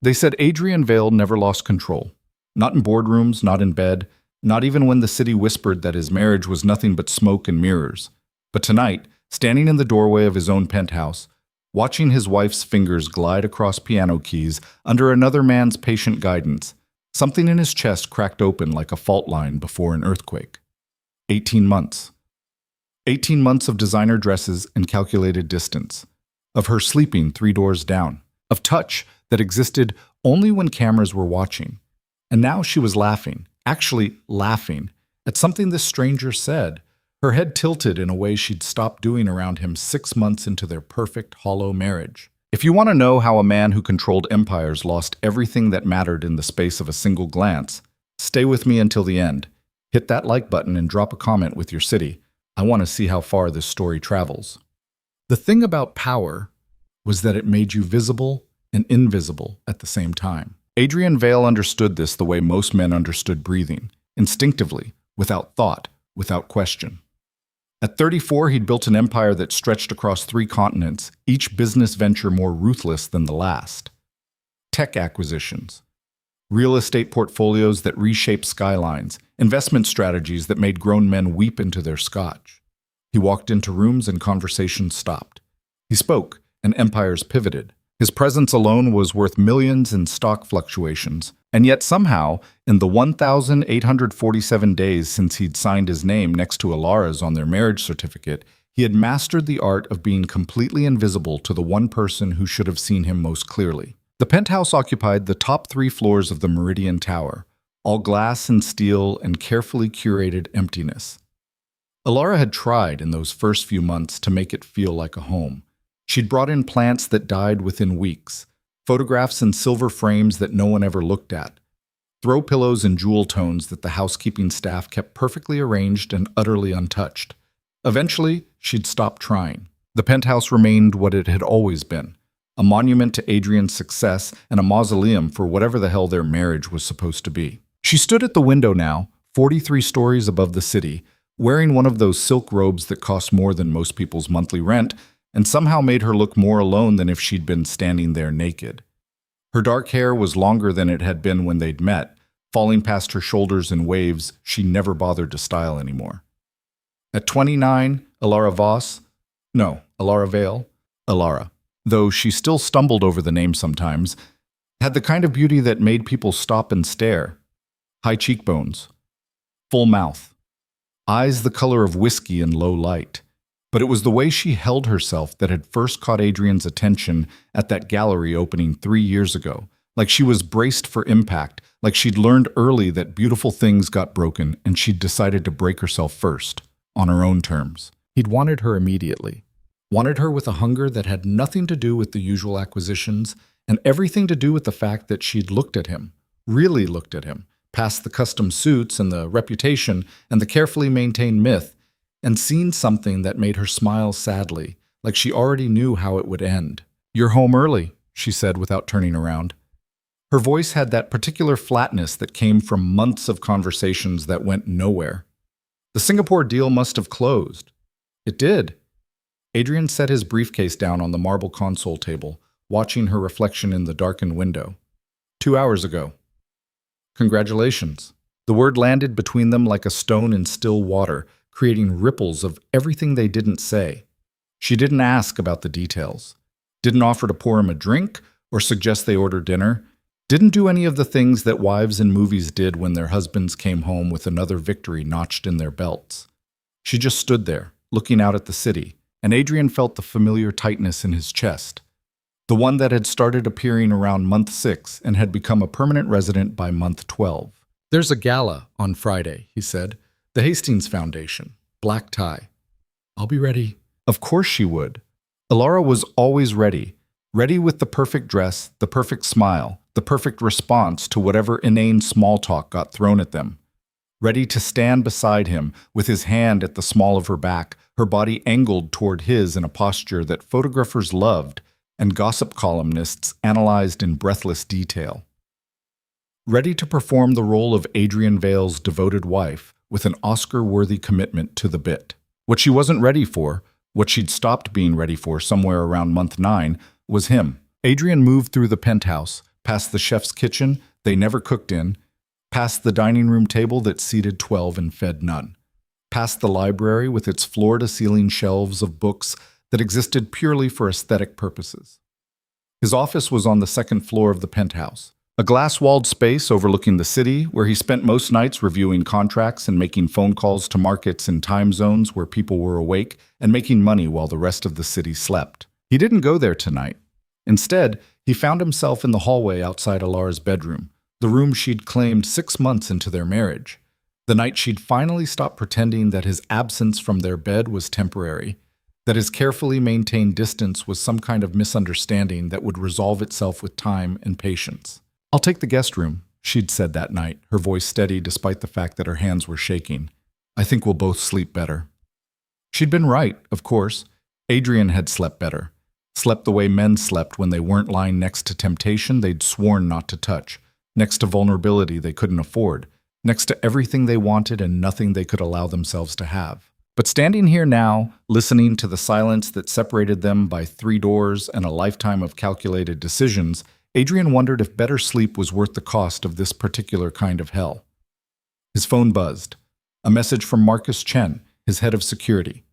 They said Adrian Vale never lost control. Not in boardrooms, not in bed, not even when the city whispered that his marriage was nothing but smoke and mirrors. But tonight, standing in the doorway of his own penthouse, watching his wife's fingers glide across piano keys under another man's patient guidance, something in his chest cracked open like a fault line before an earthquake. 18 months. 18 months of designer dresses and calculated distance, of her sleeping 3 doors down, of touch that existed only when cameras were watching. And now she was laughing, actually laughing, at something this stranger said, her head tilted in a way she'd stopped doing around him 6 months into their perfect, hollow marriage. If you want to know how a man who controlled empires lost everything that mattered in the space of a single glance, stay with me until the end. Hit that like button and drop a comment with your city. I want to see how far this story travels. The thing about power was that it made you visible and invisible at the same time. Adrian Vale understood this the way most men understood breathing, instinctively, without thought, without question. At 34, he'd built an empire that stretched across 3 continents, each business venture more ruthless than the last. Tech acquisitions, real estate portfolios that reshaped skylines, investment strategies that made grown men weep into their scotch. He walked into rooms and conversations stopped. He spoke, and empires pivoted. His presence alone was worth millions in stock fluctuations, and yet somehow, in the 1,847 days since he'd signed his name next to Alara's on their marriage certificate, he had mastered the art of being completely invisible to the one person who should have seen him most clearly. The penthouse occupied the top 3 floors of the Meridian Tower, all glass and steel and carefully curated emptiness. Alara had tried in those first few months to make it feel like a home. She'd brought in plants that died within weeks, photographs in silver frames that no one ever looked at, throw pillows and jewel tones that the housekeeping staff kept perfectly arranged and utterly untouched. Eventually, she'd stopped trying. The penthouse remained what it had always been, a monument to Adrian's success and a mausoleum for whatever the hell their marriage was supposed to be. She stood at the window now, 43 stories above the city, wearing one of those silk robes that cost more than most people's monthly rent, and somehow made her look more alone than if she'd been standing there naked. Her dark hair was longer than it had been when they'd met, falling past her shoulders in waves she never bothered to style anymore. At 29, Alara Vale, Alara, though she still stumbled over the name sometimes, had the kind of beauty that made people stop and stare. High cheekbones, full mouth, eyes the color of whiskey in low light. But it was the way she held herself that had first caught Adrian's attention at that gallery opening 3 years ago, like she was braced for impact, like she'd learned early that beautiful things got broken and she'd decided to break herself first, on her own terms. He'd wanted her immediately. Wanted her with a hunger that had nothing to do with the usual acquisitions and everything to do with the fact that she'd looked at him, really looked at him, past the custom suits and the reputation and the carefully maintained myth, and seen something that made her smile sadly, like she already knew how it would end. "You're home early," she said without turning around. Her voice had that particular flatness that came from months of conversations that went nowhere. The Singapore deal must have closed. It did. Adrian set his briefcase down on the marble console table, watching her reflection in the darkened window. 2 hours ago. Congratulations. The word landed between them like a stone in still water, creating ripples of everything they didn't say. She didn't ask about the details, didn't offer to pour him a drink or suggest they order dinner, didn't do any of the things that wives in movies did when their husbands came home with another victory notched in their belts. She just stood there, looking out at the city, and Adrian felt the familiar tightness in his chest, the one that had started appearing around month 6 and had become a permanent resident by month 12. "There's a gala on Friday," he said. "The Hastings Foundation. Black tie." "I'll be ready." Of course she would. Alara was always ready. Ready with the perfect dress, the perfect smile, the perfect response to whatever inane small talk got thrown at them. Ready to stand beside him, with his hand at the small of her back, her body angled toward his in a posture that photographers loved and gossip columnists analyzed in breathless detail. Ready to perform the role of Adrian Vale's devoted wife, with an Oscar-worthy commitment to the bit. What she wasn't ready for, what she'd stopped being ready for somewhere around month 9, was him. Adrian moved through the penthouse, past the chef's kitchen they never cooked in, past the dining room table that seated 12 and fed none, past the library with its floor-to-ceiling shelves of books that existed purely for aesthetic purposes. His office was on the second floor of the penthouse, a glass-walled space overlooking the city where he spent most nights reviewing contracts and making phone calls to markets in time zones where people were awake and making money while the rest of the city slept. He didn't go there tonight. Instead, he found himself in the hallway outside Alara's bedroom, the room she'd claimed 6 months into their marriage, the night she'd finally stopped pretending that his absence from their bed was temporary, that his carefully maintained distance was some kind of misunderstanding that would resolve itself with time and patience. "I'll take the guest room," she'd said that night, her voice steady despite the fact that her hands were shaking. "I think we'll both sleep better." She'd been right, of course. Adrian had slept better. Slept the way men slept when they weren't lying next to temptation they'd sworn not to touch, next to vulnerability they couldn't afford, next to everything they wanted and nothing they could allow themselves to have. But standing here now, listening to the silence that separated them by 3 doors and a lifetime of calculated decisions, Adrian wondered if better sleep was worth the cost of this particular kind of hell. His phone buzzed. A message from Marcus Chen, his head of security.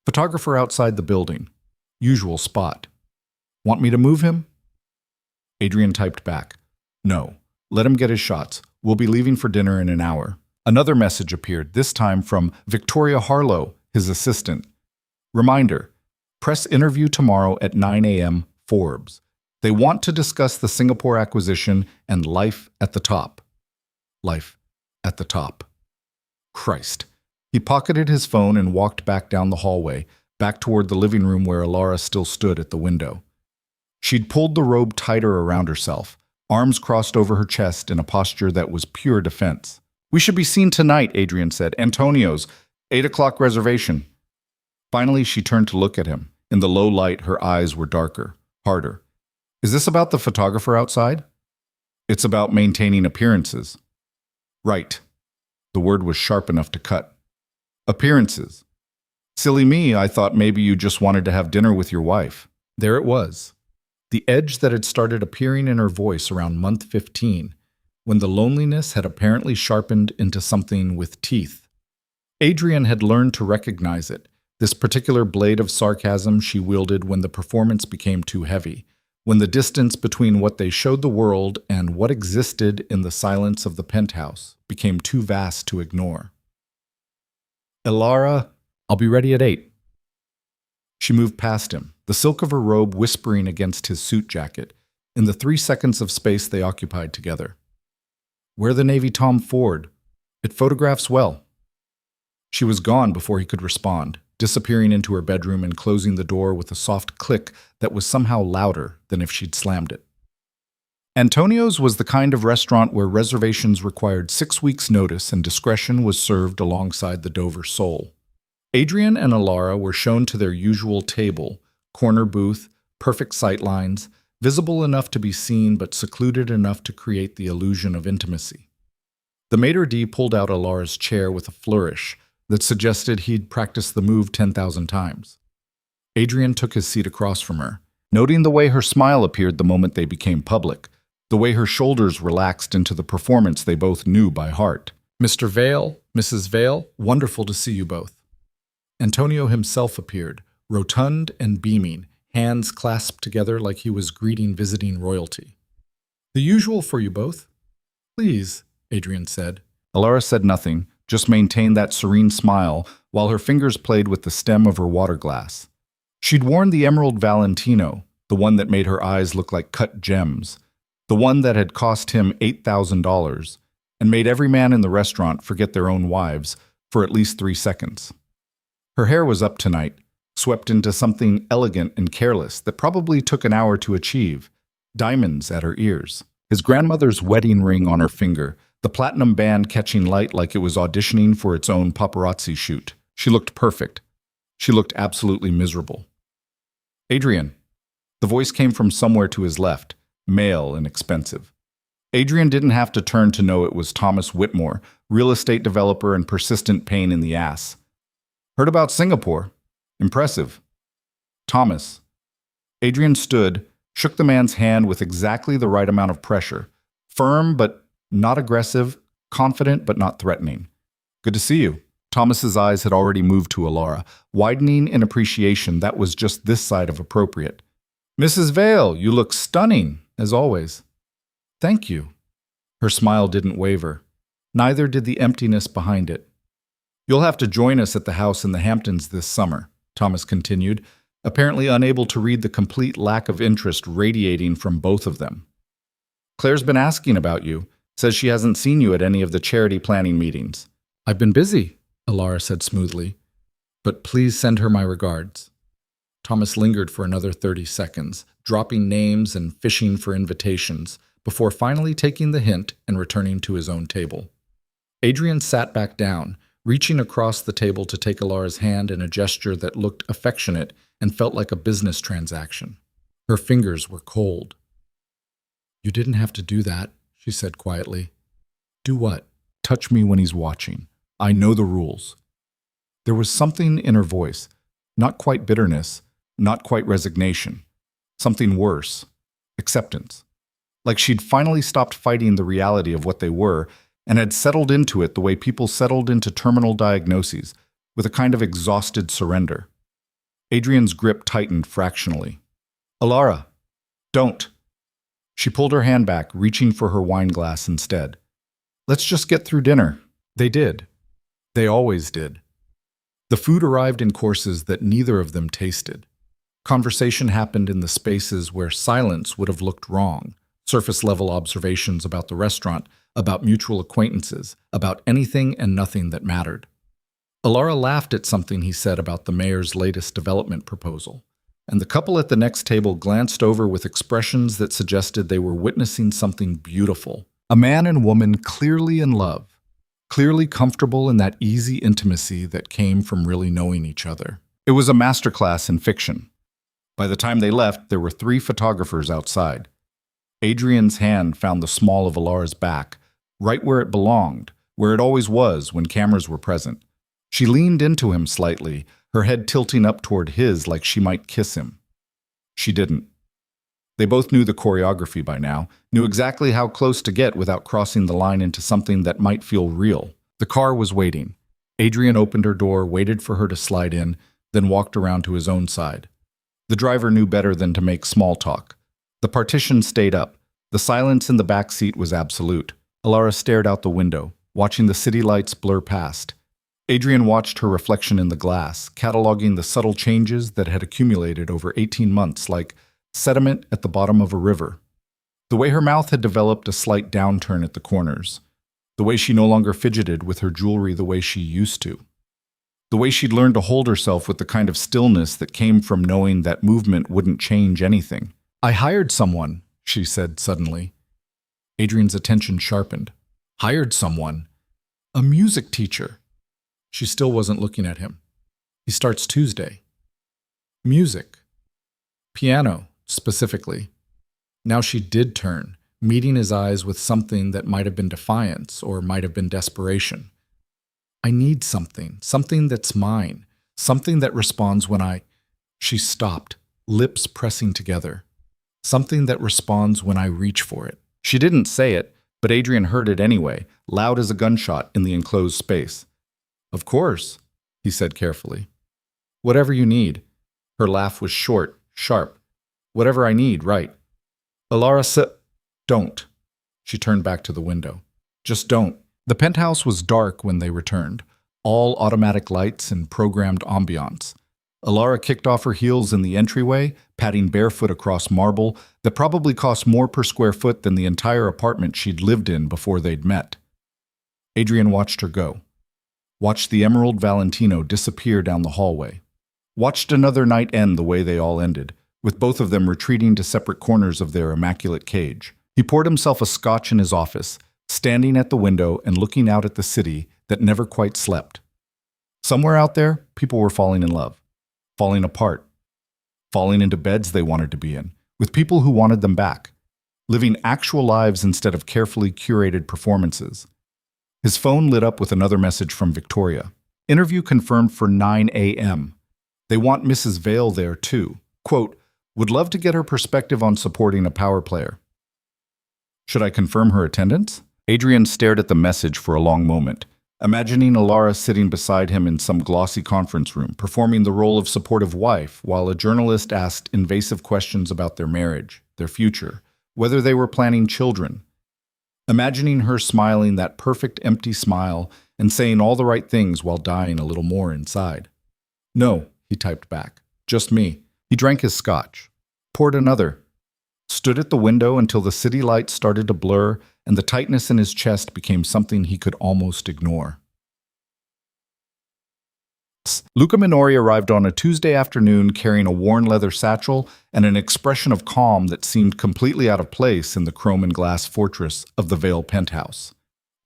"Photographer outside the building. Usual spot. Want me to move him?" Adrian typed back, "No. Let him get his shots. We'll be leaving for dinner in an hour." Another message appeared, this time from Victoria Harlow, his assistant. "Reminder, press interview tomorrow at 9 a.m. Forbes. They want to discuss the Singapore acquisition and life at the top." Life at the top. Christ. He pocketed his phone and walked back down the hallway, back toward the living room where Alara still stood at the window. She'd pulled the robe tighter around herself, arms crossed over her chest in a posture that was pure defense. "We should be seen tonight," Adrian said. "Antonio's, 8 o'clock reservation." Finally, she turned to look at him. In the low light, her eyes were darker, harder. "Is this about the photographer outside?" "It's about maintaining appearances." "Right." The word was sharp enough to cut. "Appearances. Silly me, I thought maybe you just wanted to have dinner with your wife." There it was. The edge that had started appearing in her voice around month 15, when the loneliness had apparently sharpened into something with teeth. Adrian had learned to recognize it, this particular blade of sarcasm she wielded when the performance became too heavy, when the distance between what they showed the world and what existed in the silence of the penthouse became too vast to ignore. "Alara, I'll be ready at 8. She moved past him, the silk of her robe whispering against his suit jacket, in the 3 seconds of space they occupied together. "Wear the navy Tom Ford. It photographs well." She was gone before he could respond, disappearing into her bedroom and closing the door with a soft click that was somehow louder than if she'd slammed it. Antonio's was the kind of restaurant where reservations required 6 weeks' notice and discretion was served alongside the Dover sole. Adrian and Alara were shown to their usual table, corner booth, perfect sightlines, visible enough to be seen but secluded enough to create the illusion of intimacy. The maitre d' pulled out Alara's chair with a flourish that suggested he'd practiced the move 10,000 times. Adrian took his seat across from her, noting the way her smile appeared the moment they became public, the way her shoulders relaxed into the performance they both knew by heart. "Mr. Vale, Mrs. Vale, wonderful to see you both." Antonio himself appeared, rotund and beaming, hands clasped together like he was greeting visiting royalty. "The usual for you both." "Please," Adrian said. Alara said nothing, just maintained that serene smile while her fingers played with the stem of her water glass. She'd worn the emerald Valentino, the one that made her eyes look like cut gems, the one that had cost him $8,000 and made every man in the restaurant forget their own wives for at least 3 seconds. Her hair was up tonight, swept into something elegant and careless that probably took an hour to achieve, diamonds at her ears, his grandmother's wedding ring on her finger, the platinum band catching light like it was auditioning for its own paparazzi shoot. She looked perfect. She looked absolutely miserable. "Adrian." The voice came from somewhere to his left, male and expensive. Adrian didn't have to turn to know it was Thomas Whitmore, real estate developer and persistent pain in the ass. "Heard about Singapore. Impressive." "Thomas." Adrian stood, shook the man's hand with exactly the right amount of pressure. Firm but not aggressive, confident but not threatening. Good to see you. Thomas's eyes had already moved to Alara, widening in appreciation that was just this side of appropriate. Mrs. Vale, you look stunning, as always. Thank you. Her smile didn't waver. Neither did the emptiness behind it. You'll have to join us at the house in the Hamptons this summer, Thomas continued, apparently unable to read the complete lack of interest radiating from both of them. Claire's been asking about you, says she hasn't seen you at any of the charity planning meetings. I've been busy, Alara said smoothly, but please send her my regards. Thomas lingered for another 30 seconds, dropping names and fishing for invitations, before finally taking the hint and returning to his own table. Adrian sat back down, reaching across the table to take Alara's hand in a gesture that looked affectionate and felt like a business transaction. Her fingers were cold. You didn't have to do that, she said quietly. Do what? Touch me when he's watching. I know the rules. There was something in her voice, not quite bitterness, not quite resignation, something worse, acceptance. Like she'd finally stopped fighting the reality of what they were and had settled into it the way people settled into terminal diagnoses, with a kind of exhausted surrender. Adrian's grip tightened fractionally. Alara, don't. She pulled her hand back, reaching for her wine glass instead. Let's just get through dinner. They did. They always did. The food arrived in courses that neither of them tasted. Conversation happened in the spaces where silence would have looked wrong. Surface-level observations about the restaurant, about mutual acquaintances, about anything and nothing that mattered. Alara laughed at something he said about the mayor's latest development proposal, and the couple at the next table glanced over with expressions that suggested they were witnessing something beautiful. A man and woman clearly in love, clearly comfortable in that easy intimacy that came from really knowing each other. It was a masterclass in fiction. By the time they left, there were 3 photographers outside. Adrian's hand found the small of Alara's back, right where it belonged, where it always was when cameras were present. She leaned into him slightly, her head tilting up toward his like she might kiss him. She didn't. They both knew the choreography by now, knew exactly how close to get without crossing the line into something that might feel real. The car was waiting. Adrian opened her door, waited for her to slide in, then walked around to his own side. The driver knew better than to make small talk. The partition stayed up. The silence in the back seat was absolute. Alara stared out the window, watching the city lights blur past. Adrian watched her reflection in the glass, cataloging the subtle changes that had accumulated over 18 months, like sediment at the bottom of a river. The way her mouth had developed a slight downturn at the corners. The way she no longer fidgeted with her jewelry the way she used to. The way she'd learned to hold herself with the kind of stillness that came from knowing that movement wouldn't change anything. I hired someone, she said suddenly. Adrian's attention sharpened. Hired someone? A music teacher. She still wasn't looking at him. He starts Tuesday. Music. Piano, specifically. Now she did turn, meeting his eyes with something that might have been defiance or might have been desperation. I need something that's mine, something that responds when I... She stopped, lips pressing together. Something that responds when I reach for it. She didn't say it, but Adrian heard it anyway, loud as a gunshot in the enclosed space. Of course, he said carefully. Whatever you need. Her laugh was short, sharp. Whatever I need, right. Alara said, don't. She turned back to the window. Just don't. The penthouse was dark when they returned, all automatic lights and programmed ambiance. Alara kicked off her heels in the entryway, padding barefoot across marble that probably cost more per square foot than the entire apartment she'd lived in before they'd met. Adrian watched her go. Watched the Emerald Valentino disappear down the hallway. Watched another night end the way they all ended, with both of them retreating to separate corners of their immaculate cage. He poured himself a scotch in his office, standing at the window and looking out at the city that never quite slept. Somewhere out there, people were falling in love, falling apart, falling into beds they wanted to be in, with people who wanted them back, living actual lives instead of carefully curated performances. His phone lit up with another message from Victoria. Interview confirmed for 9 a.m. They want Mrs. Vale there, too. Quote, Would love to get her perspective on supporting a power player. Should I confirm her attendance? Adrian stared at the message for a long moment, imagining Alara sitting beside him in some glossy conference room, performing the role of supportive wife, while a journalist asked invasive questions about their marriage, their future, whether they were planning children. Imagining her smiling that perfect empty smile and saying all the right things while dying a little more inside. No, he typed back. Just me. He drank his scotch, poured another, stood at the window until the city lights started to blur and the tightness in his chest became something he could almost ignore. Luca Minori arrived on a Tuesday afternoon carrying a worn leather satchel and an expression of calm that seemed completely out of place in the chrome and glass fortress of the Vale penthouse.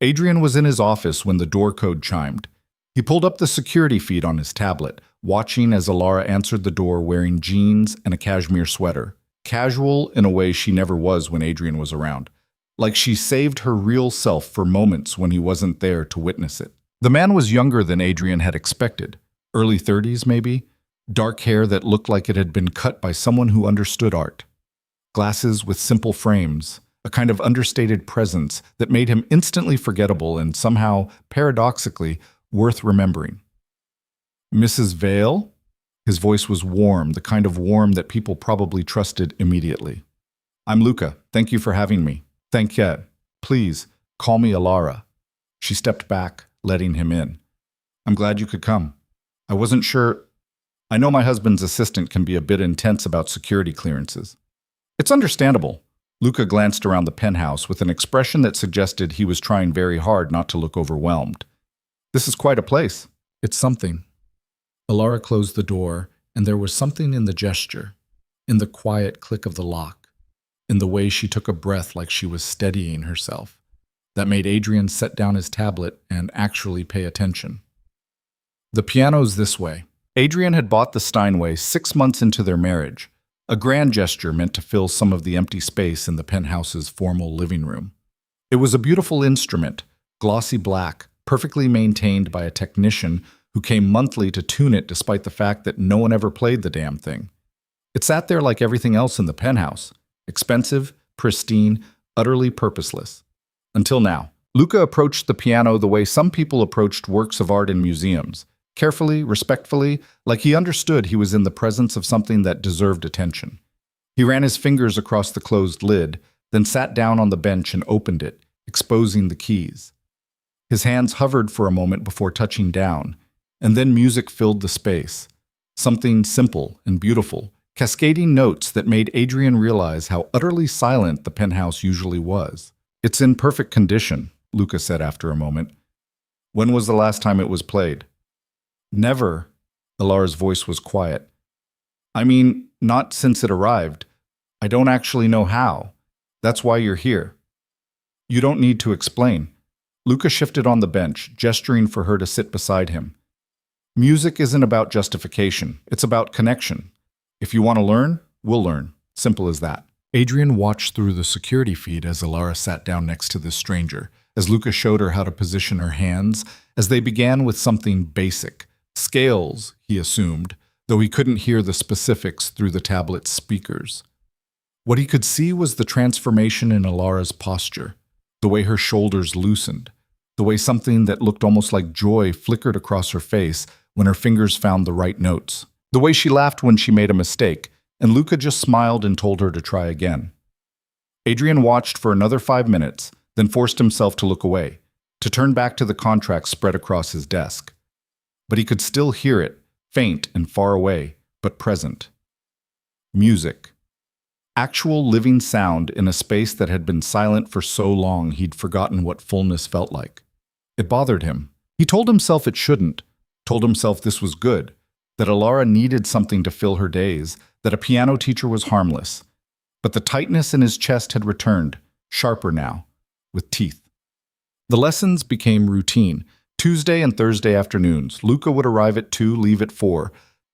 Adrian was in his office when the door code chimed. He pulled up the security feed on his tablet, watching as Alara answered the door wearing jeans and a cashmere sweater. Casual in a way she never was when Adrian was around. Like she saved her real self for moments when he wasn't there to witness it. The man was younger than Adrian had expected. Early 30s, maybe? Dark hair that looked like it had been cut by someone who understood art. Glasses with simple frames, a kind of understated presence that made him instantly forgettable and somehow, paradoxically, worth remembering. Mrs. Vale? His voice was warm, the kind of warm that people probably trusted immediately. I'm Luca. Thank you for having me. Thank you. Please, call me Alara. She stepped back, letting him in. I'm glad you could come. I wasn't sure. I know my husband's assistant can be a bit intense about security clearances. It's understandable. Luca glanced around the penthouse with an expression that suggested he was trying very hard not to look overwhelmed. This is quite a place. It's something. Alara closed the door, and there was something in the gesture, in the quiet click of the lock, in the way she took a breath like she was steadying herself, that made Adrian set down his tablet and actually pay attention. The piano's this way. Adrian had bought the Steinway 6 months into their marriage, a grand gesture meant to fill some of the empty space in the penthouse's formal living room. It was a beautiful instrument, glossy black, perfectly maintained by a technician who came monthly to tune it despite the fact that no one ever played the damn thing. It sat there like everything else in the penthouse, expensive, pristine, utterly purposeless. Until now. Luca approached the piano the way some people approached works of art in museums. Carefully, respectfully, like he understood he was in the presence of something that deserved attention. He ran his fingers across the closed lid, then sat down on the bench and opened it, exposing the keys. His hands hovered for a moment before touching down, and then music filled the space. Something simple and beautiful, cascading notes that made Adrian realize how utterly silent the penthouse usually was. It's in perfect condition, Luca said after a moment. When was the last time it was played? Never. Alara's voice was quiet. I mean, not since it arrived. I don't actually know how. That's why you're here. You don't need to explain. Luca shifted on the bench, gesturing for her to sit beside him. Music isn't about justification. It's about connection. If you want to learn, we'll learn. Simple as that. Adrian watched through the security feed as Alara sat down next to this stranger, as Luca showed her how to position her hands, as they began with something basic. Scales, he assumed, though he couldn't hear the specifics through the tablet's speakers. What he could see was the transformation in Alara's posture, the way her shoulders loosened, the way something that looked almost like joy flickered across her face when her fingers found the right notes, the way she laughed when she made a mistake, and Luca just smiled and told her to try again. Adrian watched for another 5 minutes, then forced himself to look away, to turn back to the contract spread across his desk. But he could still hear it, faint and far away, but present. Music. Actual living sound in a space that had been silent for so long he'd forgotten what fullness felt like. It bothered him. He told himself it shouldn't, told himself this was good, that Alara needed something to fill her days, that a piano teacher was harmless. But the tightness in his chest had returned, sharper now, with teeth. The lessons became routine. Tuesday and Thursday afternoons, Luca would arrive at 2, leave at 4.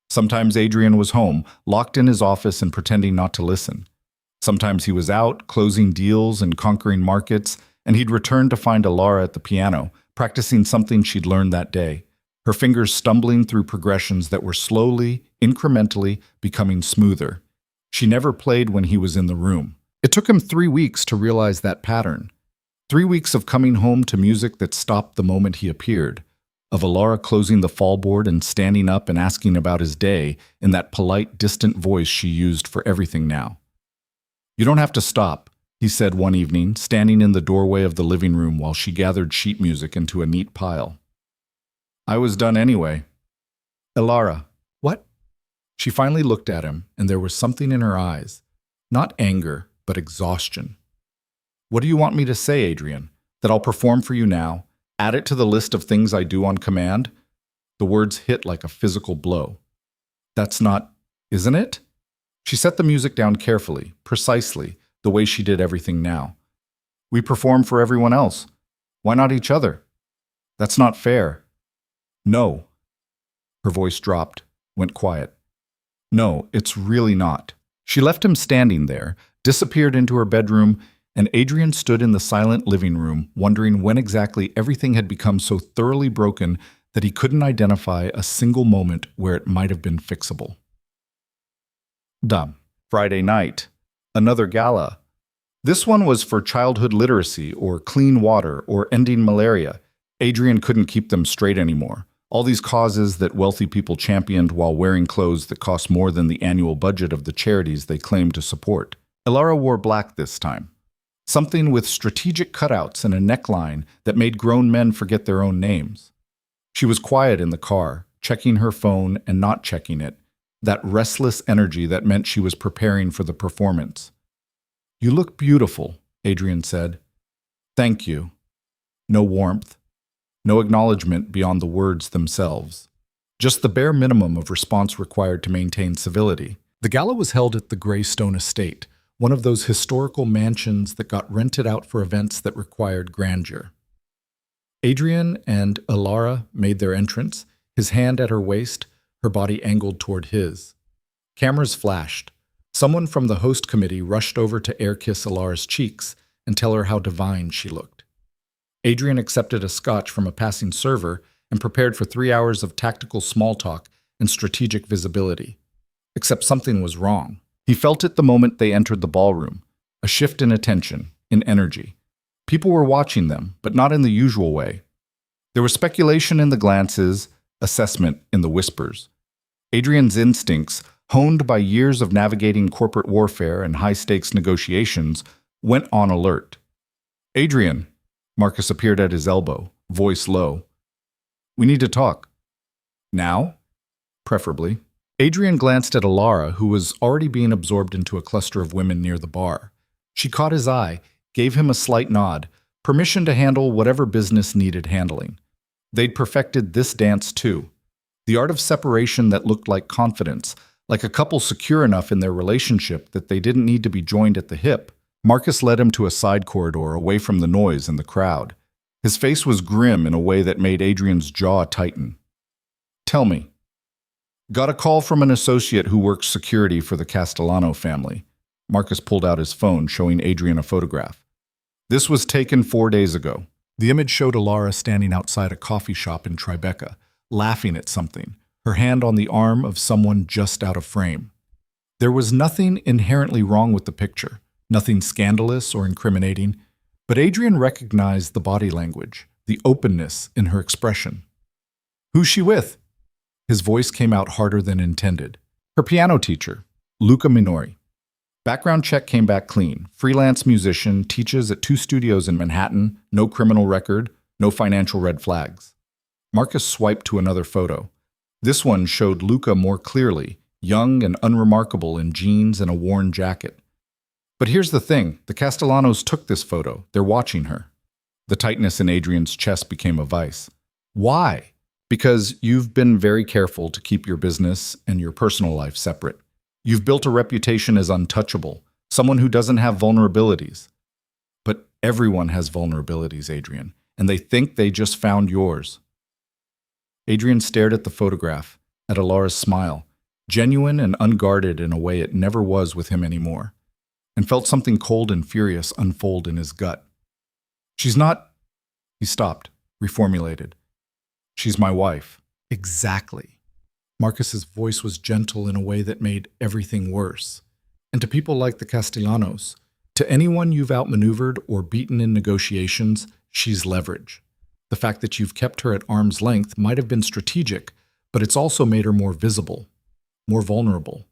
Sometimes Adrian was home, locked in his office and pretending not to listen. Sometimes he was out, closing deals and conquering markets, and he'd return to find Alara at the piano, practicing something she'd learned that day, her fingers stumbling through progressions that were slowly, incrementally becoming smoother. She never played when he was in the room. It took him 3 weeks to realize that pattern. 3 weeks of coming home to music that stopped the moment he appeared, of Alara closing the fallboard and standing up and asking about his day in that polite, distant voice she used for everything now. "You don't have to stop," he said one evening, standing in the doorway of the living room while she gathered sheet music into a neat pile. "I was done anyway." "Alara, what?" She finally looked at him, and there was something in her eyes. Not anger, but exhaustion. "What do you want me to say, Adrian? That I'll perform for you now? Add it to the list of things I do on command?" The words hit like a physical blow. "That's not, isn't it?" She set the music down carefully, precisely, the way she did everything now. "We perform for everyone else. Why not each other? That's not fair." "No." Her voice dropped, went quiet. "No, it's really not." She left him standing there, disappeared into her bedroom, and Adrian stood in the silent living room, wondering when exactly everything had become so thoroughly broken that he couldn't identify a single moment where it might have been fixable. Dumb. Friday night. Another gala. This one was for childhood literacy, or clean water, or ending malaria. Adrian couldn't keep them straight anymore. All these causes that wealthy people championed while wearing clothes that cost more than the annual budget of the charities they claimed to support. Alara wore black this time. Something with strategic cutouts and a neckline that made grown men forget their own names. She was quiet in the car, checking her phone and not checking it, that restless energy that meant she was preparing for the performance. "You look beautiful," Adrian said. "Thank you." No warmth, no acknowledgement beyond the words themselves. Just the bare minimum of response required to maintain civility. The gala was held at the Greystone Estate, one of those historical mansions that got rented out for events that required grandeur. Adrian and Alara made their entrance, his hand at her waist, her body angled toward his. Cameras flashed. Someone from the host committee rushed over to air-kiss Alara's cheeks and tell her how divine she looked. Adrian accepted a scotch from a passing server and prepared for 3 hours of tactical small talk and strategic visibility. Except something was wrong. He felt it the moment they entered the ballroom, a shift in attention, in energy. People were watching them, but not in the usual way. There was speculation in the glances, assessment in the whispers. Adrian's instincts, honed by years of navigating corporate warfare and high-stakes negotiations, went on alert. "Adrian," Marcus appeared at his elbow, voice low. "We need to talk." "Now?" "Preferably." Adrian glanced at Alara, who was already being absorbed into a cluster of women near the bar. She caught his eye, gave him a slight nod, permission to handle whatever business needed handling. They'd perfected this dance too. The art of separation that looked like confidence, like a couple secure enough in their relationship that they didn't need to be joined at the hip. Marcus led him to a side corridor away from the noise and the crowd. His face was grim in a way that made Adrian's jaw tighten. "Tell me." "Got a call from an associate who works security for the Castellano family." Marcus pulled out his phone, showing Adrian a photograph. "This was taken 4 days ago." The image showed Alara standing outside a coffee shop in Tribeca, laughing at something, her hand on the arm of someone just out of frame. There was nothing inherently wrong with the picture, nothing scandalous or incriminating, but Adrian recognized the body language, the openness in her expression. "Who's she with?" His voice came out harder than intended. "Her piano teacher, Luca Minori." Background check came back clean. Freelance musician, teaches at 2 studios in Manhattan, no criminal record, no financial red flags. Marcus swiped to another photo. This one showed Luca more clearly, young and unremarkable in jeans and a worn jacket. But here's the thing, the Castellanos took this photo. They're watching her. The tightness in Adrian's chest became a vice. "Why?" "Because you've been very careful to keep your business and your personal life separate. You've built a reputation as untouchable, someone who doesn't have vulnerabilities." "But everyone has vulnerabilities, Adrian, and they think they just found yours." Adrian stared at the photograph, at Alara's smile, genuine and unguarded in a way it never was with him anymore, and felt something cold and furious unfold in his gut. "She's not—" He stopped, reformulated. "She's my wife." "Exactly." Marcus's voice was gentle in a way that made everything worse. And to people like the Castellanos, to anyone you've outmaneuvered or beaten in negotiations, she's leverage. The fact that you've kept her at arm's length might have been strategic, but it's also made her more visible, more vulnerable.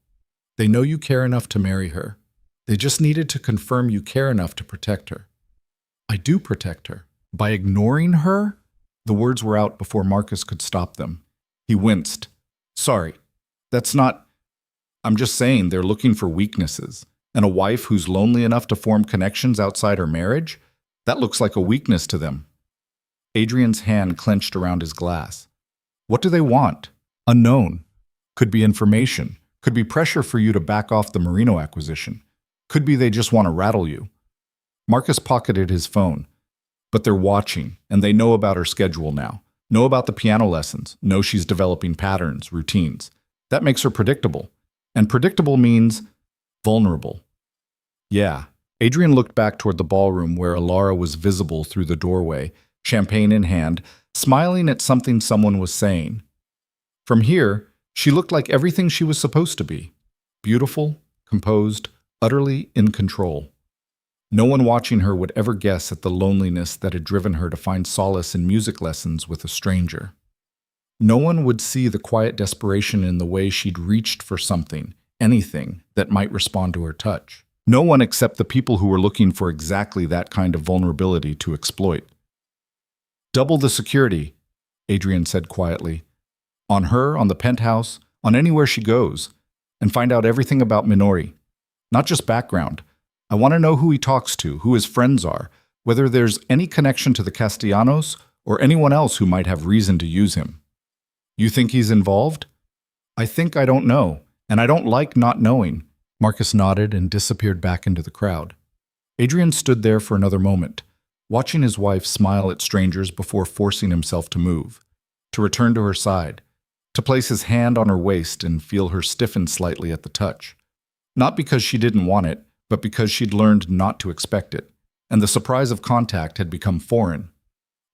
They know you care enough to marry her. They just needed to confirm you care enough to protect her. I do protect her. By ignoring her? The words were out before Marcus could stop them. He winced. Sorry, that's not... I'm just saying they're looking for weaknesses. And a wife who's lonely enough to form connections outside her marriage? That looks like a weakness to them. Adrian's hand clenched around his glass. What do they want? Unknown. Could be information. Could be pressure for you to back off the Marino acquisition. Could be they just want to rattle you. Marcus pocketed his phone. But they're watching, and they know about her schedule now. Know about the piano lessons. Know she's developing patterns, routines. That makes her predictable. And predictable means vulnerable. Yeah. Adrian looked back toward the ballroom where Alara was visible through the doorway, champagne in hand, smiling at something someone was saying. From here, she looked like everything she was supposed to be. Beautiful, composed, utterly in control. No one watching her would ever guess at the loneliness that had driven her to find solace in music lessons with a stranger. No one would see the quiet desperation in the way she'd reached for something, anything, that might respond to her touch. No one except the people who were looking for exactly that kind of vulnerability to exploit. Double the security, Adrian said quietly. On her, on the penthouse, on anywhere she goes. And find out everything about Minori. Not just background. I want to know who he talks to, who his friends are, whether there's any connection to the Castellanos or anyone else who might have reason to use him. You think he's involved? I think I don't know, and I don't like not knowing. Marcus nodded and disappeared back into the crowd. Adrian stood there for another moment, watching his wife smile at strangers before forcing himself to move, to return to her side, to place his hand on her waist and feel her stiffen slightly at the touch. Not because she didn't want it, but because she'd learned not to expect it, and the surprise of contact had become foreign.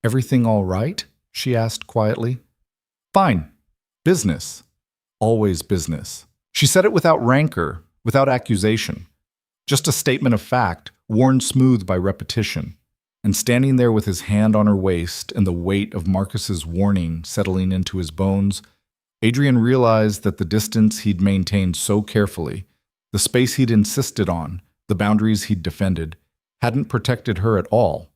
Everything all right? She asked quietly. Fine. Business. Always business. She said it without rancor, without accusation. Just a statement of fact, worn smooth by repetition. And standing there with his hand on her waist and the weight of Marcus's warning settling into his bones, Adrian realized that the distance he'd maintained so carefully, the space he'd insisted on, the boundaries he'd defended, hadn't protected her at all.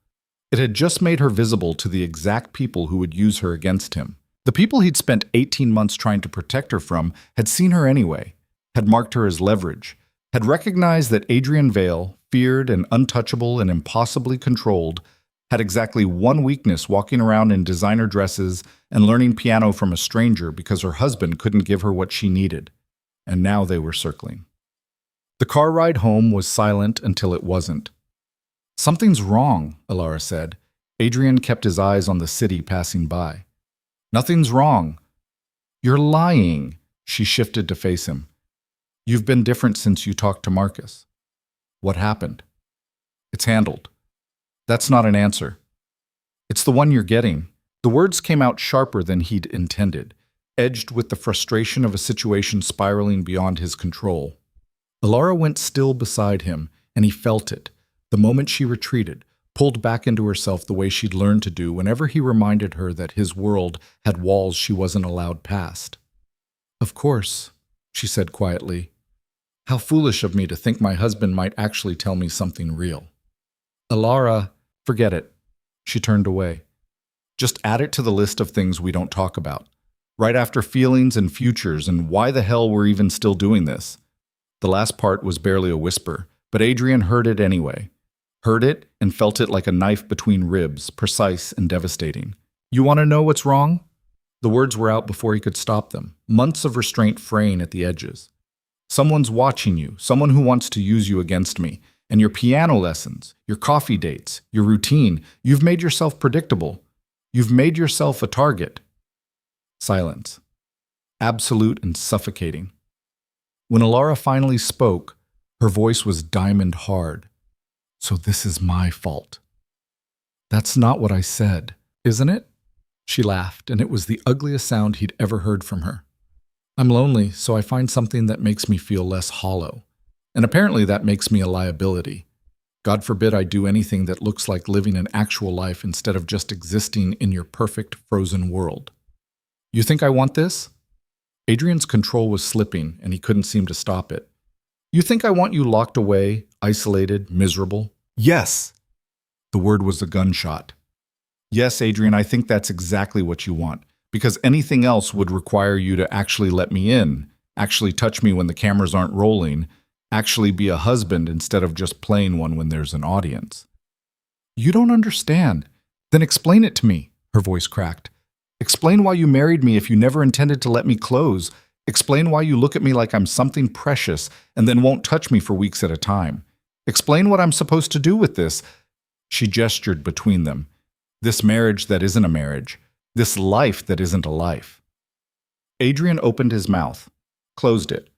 It had just made her visible to the exact people who would use her against him. The people he'd spent 18 months trying to protect her from had seen her anyway, had marked her as leverage, had recognized that Adrian Vale, feared and untouchable and impossibly controlled, had exactly one weakness, walking around in designer dresses and learning piano from a stranger because her husband couldn't give her what she needed. And now they were circling. The car ride home was silent until it wasn't. Something's wrong, Alara said. Adrian kept his eyes on the city passing by. Nothing's wrong. You're lying. She shifted to face him. You've been different since you talked to Marcus. What happened? It's handled. That's not an answer. It's the one you're getting. The words came out sharper than he'd intended, edged with the frustration of a situation spiraling beyond his control. Alara went still beside him, and he felt it, the moment she retreated, pulled back into herself the way she'd learned to do whenever he reminded her that his world had walls she wasn't allowed past. Of course, she said quietly. How foolish of me to think my husband might actually tell me something real. Alara, forget it. She turned away. Just add it to the list of things we don't talk about. Right after feelings and futures and why the hell we're even still doing this. The last part was barely a whisper, but Adrian heard it anyway. Heard it and felt it like a knife between ribs, precise and devastating. You want to know what's wrong? The words were out before he could stop them, months of restraint fraying at the edges. Someone's watching you, someone who wants to use you against me. And your piano lessons, your coffee dates, your routine, you've made yourself predictable. You've made yourself a target. Silence. Absolute and suffocating. When Alara finally spoke, her voice was diamond hard. So this is my fault. That's not what I said, isn't it? She laughed, and it was the ugliest sound he'd ever heard from her. I'm lonely, so I find something that makes me feel less hollow. And apparently that makes me a liability. God forbid I do anything that looks like living an actual life instead of just existing in your perfect frozen world. You think I want this? Adrian's control was slipping, and he couldn't seem to stop it. You think I want you locked away, isolated, miserable? Yes. The word was a gunshot. Yes, Adrian, I think that's exactly what you want, because anything else would require you to actually let me in, actually touch me when the cameras aren't rolling, actually be a husband instead of just playing one when there's an audience. You don't understand. Then explain it to me, her voice cracked. Explain why you married me if you never intended to let me close. Explain why you look at me like I'm something precious and then won't touch me for weeks at a time. Explain what I'm supposed to do with this. She gestured between them. This marriage that isn't a marriage. This life that isn't a life. Adrian opened his mouth, closed it,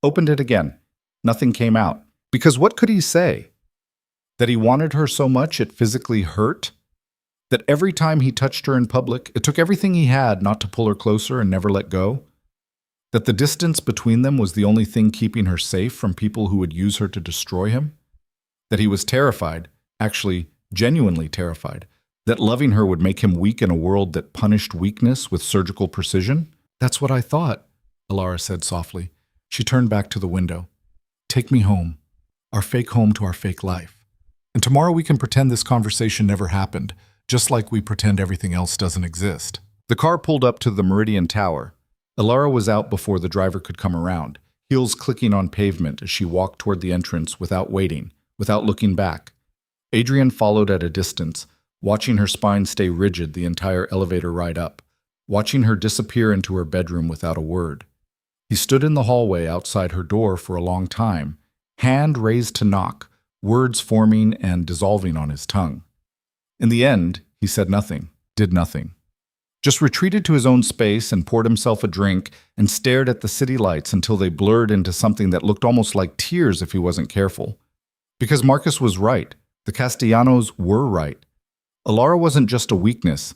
opened it again. Nothing came out. Because what could he say? That he wanted her so much it physically hurt? That every time he touched her in public, it took everything he had not to pull her closer and never let go? That the distance between them was the only thing keeping her safe from people who would use her to destroy him? That he was terrified, actually genuinely terrified, that loving her would make him weak in a world that punished weakness with surgical precision? That's what I thought, Alara said softly. She turned back to the window. Take me home, our fake home to our fake life. And tomorrow we can pretend this conversation never happened, just like we pretend everything else doesn't exist. The car pulled up to the Meridian Tower. Alara was out before the driver could come around, heels clicking on pavement as she walked toward the entrance without waiting, without looking back. Adrian followed at a distance, watching her spine stay rigid the entire elevator ride up, watching her disappear into her bedroom without a word. He stood in the hallway outside her door for a long time, hand raised to knock, words forming and dissolving on his tongue. In the end, he said nothing, did nothing. Just retreated to his own space and poured himself a drink and stared at the city lights until they blurred into something that looked almost like tears if he wasn't careful. Because Marcus was right. The Castellanos were right. Alara wasn't just a weakness.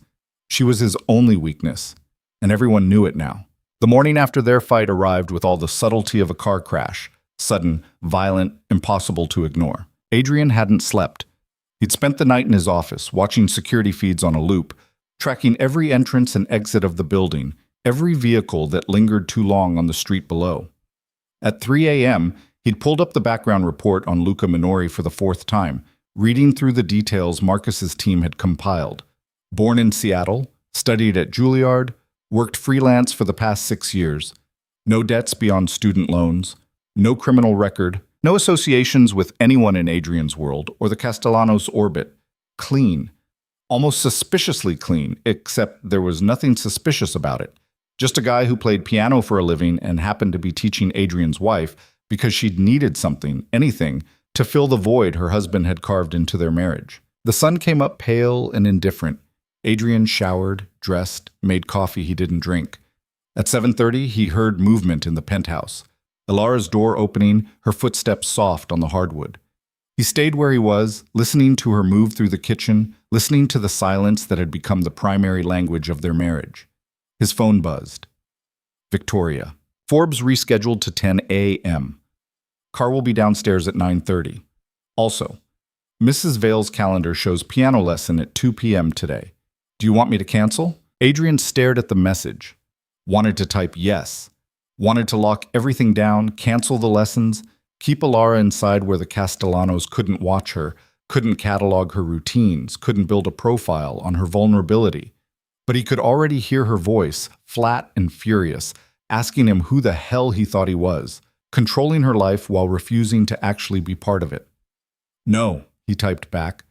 She was his only weakness, and everyone knew it now. The morning after their fight arrived with all the subtlety of a car crash, sudden, violent, impossible to ignore. Adrian hadn't slept. He'd spent the night in his office, watching security feeds on a loop, tracking every entrance and exit of the building, every vehicle that lingered too long on the street below. At 3 a.m., he'd pulled up the background report on Luca Minori for the fourth time, reading through the details Marcus's team had compiled. Born in Seattle, studied at Juilliard, worked freelance for the past 6 years. No debts beyond student loans, no criminal record, no associations with anyone in Adrian's world or the Castellanos' orbit. Clean. Almost suspiciously clean, except there was nothing suspicious about it. Just a guy who played piano for a living and happened to be teaching Adrian's wife because she'd needed something, anything, to fill the void her husband had carved into their marriage. The sun came up pale and indifferent. Adrian showered, dressed, made coffee he didn't drink. At 7:30, he heard movement in the penthouse. Alara's door opening, her footsteps soft on the hardwood. He stayed where he was, listening to her move through the kitchen, listening to the silence that had become the primary language of their marriage. His phone buzzed. Victoria. Forbes rescheduled to 10 a.m. Car will be downstairs at 9:30. Also, Mrs. Vale's calendar shows piano lesson at 2 p.m. today. Do you want me to cancel? Adrian stared at the message. Wanted to type yes. Wanted to lock everything down, cancel the lessons, keep Alara inside where the Castellanos couldn't watch her, couldn't catalog her routines, couldn't build a profile on her vulnerability. But he could already hear her voice, flat and furious, asking him who the hell he thought he was, controlling her life while refusing to actually be part of it. No, he typed back,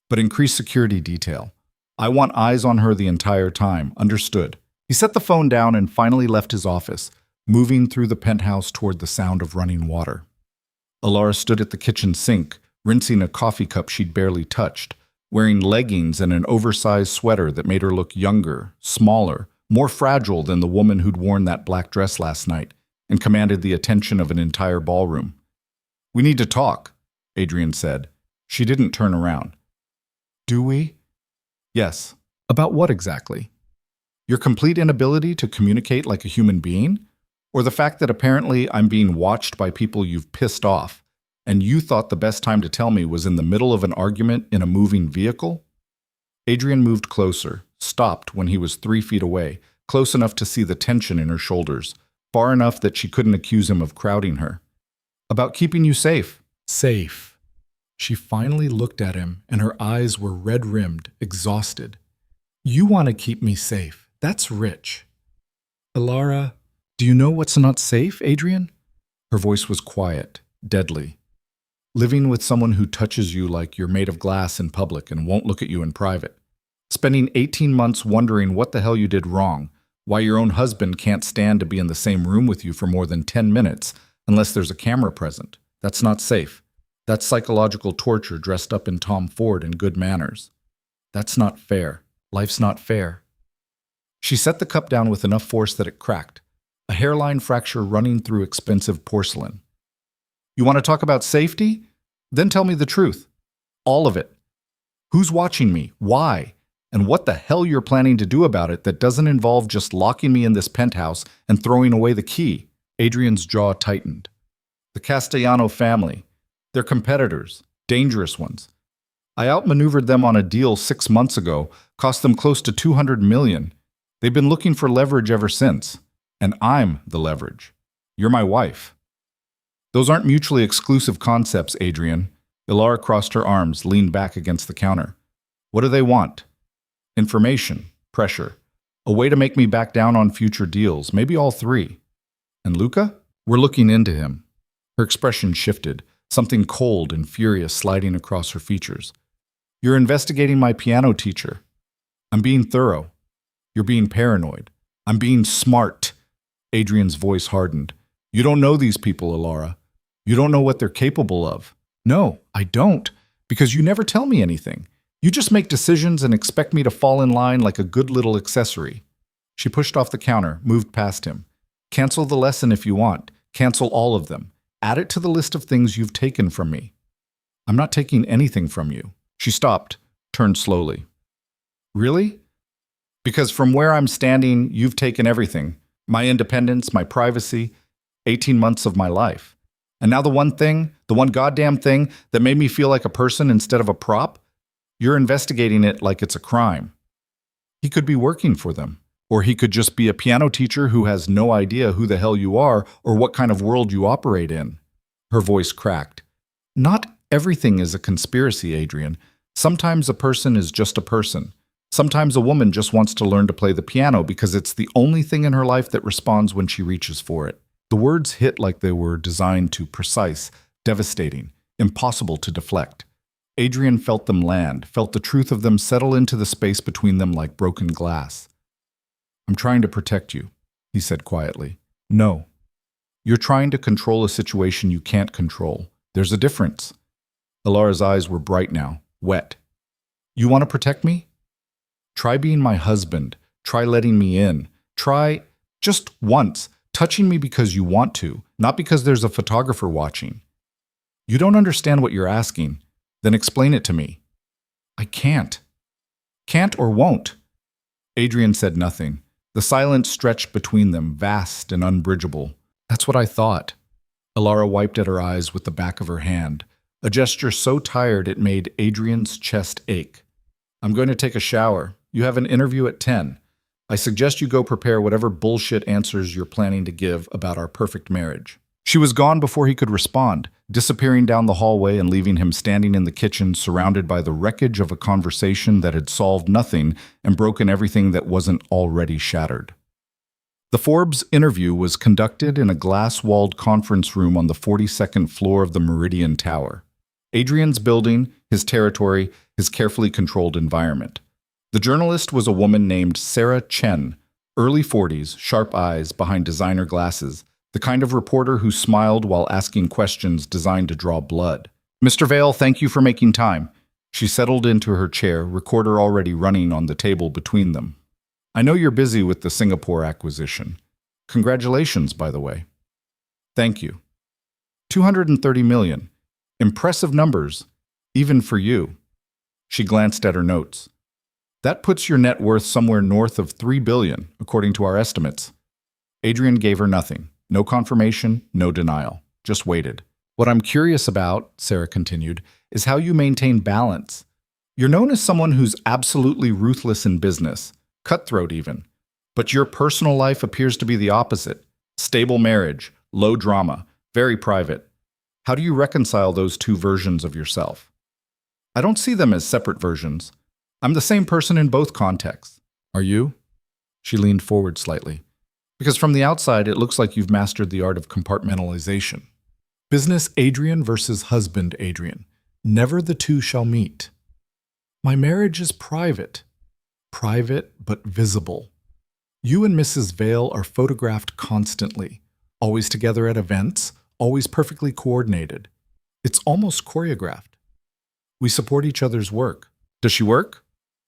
but increase security detail. I want eyes on her the entire time, understood. He set the phone down and finally left his office, moving through the penthouse toward the sound of running water. Alara stood at the kitchen sink, rinsing a coffee cup she'd barely touched, wearing leggings and an oversized sweater that made her look younger, smaller, more fragile than the woman who'd worn that black dress last night and commanded the attention of an entire ballroom. We need to talk, Adrian said. She didn't turn around. Do we? Yes. About what exactly? Your complete inability to communicate like a human being? Or the fact that apparently I'm being watched by people you've pissed off, and you thought the best time to tell me was in the middle of an argument in a moving vehicle? Adrian moved closer, stopped when he was 3 feet away, close enough to see the tension in her shoulders, far enough that she couldn't accuse him of crowding her. About keeping you safe. Safe. She finally looked at him, and her eyes were red-rimmed, exhausted. You want to keep me safe. That's rich. Alara, do you know what's not safe, Adrian? Her voice was quiet, deadly. Living with someone who touches you like you're made of glass in public and won't look at you in private. Spending 18 months wondering what the hell you did wrong, why your own husband can't stand to be in the same room with you for more than 10 minutes unless there's a camera present. That's not safe. That's psychological torture dressed up in Tom Ford and good manners. That's not fair. Life's not fair. She set the cup down with enough force that it cracked, a hairline fracture running through expensive porcelain. You want to talk about safety? Then tell me the truth. All of it. Who's watching me? Why? And what the hell you're planning to do about it that doesn't involve just locking me in this penthouse and throwing away the key? Adrian's jaw tightened. The Castellano family. They're competitors, dangerous ones. I outmaneuvered them on a deal 6 months ago, cost them close to $200 million. They've been looking for leverage ever since. And I'm the leverage. You're my wife. Those aren't mutually exclusive concepts, Adrian. Ilara crossed her arms, leaned back against the counter. What do they want? Information, pressure, a way to make me back down on future deals, maybe all three. And Luca? We're looking into him. Her expression shifted, something cold and furious sliding across her features. You're investigating my piano teacher. I'm being thorough. You're being paranoid. I'm being smart. Adrian's voice hardened. You don't know these people, Ilara. You don't know what they're capable of. No, I don't, because you never tell me anything. You just make decisions and expect me to fall in line like a good little accessory. She pushed off the counter, moved past him. Cancel the lesson if you want. Cancel all of them. Add it to the list of things you've taken from me. I'm not taking anything from you. She stopped, turned slowly. Really? Because from where I'm standing, you've taken everything. My independence, my privacy, 18 months of my life. And now the one goddamn thing that made me feel like a person instead of a prop, you're investigating it like it's a crime. He could be working for them. Or he could just be a piano teacher who has no idea who the hell you are or what kind of world you operate in. Her voice cracked. Not everything is a conspiracy, Adrian. Sometimes a person is just a person. Sometimes a woman just wants to learn to play the piano because it's the only thing in her life that responds when she reaches for it. The words hit like they were designed to precise, devastating, impossible to deflect. Adrian felt them land, felt the truth of them settle into the space between them like broken glass. I'm trying to protect you, he said quietly. No. You're trying to control a situation you can't control. There's a difference. Ilara's eyes were bright now, wet. You want to protect me? Try being my husband. Try letting me in. Try, just once, touching me because you want to, not because there's a photographer watching. You don't understand what you're asking. Then explain it to me. I can't. Can't or won't. Adrian said nothing. The silence stretched between them, vast and unbridgeable. That's what I thought. Ilara wiped at her eyes with the back of her hand, a gesture so tired it made Adrian's chest ache. I'm going to take a shower. You have an interview at 10. I suggest you go prepare whatever bullshit answers you're planning to give about our perfect marriage. She was gone before he could respond, disappearing down the hallway and leaving him standing in the kitchen surrounded by the wreckage of a conversation that had solved nothing and broken everything that wasn't already shattered. The Forbes interview was conducted in a glass-walled conference room on the 42nd floor of the Meridian Tower. Adrian's building, his territory, his carefully controlled environment. The journalist was a woman named Sarah Chen, early 40s, sharp eyes behind designer glasses, the kind of reporter who smiled while asking questions designed to draw blood. Mr. Vale, thank you for making time. She settled into her chair, recorder already running on the table between them. I know you're busy with the Singapore acquisition. Congratulations, by the way. Thank you. 230 million. Impressive numbers, even for you. She glanced at her notes. That puts your net worth somewhere north of 3 billion, according to our estimates. Adrian gave her nothing. No confirmation, no denial. Just waited. What I'm curious about, Sarah continued, is how you maintain balance. You're known as someone who's absolutely ruthless in business, cutthroat even. But your personal life appears to be the opposite. Stable marriage, low drama, very private. How do you reconcile those two versions of yourself? I don't see them as separate versions. I'm the same person in both contexts. Are you? She leaned forward slightly. Because from the outside, it looks like you've mastered the art of compartmentalization. Business Adrian versus husband Adrian. Never the two shall meet. My marriage is private. Private but visible. You and Mrs. Vale are photographed constantly, always together at events, always perfectly coordinated. It's almost choreographed. We support each other's work. Does she work?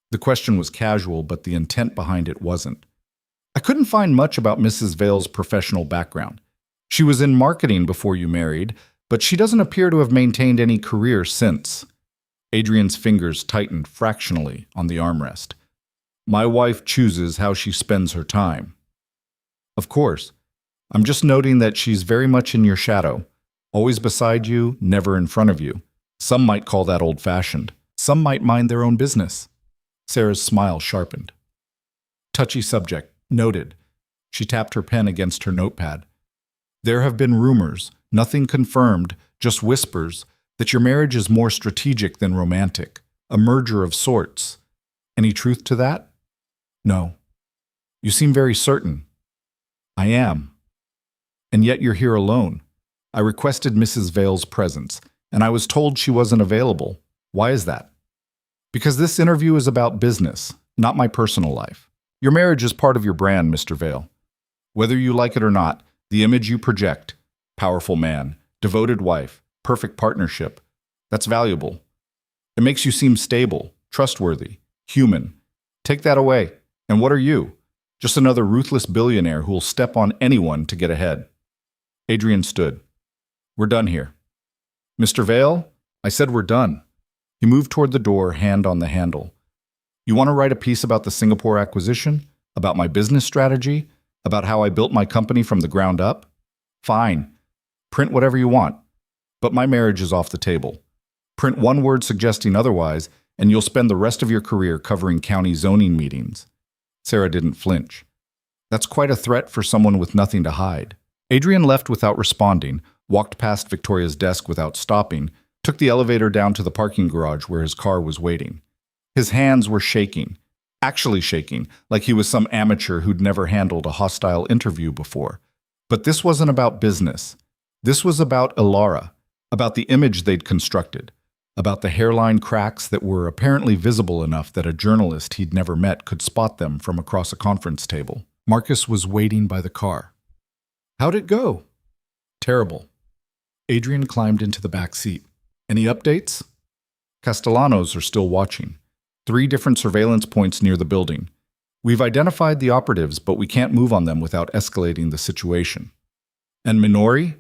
The question was casual, but the intent behind it wasn't. I couldn't find much about Mrs. Vale's professional background. She was in marketing before you married, but she doesn't appear to have maintained any career since. Adrian's fingers tightened fractionally on the armrest. My wife chooses how she spends her time. Of course. I'm just noting that she's very much in your shadow. Always beside you, never in front of you. Some might call that old-fashioned. Some might mind their own business. Sarah's smile sharpened. Touchy subject. Noted. She tapped her pen against her notepad. There have been rumors, nothing confirmed, just whispers, that your marriage is more strategic than romantic, a merger of sorts. Any truth to that? No. You seem very certain. I am. And yet you're here alone. I requested Mrs. Vale's presence, and I was told she wasn't available. Why is that? Because this interview is about business, not my personal life. Your marriage is part of your brand, Mr. Vale. Whether you like it or not, the image you project, powerful man, devoted wife, perfect partnership, that's valuable. It makes you seem stable, trustworthy, human. Take that away, and what are you? Just another ruthless billionaire who'll step on anyone to get ahead. Adrian stood. We're done here. Mr. Vale, I said we're done. He moved toward the door, hand on the handle. You want to write a piece about the Singapore acquisition? About my business strategy? About how I built my company from the ground up? Fine. Print whatever you want. But my marriage is off the table. Print one word suggesting otherwise, and you'll spend the rest of your career covering county zoning meetings. Sarah didn't flinch. That's quite a threat for someone with nothing to hide. Adrian left without responding, walked past Victoria's desk without stopping, took the elevator down to the parking garage where his car was waiting. His hands were shaking, actually shaking, like he was some amateur who'd never handled a hostile interview before. But this wasn't about business. This was about Ilara, about the image they'd constructed, about the hairline cracks that were apparently visible enough that a journalist he'd never met could spot them from across a conference table. Marcus was waiting by the car. How'd it go? Terrible. Adrian climbed into the back seat. Any updates? Castellanos are still watching. 3 different surveillance points near the building. We've identified the operatives, but we can't move on them without escalating the situation. And Minori?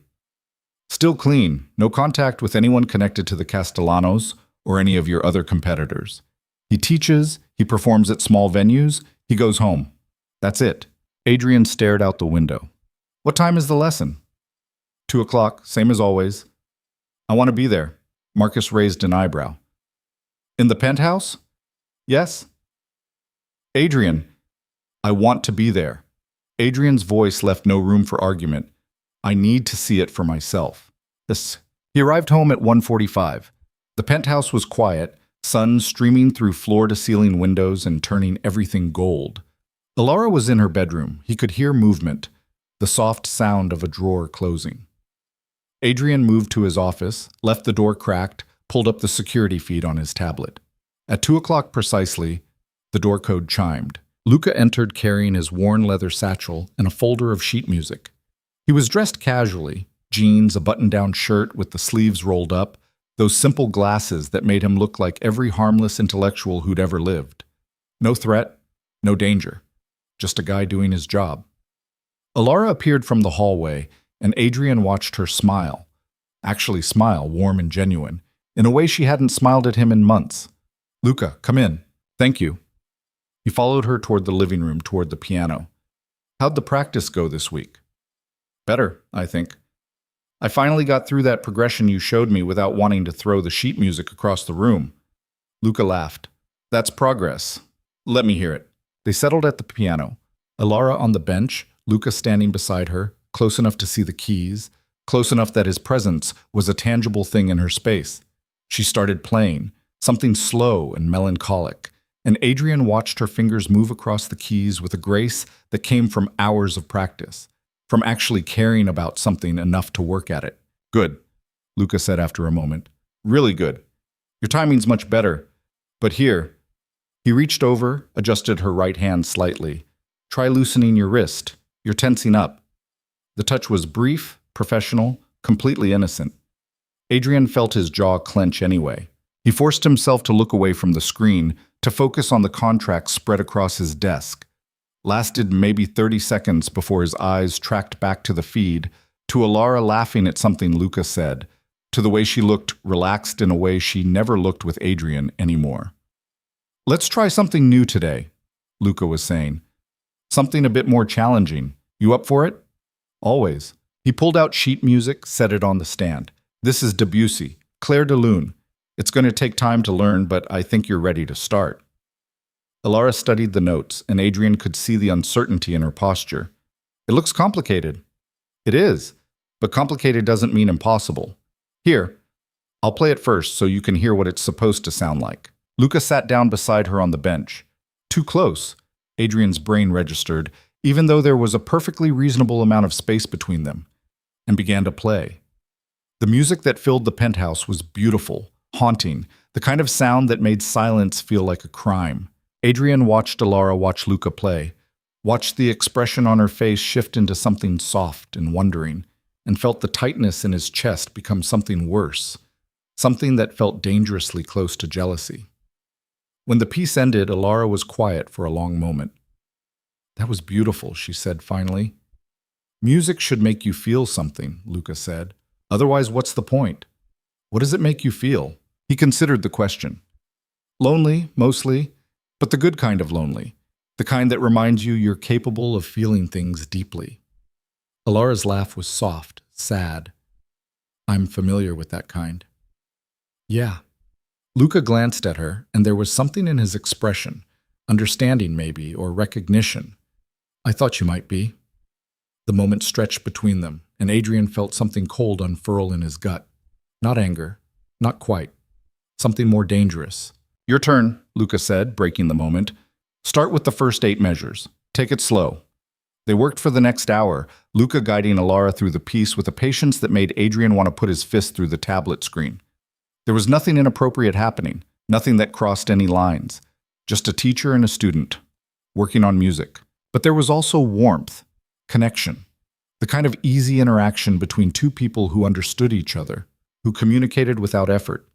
Still clean. No contact with anyone connected to the Castellanos or any of your other competitors. He teaches, he performs at small venues, he goes home. That's it. Adrian stared out the window. What time is the lesson? 2 o'clock, same as always. I want to be there. Marcus raised an eyebrow. In the penthouse? Yes. Adrian, I want to be there. Adrian's voice left no room for argument. I need to see it for myself. He arrived home at 1:45. The penthouse was quiet, sun streaming through floor-to-ceiling windows and turning everything gold. Ilara was in her bedroom. He could hear movement, the soft sound of a drawer closing. Adrian moved to his office, left the door cracked, pulled up the security feed on his tablet. At 2 o'clock precisely, the door code chimed. Luca entered carrying his worn leather satchel and a folder of sheet music. He was dressed casually, jeans, a button-down shirt with the sleeves rolled up, those simple glasses that made him look like every harmless intellectual who'd ever lived. No threat, no danger, just a guy doing his job. Ilara appeared from the hallway, and Adrian watched her smile. Actually smile, warm and genuine, in a way she hadn't smiled at him in months. Luca, come in. Thank you. He followed her toward the living room, toward the piano. How'd the practice go this week? Better, I think. I finally got through that progression you showed me without wanting to throw the sheet music across the room. Luca laughed. That's progress. Let me hear it. They settled at the piano. Alara on the bench, Luca standing beside her, close enough to see the keys, close enough that his presence was a tangible thing in her space. She started playing, something slow and melancholic, and Adrian watched her fingers move across the keys with a grace that came from hours of practice, from actually caring about something enough to work at it. Good, Luca said after a moment. Really good. Your timing's much better. But here, he reached over, adjusted her right hand slightly. Try loosening your wrist. You're tensing up. The touch was brief, professional, completely innocent. Adrian felt his jaw clench anyway. He forced himself to look away from the screen, to focus on the contract spread across his desk. Lasted maybe 30 seconds before his eyes tracked back to the feed, to Alara laughing at something Luca said, to the way she looked relaxed in a way she never looked with Adrian anymore. Let's try something new today, Luca was saying. Something a bit more challenging. You up for it? Always. He pulled out sheet music, set it on the stand. This is Debussy, Clair de Lune. It's going to take time to learn, but I think you're ready to start. Alara studied the notes, and Adrian could see the uncertainty in her posture. It looks complicated. It is, but complicated doesn't mean impossible. Here, I'll play it first so you can hear what it's supposed to sound like. Luca sat down beside her on the bench. Too close, Adrian's brain registered, even though there was a perfectly reasonable amount of space between them, and began to play. The music that filled the penthouse was beautiful, haunting, the kind of sound that made silence feel like a crime. Adrian watched Alara watch Luca play, watched the expression on her face shift into something soft and wondering, and felt the tightness in his chest become something worse, something that felt dangerously close to jealousy. When the piece ended, Alara was quiet for a long moment. That was beautiful, she said finally. Music should make you feel something, Luca said. Otherwise, what's the point? What does it make you feel? He considered the question. Lonely, mostly, but the good kind of lonely, the kind that reminds you you're capable of feeling things deeply. Alara's laugh was soft, sad. I'm familiar with that kind. Yeah. Luca glanced at her, and there was something in his expression, understanding maybe, or recognition. I thought you might be. The moment stretched between them, and Adrian felt something cold unfurl in his gut. Not anger, not quite. Something more dangerous. Your turn, Luca said, breaking the moment. Start with the first 8 measures. Take it slow. They worked for the next hour, Luca guiding Alara through the piece with a patience that made Adrian want to put his fist through the tablet screen. There was nothing inappropriate happening, nothing that crossed any lines. Just a teacher and a student, working on music. But there was also warmth, connection, the kind of easy interaction between two people who understood each other, who communicated without effort.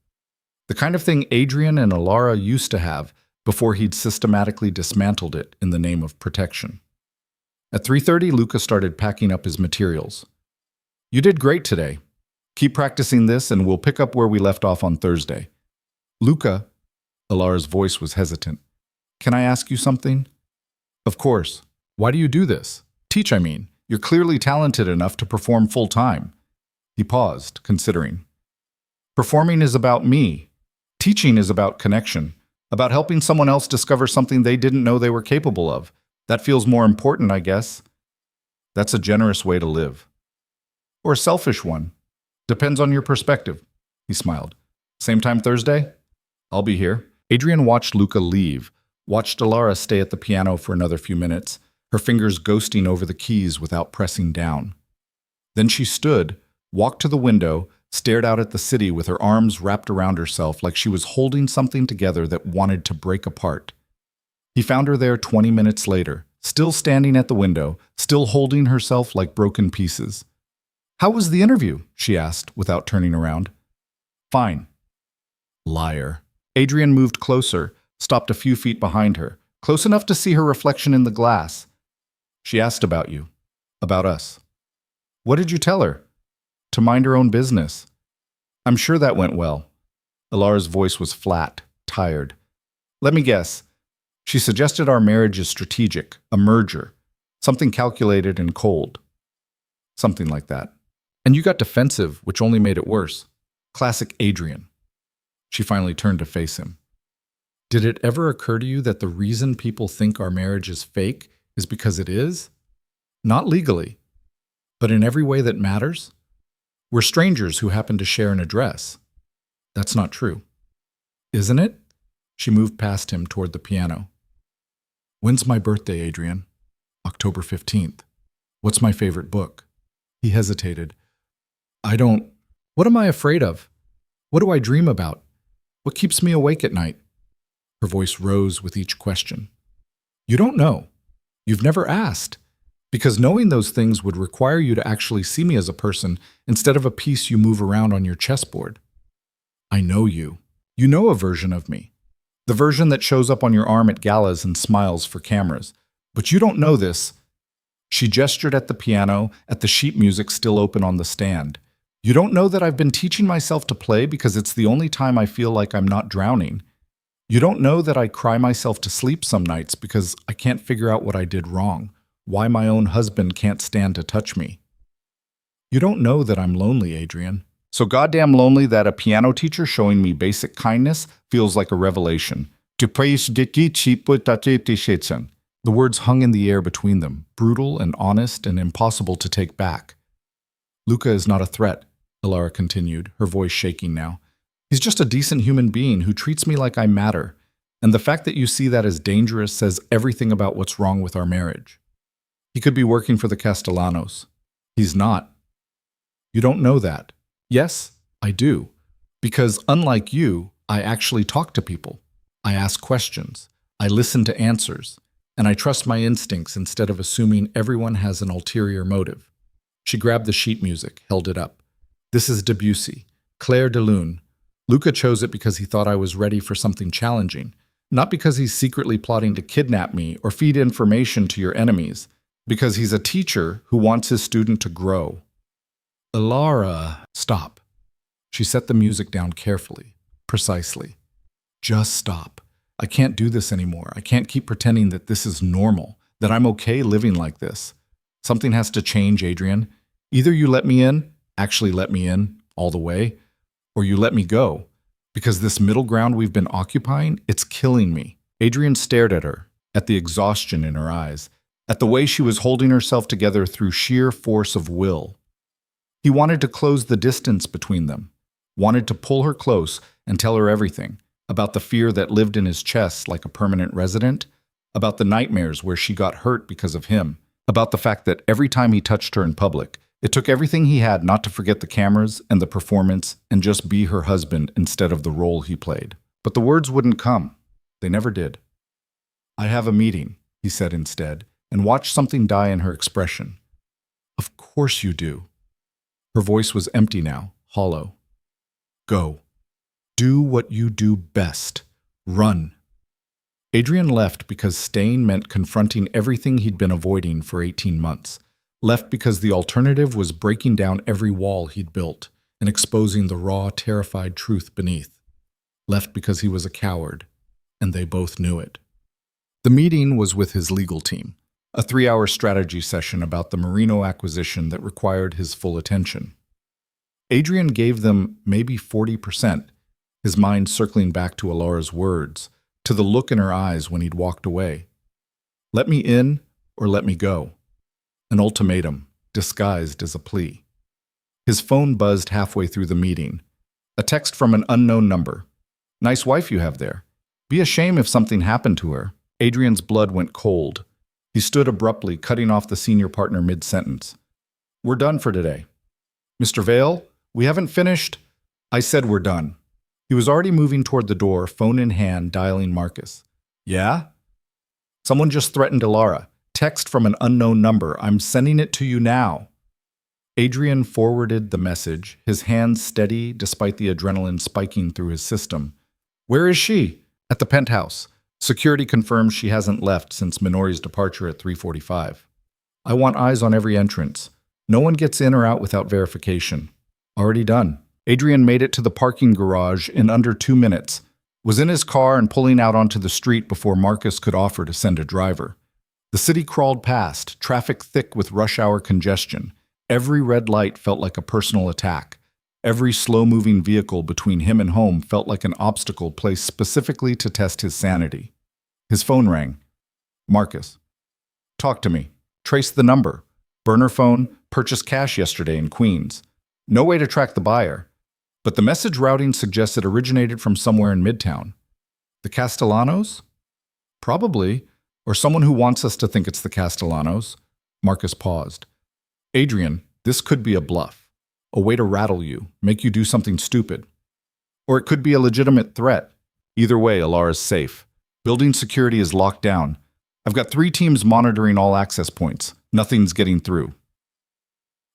The kind of thing Adrian and Alara used to have before he'd systematically dismantled it in the name of protection. At 3:30, Luca started packing up his materials. You did great today. Keep practicing this and we'll pick up where we left off on Thursday. Luca, Alara's voice was hesitant. Can I ask you something? Of course. Why do you do this? Teach, I mean. You're clearly talented enough to perform full-time. He paused, considering. Performing is about me. Teaching is about connection, about helping someone else discover something they didn't know they were capable of. That feels more important, I guess. That's a generous way to live. Or a selfish one. Depends on your perspective. He smiled. Same time Thursday? I'll be here. Adrian watched Luca leave, watched Alara stay at the piano for another few minutes, her fingers ghosting over the keys without pressing down. Then she stood, walked to the window, stared out at the city with her arms wrapped around herself like she was holding something together that wanted to break apart. He found her there 20 minutes later, still standing at the window, still holding herself like broken pieces. How was the interview? She asked without turning around. Fine. Liar. Adrian moved closer, stopped a few feet behind her, close enough to see her reflection in the glass. She asked about you, about us. What did you tell her? To mind her own business. I'm sure that went well. Alara's voice was flat, tired. Let me guess. She suggested our marriage is strategic, a merger, something calculated and cold. Something like that. And you got defensive, which only made it worse. Classic Adrian. She finally turned to face him. Did it ever occur to you that the reason people think our marriage is fake is because it is? Not legally, but in every way that matters? We're strangers who happen to share an address. That's not true. Isn't it? She moved past him toward the piano. When's my birthday, Adrian? October 15th. What's my favorite book? He hesitated. What am I afraid of? What do I dream about? What keeps me awake at night? Her voice rose with each question. You don't know. You've never asked. Because knowing those things would require you to actually see me as a person instead of a piece you move around on your chessboard. I know you. You know a version of me. The version that shows up on your arm at galas and smiles for cameras. But you don't know this. She gestured at the piano, at the sheet music still open on the stand. You don't know that I've been teaching myself to play because it's the only time I feel like I'm not drowning. You don't know that I cry myself to sleep some nights because I can't figure out what I did wrong, why my own husband can't stand to touch me. You don't know that I'm lonely, Adrian. So goddamn lonely that a piano teacher showing me basic kindness feels like a revelation. The words hung in the air between them, brutal and honest and impossible to take back. Luca is not a threat, Ilara continued, her voice shaking now. He's just a decent human being who treats me like I matter, and the fact that you see that as dangerous says everything about what's wrong with our marriage. He could be working for the Castellanos. He's not. You don't know that. Yes, I do. Because unlike you, I actually talk to people. I ask questions. I listen to answers. And I trust my instincts instead of assuming everyone has an ulterior motive. She grabbed the sheet music, held it up. This is Debussy, Clair de Lune. Luca chose it because he thought I was ready for something challenging, not because he's secretly plotting to kidnap me or feed information to your enemies, because he's a teacher who wants his student to grow. Ilara, stop. She set the music down carefully, precisely. Just stop. I can't do this anymore. I can't keep pretending that this is normal, that I'm okay living like this. Something has to change, Adrian. Either you let me in, actually let me in, all the way, or you let me go. Because this middle ground we've been occupying, it's killing me. Adrian stared at her, at the exhaustion in her eyes, at the way she was holding herself together through sheer force of will. He wanted to close the distance between them, wanted to pull her close and tell her everything, about the fear that lived in his chest like a permanent resident, about the nightmares where she got hurt because of him, about the fact that every time he touched her in public, it took everything he had not to forget the cameras and the performance and just be her husband instead of the role he played. But the words wouldn't come. They never did. I have a meeting, he said instead, and watched something die in her expression. Of course you do. Her voice was empty now, hollow. Go. Do what you do best. Run. Adrian left because staying meant confronting everything he'd been avoiding for 18 months. Left because the alternative was breaking down every wall he'd built and exposing the raw, terrified truth beneath. Left because he was a coward, and they both knew it. The meeting was with his legal team, a 3-hour strategy session about the Marino acquisition that required his full attention. Adrian gave them maybe 40%, his mind circling back to Ilara's words, to the look in her eyes when he'd walked away. Let me in or let me go. An ultimatum, disguised as a plea. His phone buzzed halfway through the meeting. A text from an unknown number. Nice wife you have there. Be a shame if something happened to her. Adrian's blood went cold. He stood abruptly, cutting off the senior partner mid-sentence. We're done for today. Mr. Vale, we haven't finished. I said we're done. He was already moving toward the door, phone in hand, dialing Marcus. Yeah? Someone just threatened Ilara. Text from an unknown number. I'm sending it to you now. Adrian forwarded the message, his hands steady despite the adrenaline spiking through his system. Where is she? At the penthouse. Security confirms she hasn't left since Minori's departure at 3:45. I want eyes on every entrance. No one gets in or out without verification. Already done. Adrian made it to the parking garage in under 2 minutes, was in his car and pulling out onto the street before Marcus could offer to send a driver. The city crawled past, traffic thick with rush hour congestion, Every red light felt like a personal attack. Every slow-moving vehicle between him and home felt like an obstacle placed specifically to test his sanity. His phone rang. Marcus. Talk to me. Trace the number. Burner phone, purchased cash yesterday in Queens. No way to track the buyer. But the message routing suggests it originated from somewhere in Midtown. The Castellanos? Probably. Or someone who wants us to think it's the Castellanos. Marcus paused. Adrian, this could be a bluff. A way to rattle you, make you do something stupid. Or it could be a legitimate threat. Either way, Alara's safe. Building security is locked down. I've got 3 teams monitoring all access points. Nothing's getting through.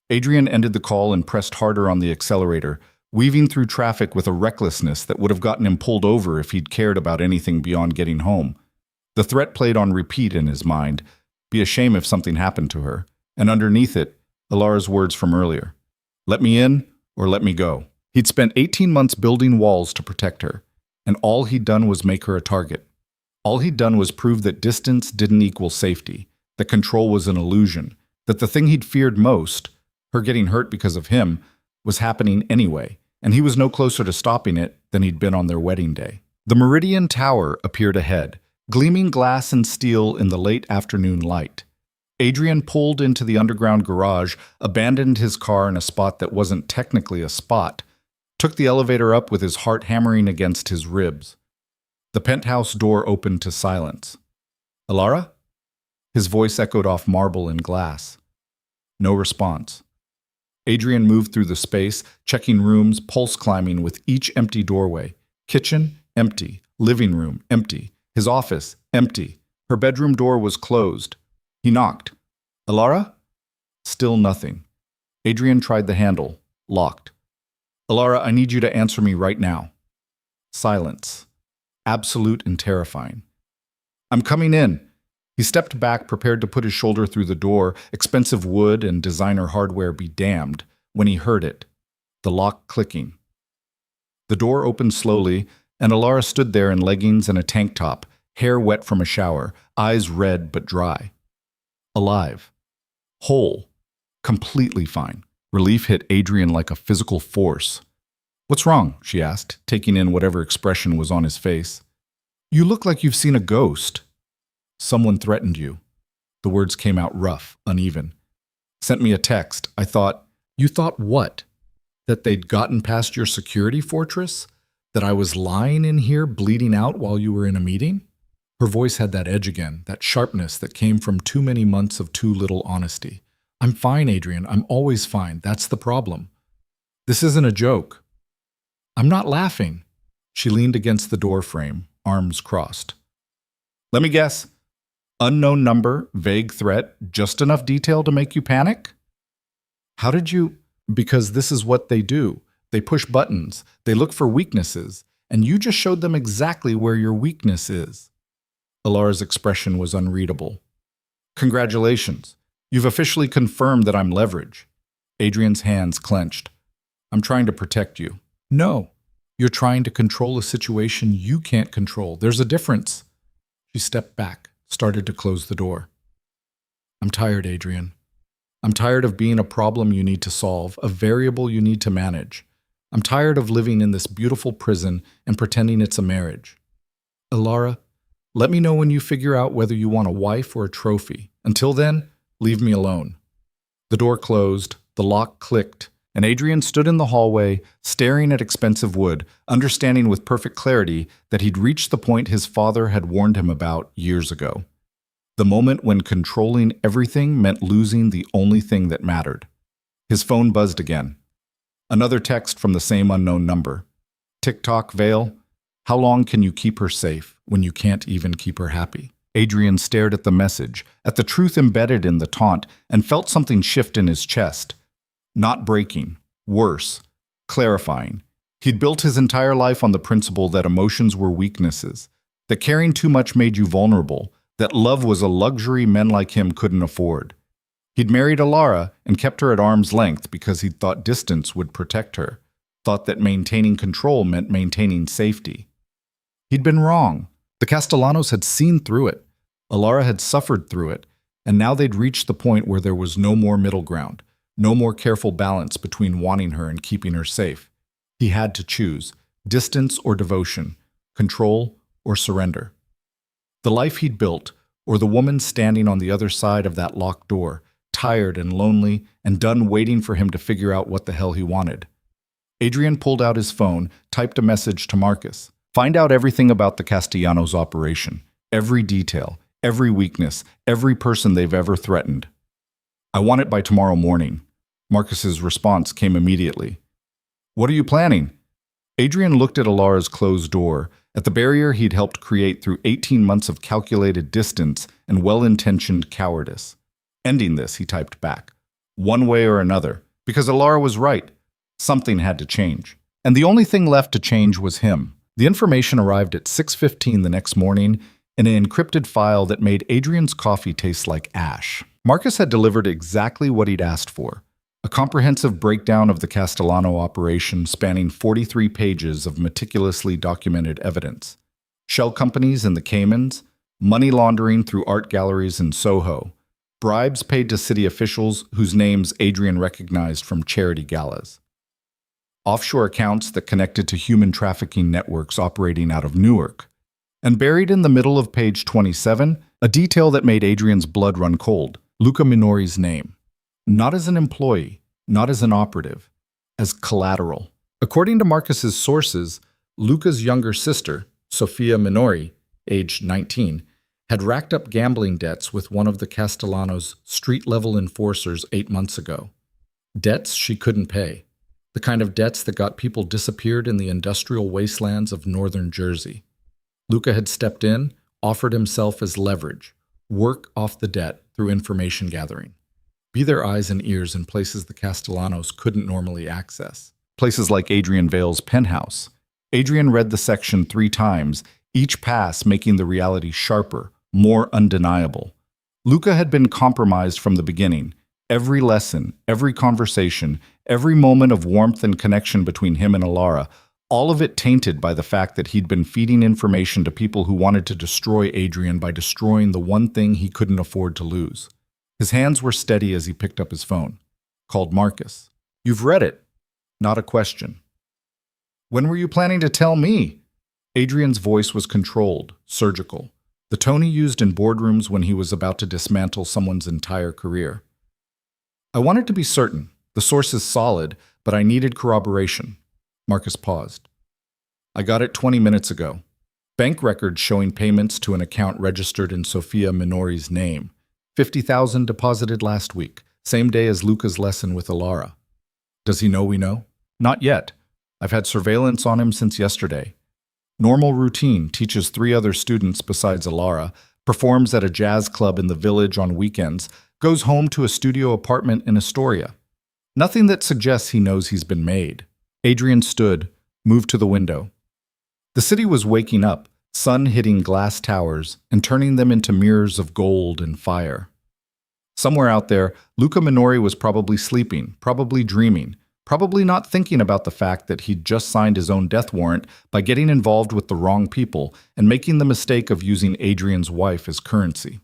Adrian ended the call and pressed harder on the accelerator, weaving through traffic with a recklessness that would have gotten him pulled over if he'd cared about anything beyond getting home. The threat played on repeat in his mind. Be a shame if something happened to her. And underneath it, Alara's words from earlier. Let me in or let me go. He'd spent 18 months building walls to protect her, and all he'd done was make her a target. All he'd done was prove that distance didn't equal safety, that control was an illusion, that the thing he'd feared most, her getting hurt because of him, was happening anyway, and he was no closer to stopping it than he'd been on their wedding day. The Meridian Tower appeared ahead, gleaming glass and steel in the late afternoon light. Adrian pulled into the underground garage, abandoned his car in a spot that wasn't technically a spot, took the elevator up with his heart hammering against his ribs. The penthouse door opened to silence. Alara? His voice echoed off marble and glass. No response. Adrian moved through the space, checking rooms, pulse climbing with each empty doorway. Kitchen, empty. Living room, empty. His office, empty. Her bedroom door was closed. He knocked. Alara? Still nothing. Adrian tried the handle. Locked. Alara, I need you to answer me right now. Silence. Absolute and terrifying. I'm coming in. He stepped back, prepared to put his shoulder through the door, expensive wood and designer hardware be damned, when he heard it. The lock clicking. The door opened slowly, and Alara stood there in leggings and a tank top, hair wet from a shower, eyes red but dry. Alive. Whole. Completely fine. Relief hit Adrian like a physical force. What's wrong? She asked, taking in whatever expression was on his face. You look like you've seen a ghost. Someone threatened you. The words came out rough, uneven. Sent me a text. I thought, you thought what? That they'd gotten past your security fortress? That I was lying in here bleeding out while you were in a meeting? Her voice had that edge again, that sharpness that came from too many months of too little honesty. I'm fine, Adrian. I'm always fine. That's the problem. This isn't a joke. I'm not laughing. She leaned against the door frame, arms crossed. Let me guess. Unknown number, vague threat, just enough detail to make you panic? How did you? Because this is what they do. They push buttons. They look for weaknesses. And you just showed them exactly where your weakness is. Alara's expression was unreadable. Congratulations. You've officially confirmed that I'm leverage. Adrian's hands clenched. I'm trying to protect you. No. You're trying to control a situation you can't control. There's a difference. She stepped back, started to close the door. I'm tired, Adrian. I'm tired of being a problem you need to solve, a variable you need to manage. I'm tired of living in this beautiful prison and pretending it's a marriage. Alara, let me know when you figure out whether you want a wife or a trophy. Until then, leave me alone. The door closed, the lock clicked, and Adrian stood in the hallway, staring at expensive wood, understanding with perfect clarity that he'd reached the point his father had warned him about years ago. The moment when controlling everything meant losing the only thing that mattered. His phone buzzed again. Another text from the same unknown number. Tick-tock, Vale. How long can you keep her safe when you can't even keep her happy? Adrian stared at the message, at the truth embedded in the taunt, and felt something shift in his chest. Not breaking. Worse. Clarifying. He'd built his entire life on the principle that emotions were weaknesses, that caring too much made you vulnerable, that love was a luxury men like him couldn't afford. He'd married Alara and kept her at arm's length because he'd thought distance would protect her, thought that maintaining control meant maintaining safety. He'd been wrong. The Castellanos had seen through it. Alara had suffered through it, and now they'd reached the point where there was no more middle ground, No more careful balance between wanting her and keeping her safe. He had to choose distance or devotion, control or surrender. The life he'd built, or the woman standing on the other side of that locked door, tired and lonely and done waiting for him to figure out what the hell he wanted. Adrian pulled out his phone, typed a message to Marcus. Find out everything about the Castellanos operation. Every detail, every weakness, every person they've ever threatened. I want it by tomorrow morning. Marcus's response came immediately. What are you planning? Adrian looked at Alara's closed door, at the barrier he'd helped create through 18 months of calculated distance and well-intentioned cowardice. Ending this, he typed back. One way or another, because Alara was right. Something had to change. And the only thing left to change was him. The information arrived at 6:15 the next morning in an encrypted file that made Adrian's coffee taste like ash. Marcus had delivered exactly what he'd asked for. A comprehensive breakdown of the Castellano operation spanning 43 pages of meticulously documented evidence. Shell companies in the Caymans, money laundering through art galleries in Soho, bribes paid to city officials whose names Adrian recognized from charity galas, offshore accounts that connected to human trafficking networks operating out of Newark, and buried in the middle of page 27, a detail that made Adrian's blood run cold, Luca Minori's name. Not as an employee, not as an operative, as collateral. According to Marcus's sources, Luca's younger sister, Sofia Minori, aged 19, had racked up gambling debts with one of the Castellanos' street-level enforcers 8 months ago. Debts she couldn't pay. The kind of debts that got people disappeared in the industrial wastelands of northern Jersey. Luca had stepped in, offered himself as leverage, work off the debt through information gathering. Be their eyes and ears in places the Castellanos couldn't normally access. Places like Adrian Vale's penthouse. Adrian read the section 3 times, each pass making the reality sharper, more undeniable. Luca had been compromised from the beginning. Every lesson, every conversation, every moment of warmth and connection between him and Alara, all of it tainted by the fact that he'd been feeding information to people who wanted to destroy Adrian by destroying the one thing he couldn't afford to lose. His hands were steady as he picked up his phone. Called Marcus. You've read it. Not a question. When were you planning to tell me? Adrian's voice was controlled, surgical, the tone he used in boardrooms when he was about to dismantle someone's entire career. I wanted to be certain. The source is solid, but I needed corroboration. Marcus paused. I got it 20 minutes ago. Bank records showing payments to an account registered in Sofia Minori's name. 50,000 deposited last week, same day as Luca's lesson with Alara. Does he know we know? Not yet. I've had surveillance on him since yesterday. Normal routine, teaches 3 other students besides Alara, performs at a jazz club in the village on weekends, goes home to a studio apartment in Astoria. Nothing that suggests he knows he's been made. Adrian stood, moved to the window. The city was waking up, sun hitting glass towers and turning them into mirrors of gold and fire. Somewhere out there, Luca Minori was probably sleeping, probably dreaming, probably not thinking about the fact that he'd just signed his own death warrant by getting involved with the wrong people and making the mistake of using Adrian's wife as currency.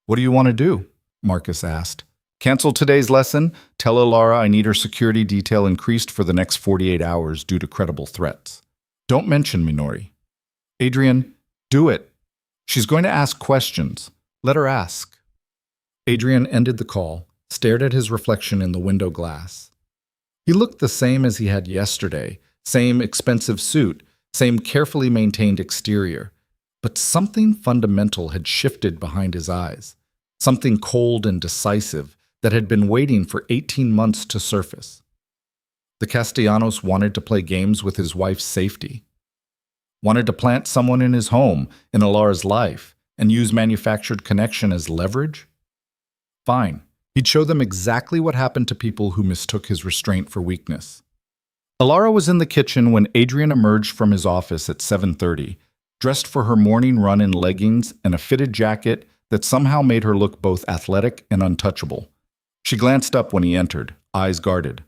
What do you want to do? Marcus asked. Cancel today's lesson, tell Alara I need her security detail increased for the next 48 hours due to credible threats. Don't mention Minori. Adrian, do it. She's going to ask questions. Let her ask. Adrian ended the call, stared at his reflection in the window glass. He looked the same as he had yesterday, same expensive suit, same carefully maintained exterior. But something fundamental had shifted behind his eyes, something cold and decisive that had been waiting for 18 months to surface. The Castellanos wanted to play games with his wife's safety. Wanted to plant someone in his home, in Alara's life, and use manufactured connection as leverage? Fine. He'd show them exactly what happened to people who mistook his restraint for weakness. Alara was in the kitchen when Adrian emerged from his office at 7:30, dressed for her morning run in leggings and a fitted jacket that somehow made her look both athletic and untouchable. She glanced up when he entered, eyes guarded.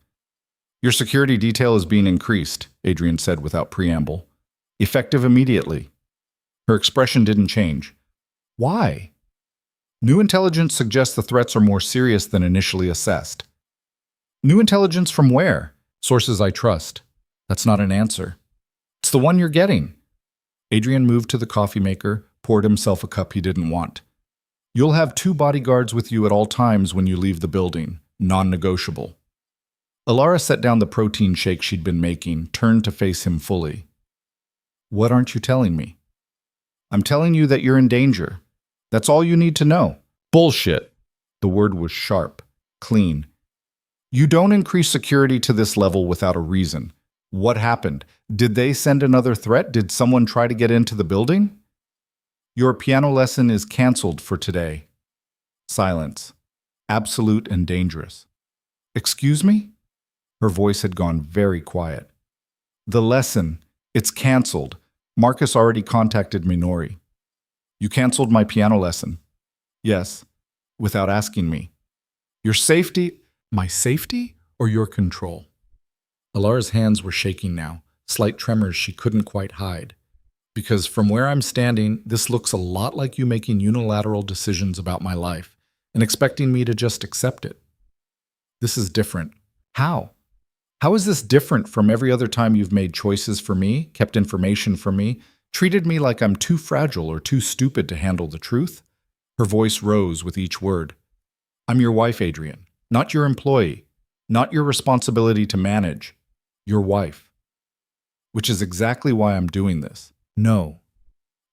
Your security detail is being increased, Adrian said without preamble. Effective immediately. Her expression didn't change. Why? New intelligence suggests the threats are more serious than initially assessed. New intelligence from where? Sources I trust. That's not an answer. It's the one you're getting. Adrian moved to the coffee maker, poured himself a cup he didn't want. You'll have 2 bodyguards with you at all times when you leave the building. Non-negotiable. Alara set down the protein shake she'd been making, turned to face him fully. What aren't you telling me? I'm telling you that you're in danger. That's all you need to know. Bullshit. The word was sharp, clean. You don't increase security to this level without a reason. What happened? Did they send another threat? Did someone try to get into the building? Your piano lesson is canceled for today. Silence. Absolute and dangerous. Excuse me? Her voice had gone very quiet. The lesson. It's canceled. Marcus already contacted Minori. You canceled my piano lesson. Yes, without asking me. Your safety... My safety or your control? Alara's hands were shaking now, slight tremors she couldn't quite hide. Because from where I'm standing, this looks a lot like you making unilateral decisions about my life and expecting me to just accept it. This is different. How? How is this different from every other time you've made choices for me, kept information from me, treated me like I'm too fragile or too stupid to handle the truth? Her voice rose with each word. I'm your wife, Adrian. Not your employee, not your responsibility to manage, your wife. Which is exactly why I'm doing this. No,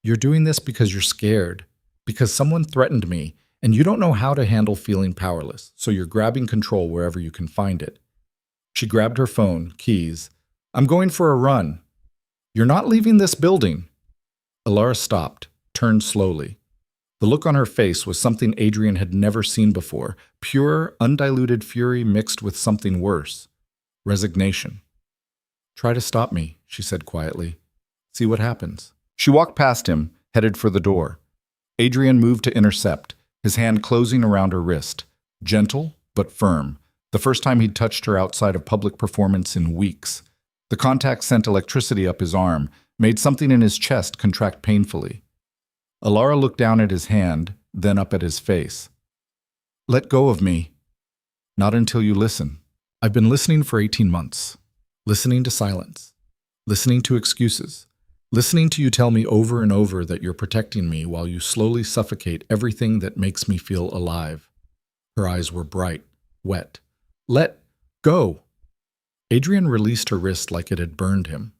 you're doing this because you're scared, because someone threatened me, and you don't know how to handle feeling powerless, so you're grabbing control wherever you can find it. She grabbed her phone, keys. I'm going for a run. You're not leaving this building. Alara stopped, turned slowly. The look on her face was something Adrian had never seen before, pure, undiluted fury mixed with something worse. Resignation. Try to stop me, she said quietly. See what happens. She walked past him, headed for the door. Adrian moved to intercept, his hand closing around her wrist. Gentle, but firm. The first time he'd touched her outside of public performance in weeks. The contact sent electricity up his arm, made something in his chest contract painfully. Alara looked down at his hand, then up at his face. Let go of me. Not until you listen. I've been listening for 18 months. Listening to silence. Listening to excuses. Listening to you tell me over and over that you're protecting me while you slowly suffocate everything that makes me feel alive. Her eyes were bright, wet. Let go. Adrian released her wrist like it had burned him,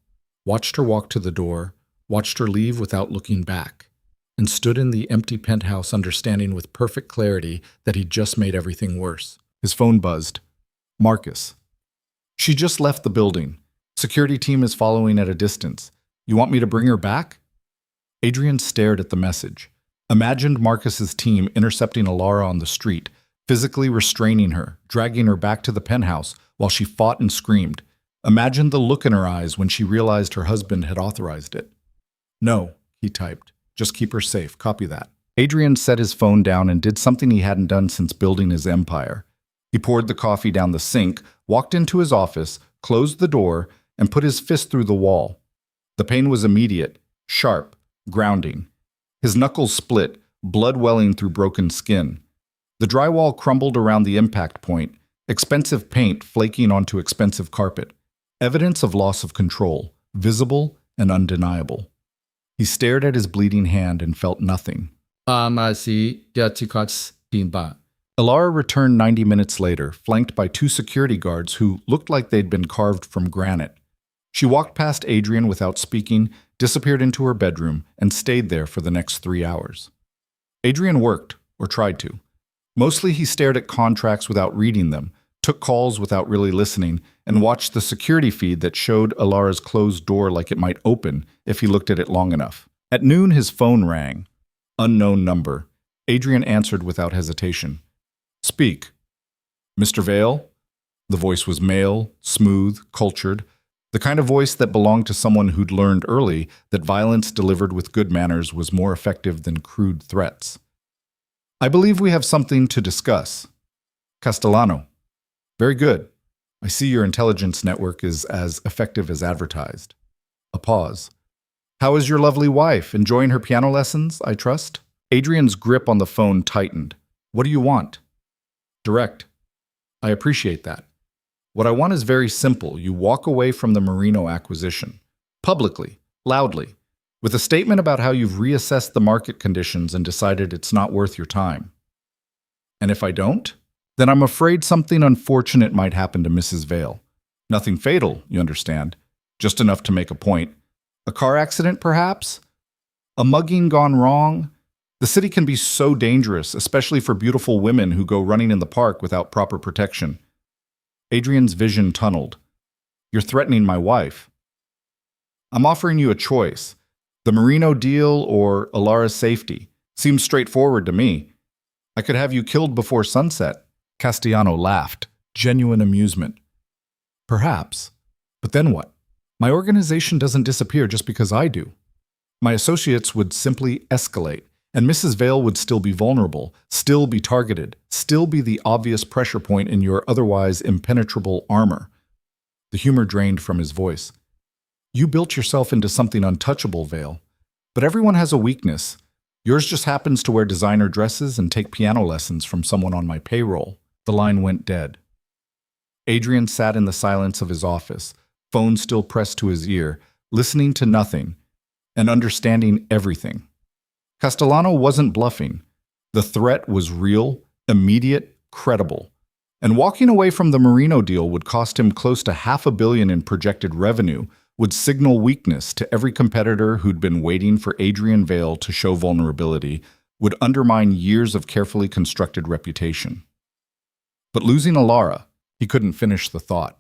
watched her walk to the door, watched her leave without looking back, and stood in the empty penthouse understanding with perfect clarity that he'd just made everything worse. His phone buzzed. Marcus. She just left the building. Security team is following at a distance. You want me to bring her back? Adrian stared at the message. Imagined Marcus's team intercepting Alara on the street, physically restraining her, dragging her back to the penthouse while she fought and screamed. Imagined the look in her eyes when she realized her husband had authorized it. No, he typed. Just keep her safe. Copy that. Adrian set his phone down and did something he hadn't done since building his empire. He poured the coffee down the sink, walked into his office, closed the door, and put his fist through the wall. The pain was immediate, sharp, grounding. His knuckles split, blood welling through broken skin. The drywall crumbled around the impact point, expensive paint flaking onto expensive carpet. Evidence of loss of control, visible and undeniable. He stared at his bleeding hand and felt nothing. Alara returned 90 minutes later, flanked by 2 security guards who looked like they'd been carved from granite. She walked past Adrian without speaking, disappeared into her bedroom, and stayed there for the next 3 hours. Adrian worked, or tried to. Mostly he stared at contracts without reading them, took calls without really listening, and watched the security feed that showed Alara's closed door like it might open if he looked at it long enough. At noon, his phone rang. Unknown number. Adrian answered without hesitation. Speak. Mr. Vale? The voice was male, smooth, cultured, the kind of voice that belonged to someone who'd learned early that violence delivered with good manners was more effective than crude threats. I believe we have something to discuss. Castellano. Very good. I see your intelligence network is as effective as advertised. A pause. How is your lovely wife? Enjoying her piano lessons, I trust? Adrian's grip on the phone tightened. What do you want? Direct. I appreciate that. What I want is very simple. You walk away from the Marino acquisition. Publicly, loudly, with a statement about how you've reassessed the market conditions and decided it's not worth your time. And if I don't, then I'm afraid something unfortunate might happen to Mrs. Vale. Nothing fatal, you understand. Just enough to make a point. A car accident, perhaps? A mugging gone wrong? The city can be so dangerous, especially for beautiful women who go running in the park without proper protection. Adrian's vision tunneled. You're threatening my wife. I'm offering you a choice. The Marino deal or Alara's safety. Seems straightforward to me. I could have you killed before sunset. Castellano laughed, genuine amusement. Perhaps. But then what? My organization doesn't disappear just because I do. My associates would simply escalate, and Mrs. Vale would still be vulnerable, still be targeted, still be the obvious pressure point in your otherwise impenetrable armor. The humor drained from his voice. You built yourself into something untouchable, Vale. But everyone has a weakness. Yours just happens to wear designer dresses and take piano lessons from someone on my payroll. The line went dead. Adrian sat in the silence of his office, phone still pressed to his ear, listening to nothing and understanding everything. Castellano wasn't bluffing. The threat was real, immediate, credible. And walking away from the Marino deal would cost him close to $500 million in projected revenue, would signal weakness to every competitor who'd been waiting for Adrian Vale to show vulnerability, would undermine years of carefully constructed reputation. But losing Alara, he couldn't finish the thought.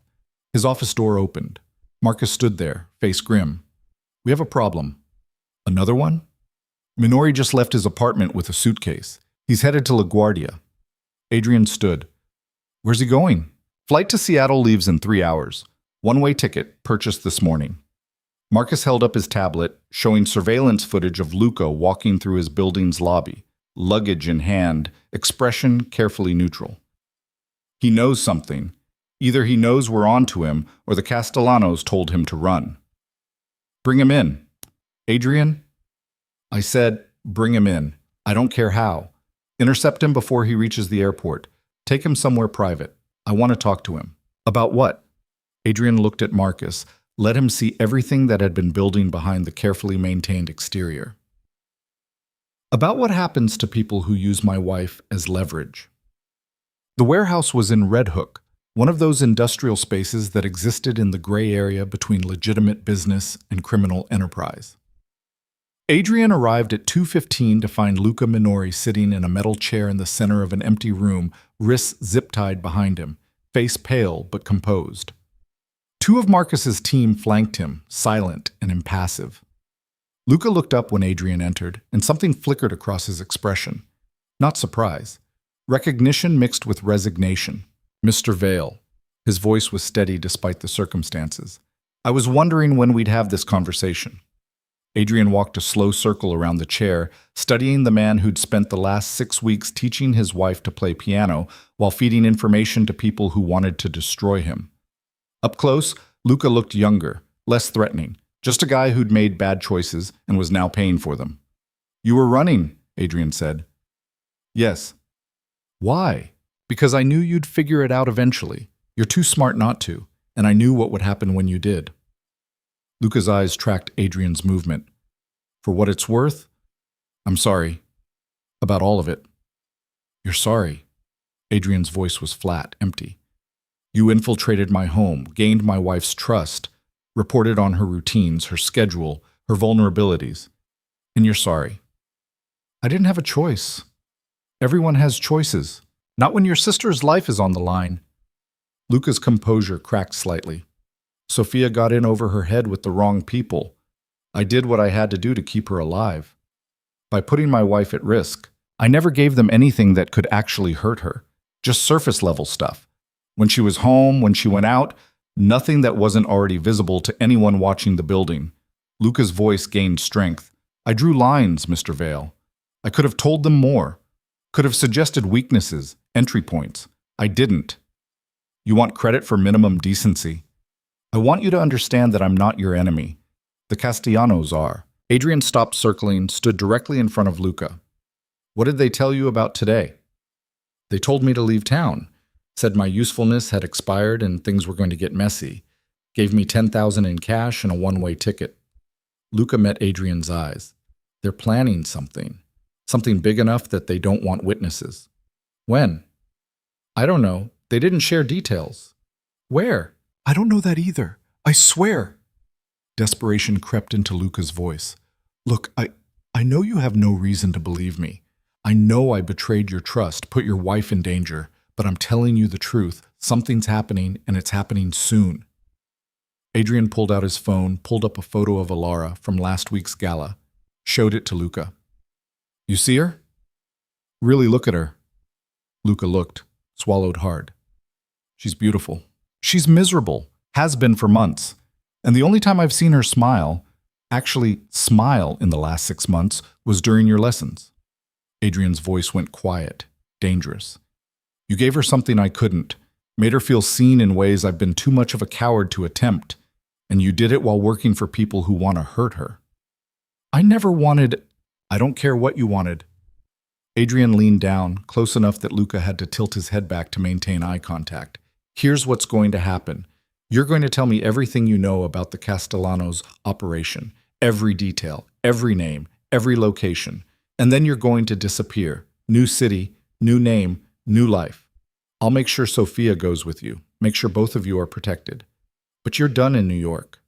His office door opened. Marcus stood there, face grim. We have a problem. Another one? Minori just left his apartment with a suitcase. He's headed to LaGuardia. Adrian stood. Where's he going? Flight to Seattle leaves in 3 hours. One-way ticket, purchased this morning. Marcus held up his tablet, showing surveillance footage of Luca walking through his building's lobby, luggage in hand, expression carefully neutral. He knows something. Either he knows we're on to him, or the Castellanos told him to run. Bring him in. Adrian? I said, bring him in. I don't care how. Intercept him before he reaches the airport. Take him somewhere private. I want to talk to him. About what? Adrian looked at Marcus, let him see everything that had been building behind the carefully maintained exterior. About what happens to people who use my wife as leverage. The warehouse was in Red Hook, one of those industrial spaces that existed in the gray area between legitimate business and criminal enterprise. Adrian arrived at 2:15 to find Luca Minori sitting in a metal chair in the center of an empty room, wrists zip-tied behind him, face pale but composed. 2 of Marcus's team flanked him, silent and impassive. Luca looked up when Adrian entered, and something flickered across his expression. Not surprise. Recognition mixed with resignation. Mr. Vale. His voice was steady despite the circumstances. I was wondering when we'd have this conversation. Adrian walked a slow circle around the chair, studying the man who'd spent the last 6 weeks teaching his wife to play piano while feeding information to people who wanted to destroy him. Up close, Luca looked younger, less threatening, just a guy who'd made bad choices and was now paying for them. You were running, Adrian said. Yes. Why? Because I knew you'd figure it out eventually. You're too smart not to, and I knew what would happen when you did. Luca's eyes tracked Adrian's movement. For what it's worth, I'm sorry. About all of it. You're sorry. Adrian's voice was flat, empty. You infiltrated my home, gained my wife's trust, reported on her routines, her schedule, her vulnerabilities. And you're sorry. I didn't have a choice. Everyone has choices. Not when your sister's life is on the line. Luca's composure cracked slightly. Sophia got in over her head with the wrong people. I did what I had to do to keep her alive. By putting my wife at risk, I never gave them anything that could actually hurt her. Just surface-level stuff. When she was home, when she went out, nothing that wasn't already visible to anyone watching the building. Luca's voice gained strength. I drew lines, Mr. Vale. I could have told them more. Could have suggested weaknesses, entry points. I didn't. You want credit for minimum decency. I want you to understand that I'm not your enemy. The Castellanos are. Adrian stopped circling, stood directly in front of Luca. What did they tell you about today? They told me to leave town. Said my usefulness had expired and things were going to get messy. Gave me $10,000 in cash and a one-way ticket. Luca met Adrian's eyes. They're planning something. Something big enough that they don't want witnesses. When? I don't know. They didn't share details. Where? I don't know that either. I swear. Desperation crept into Luca's voice. Look, I know you have no reason to believe me. I know I betrayed your trust, put your wife in danger, but I'm telling you the truth. Something's happening, and it's happening soon. Adrian pulled out his phone, pulled up a photo of Alara from last week's gala, showed it to Luca. You see her? Really look at her. Luca looked, swallowed hard. She's beautiful. She's miserable, has been for months. And the only time I've seen her smile, actually smile in the last 6 months, was during your lessons. Adrian's voice went quiet, dangerous. You gave her something I couldn't, made her feel seen in ways I've been too much of a coward to attempt, and you did it while working for people who want to hurt her. I never wanted. I don't care what you wanted. Adrian leaned down, close enough that Luca had to tilt his head back to maintain eye contact. Here's what's going to happen. You're going to tell me everything you know about the Castellanos' operation, every detail, every name, every location, and then you're going to disappear. New city, new name, new life. I'll make sure Sophia goes with you, make sure both of you are protected. But you're done in New York.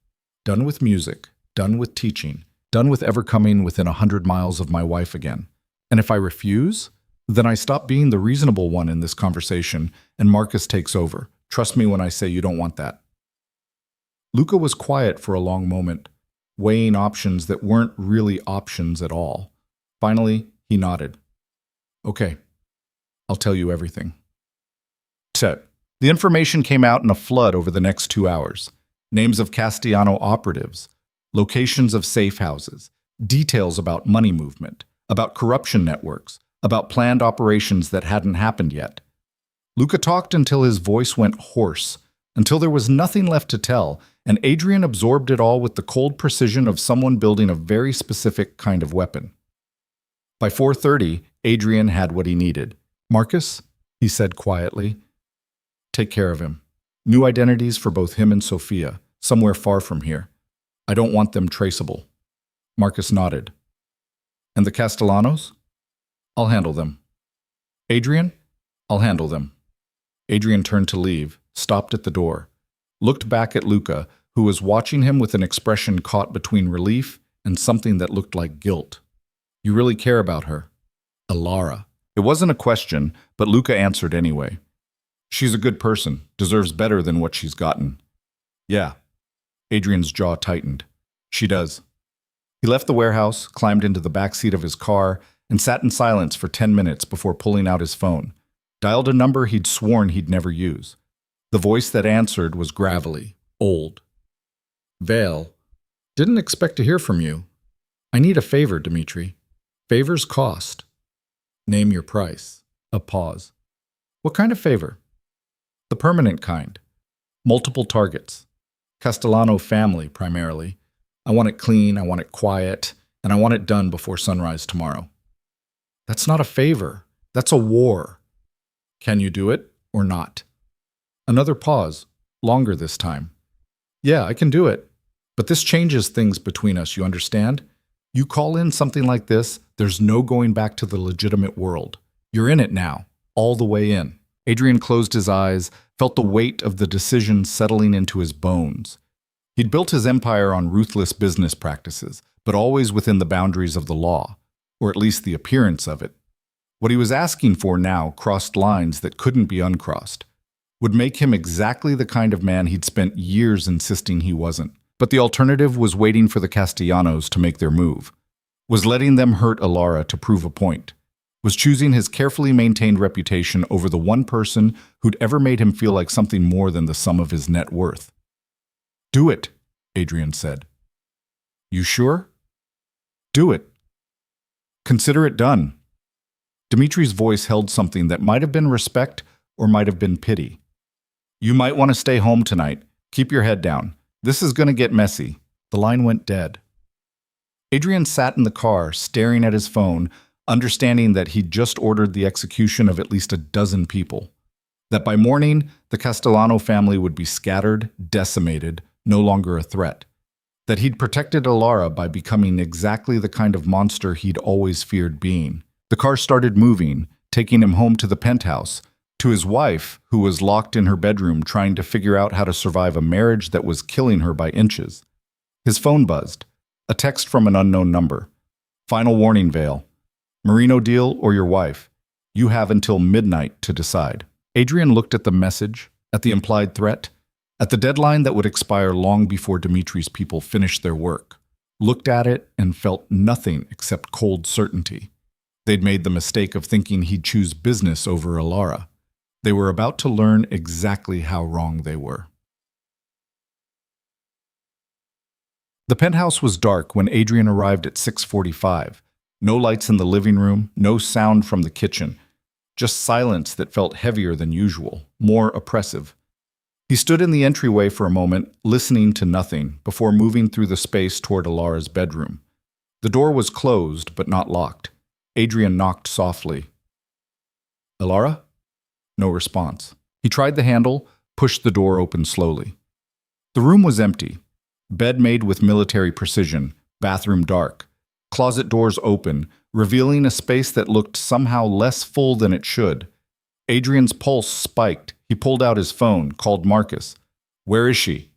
Done with music, done with teaching, done with ever coming within 100 miles of my wife again. And if I refuse, then I stop being the reasonable one in this conversation and Marcus takes over. Trust me when I say you don't want that. Luca was quiet for a long moment, weighing options that weren't really options at all. Finally, he nodded. Okay, I'll tell you everything. Set. The information came out in a flood over the next 2 hours. Names of Castellano operatives, locations of safe houses, details about money movement, about corruption networks, about planned operations that hadn't happened yet. Luca talked until his voice went hoarse, until there was nothing left to tell, and Adrian absorbed it all with the cold precision of someone building a very specific kind of weapon. By 4:30, Adrian had what he needed. Marcus, he said quietly, take care of him. New identities for both him and Sophia, somewhere far from here. I don't want them traceable. Marcus nodded. And the Castellanos? I'll handle them. Adrian? I'll handle them. Adrian turned to leave, stopped at the door, looked back at Luca, who was watching him with an expression caught between relief and something that looked like guilt. You really care about her? Alara. It wasn't a question, but Luca answered anyway. She's a good person, deserves better than what she's gotten. Yeah. Adrian's jaw tightened. She does. He left the warehouse, climbed into the back seat of his car, and sat in silence for 10 minutes before pulling out his phone. Dialed a number he'd sworn he'd never use. The voice that answered was gravelly, old. Vale, didn't expect to hear from you. I need a favor, Dimitri. Favors cost. Name your price. A pause. What kind of favor? The permanent kind. Multiple targets. Castellano family, primarily. I want it clean, I want it quiet, and I want it done before sunrise tomorrow. That's not a favor. That's a war. Can you do it or not? Another pause, longer this time. Yeah, I can do it. But this changes things between us, you understand? You call in something like this, there's no going back to the legitimate world. You're in it now, all the way in. Adrian closed his eyes, felt the weight of the decision settling into his bones. He'd built his empire on ruthless business practices, but always within the boundaries of the law, or at least the appearance of it. What he was asking for now crossed lines that couldn't be uncrossed, would make him exactly the kind of man he'd spent years insisting he wasn't. But the alternative was waiting for the Castellanos to make their move, was letting them hurt Alara to prove a point, was choosing his carefully maintained reputation over the one person who'd ever made him feel like something more than the sum of his net worth. Do it, Adrian said. You sure? Do it. Consider it done. Dimitri's voice held something that might have been respect or might have been pity. You might want to stay home tonight. Keep your head down. This is going to get messy. The line went dead. Adrian sat in the car, staring at his phone, understanding that he'd just ordered the execution of at least a dozen people. That by morning, the Castellano family would be scattered, decimated, no longer a threat. That he'd protected Alara by becoming exactly the kind of monster he'd always feared being. The car started moving, taking him home to the penthouse, to his wife, who was locked in her bedroom trying to figure out how to survive a marriage that was killing her by inches. His phone buzzed. A text from an unknown number. Final warning, Vale. Marino deal or your wife. You have until midnight to decide. Adrian looked at the message, at the implied threat, at the deadline that would expire long before Dimitri's people finished their work, looked at it and felt nothing except cold certainty. They'd made the mistake of thinking he'd choose business over Alara. They were about to learn exactly how wrong they were. The penthouse was dark when Adrian arrived at 6:45. No lights in the living room, no sound from the kitchen. Just silence that felt heavier than usual, more oppressive. He stood in the entryway for a moment, listening to nothing, before moving through the space toward Alara's bedroom. The door was closed, but not locked. Adrian knocked softly. Alara? No response. He tried the handle, pushed the door open slowly. The room was empty. Bed made with military precision, bathroom dark. Closet doors open, revealing a space that looked somehow less full than it should. Adrian's pulse spiked. He pulled out his phone, called Marcus. Where is she?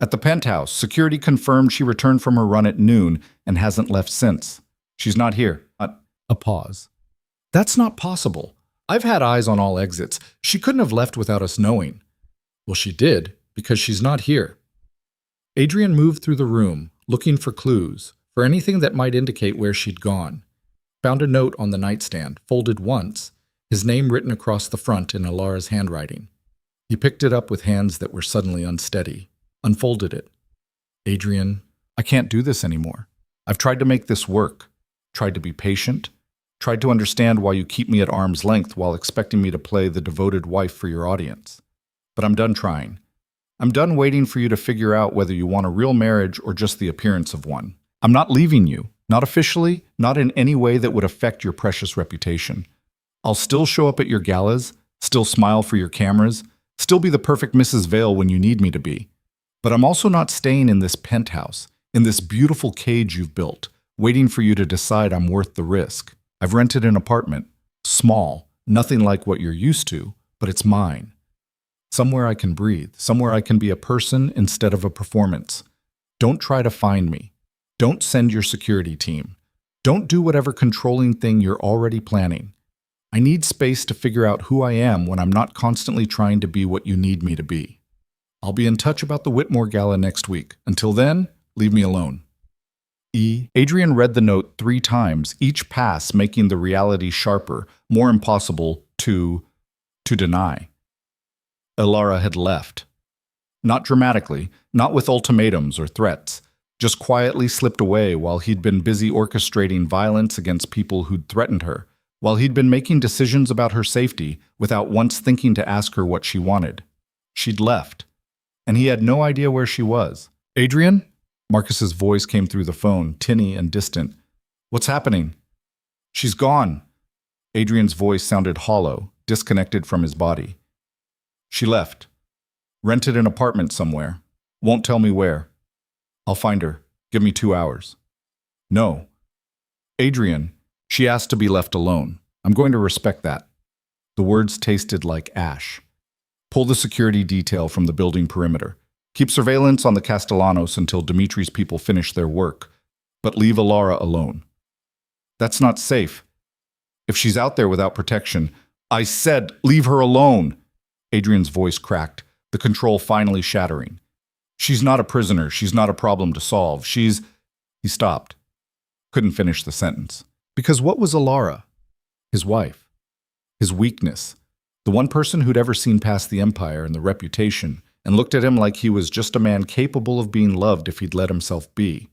At the penthouse. Security confirmed she returned from her run at noon and hasn't left since. She's not here. A pause. That's not possible. I've had eyes on all exits. She couldn't have left without us knowing. Well, she did, because she's not here. Adrian moved through the room, looking for clues, for anything that might indicate where she'd gone. Found a note on the nightstand, folded once, his name written across the front in Alara's handwriting. He picked it up with hands that were suddenly unsteady, unfolded it. Adrian, I can't do this anymore. I've tried to make this work, tried to be patient, tried to understand why you keep me at arm's length while expecting me to play the devoted wife for your audience. But I'm done trying. I'm done waiting for you to figure out whether you want a real marriage or just the appearance of one. I'm not leaving you, not officially, not in any way that would affect your precious reputation. I'll still show up at your galas, still smile for your cameras, still be the perfect Mrs. Vale when you need me to be. But I'm also not staying in this penthouse, in this beautiful cage you've built, waiting for you to decide I'm worth the risk. I've rented an apartment, small, nothing like what you're used to, but it's mine. Somewhere I can breathe, somewhere I can be a person instead of a performance. Don't try to find me. Don't send your security team. Don't do whatever controlling thing you're already planning. I need space to figure out who I am when I'm not constantly trying to be what you need me to be. I'll be in touch about the Whitmore Gala next week. Until then, leave me alone. Adrian read the note 3 times, each pass making the reality sharper, more impossible to deny. Alara had left. Not dramatically, not with ultimatums or threats, just quietly slipped away while he'd been busy orchestrating violence against people who'd threatened her, while he'd been making decisions about her safety without once thinking to ask her what she wanted. She'd left, and he had no idea where she was. Adrian? Marcus's voice came through the phone, tinny and distant. What's happening? She's gone. Adrian's voice sounded hollow, disconnected from his body. She left. Rented an apartment somewhere. Won't tell me where. I'll find her. Give me 2 hours. No. Adrian, she asked to be left alone. I'm going to respect that. The words tasted like ash. Pull the security detail from the building perimeter. Keep surveillance on the Castellanos until Dimitri's people finish their work, but leave Alara alone. That's not safe. If she's out there without protection, I said leave her alone. Adrian's voice cracked, the control finally shattering. She's not a prisoner. She's not a problem to solve. He stopped. Couldn't finish the sentence. Because what was Alara? His wife. His weakness. The one person who'd ever seen past the empire and the reputation and looked at him like he was just a man capable of being loved if he'd let himself be.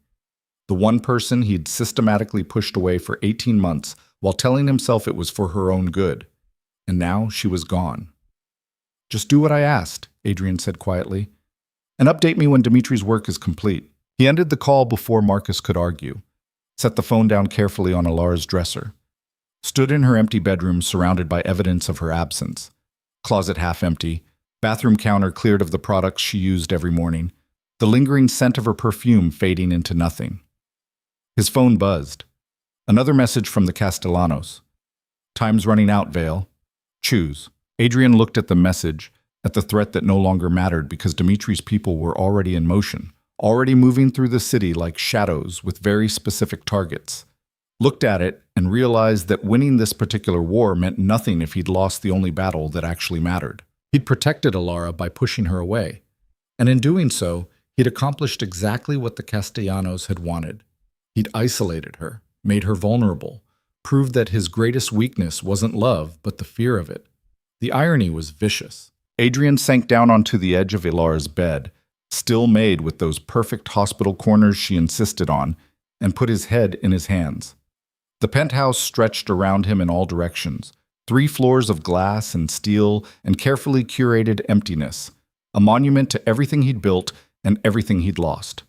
The one person he'd systematically pushed away for 18 months while telling himself it was for her own good. And now she was gone. Just do what I asked, Adrian said quietly, and update me when Dimitri's work is complete. He ended the call before Marcus could argue, set the phone down carefully on Alara's dresser, stood in her empty bedroom surrounded by evidence of her absence. Closet half empty. Bathroom counter cleared of the products she used every morning. The lingering scent of her perfume fading into nothing. His phone buzzed. Another message from the Castellanos. Time's running out, Vale. Choose. Adrian looked at the message, at the threat that no longer mattered because Dimitri's people were already in motion, already moving through the city like shadows with very specific targets. Looked at it and realized that winning this particular war meant nothing if he'd lost the only battle that actually mattered. He'd protected Alara by pushing her away, and in doing so, he'd accomplished exactly what the Castellanos had wanted. He'd isolated her, made her vulnerable, proved that his greatest weakness wasn't love, but the fear of it. The irony was vicious. Adrian sank down onto the edge of Ilara's bed, still made with those perfect hospital corners she insisted on, and put his head in his hands. The penthouse stretched around him in all directions, 3 floors of glass and steel and carefully curated emptiness, a monument to everything he'd built and everything he'd lost.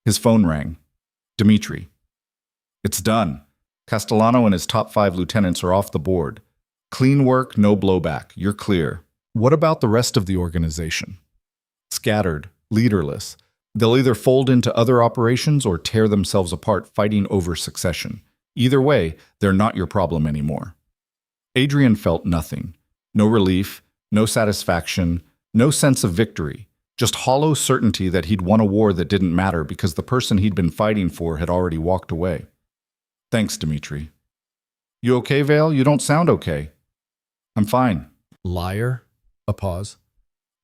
His phone rang. Dimitri. It's done. Castellano and his top 5 lieutenants are off the board. Clean work, no blowback. You're clear. What about the rest of the organization? Scattered, leaderless. They'll either fold into other operations or tear themselves apart fighting over succession. Either way, they're not your problem anymore. Adrian felt nothing. No relief, no satisfaction, no sense of victory. Just hollow certainty that he'd won a war that didn't matter because the person he'd been fighting for had already walked away. Thanks, Dimitri. You okay, Vale? You don't sound okay. I'm fine. Liar? A pause.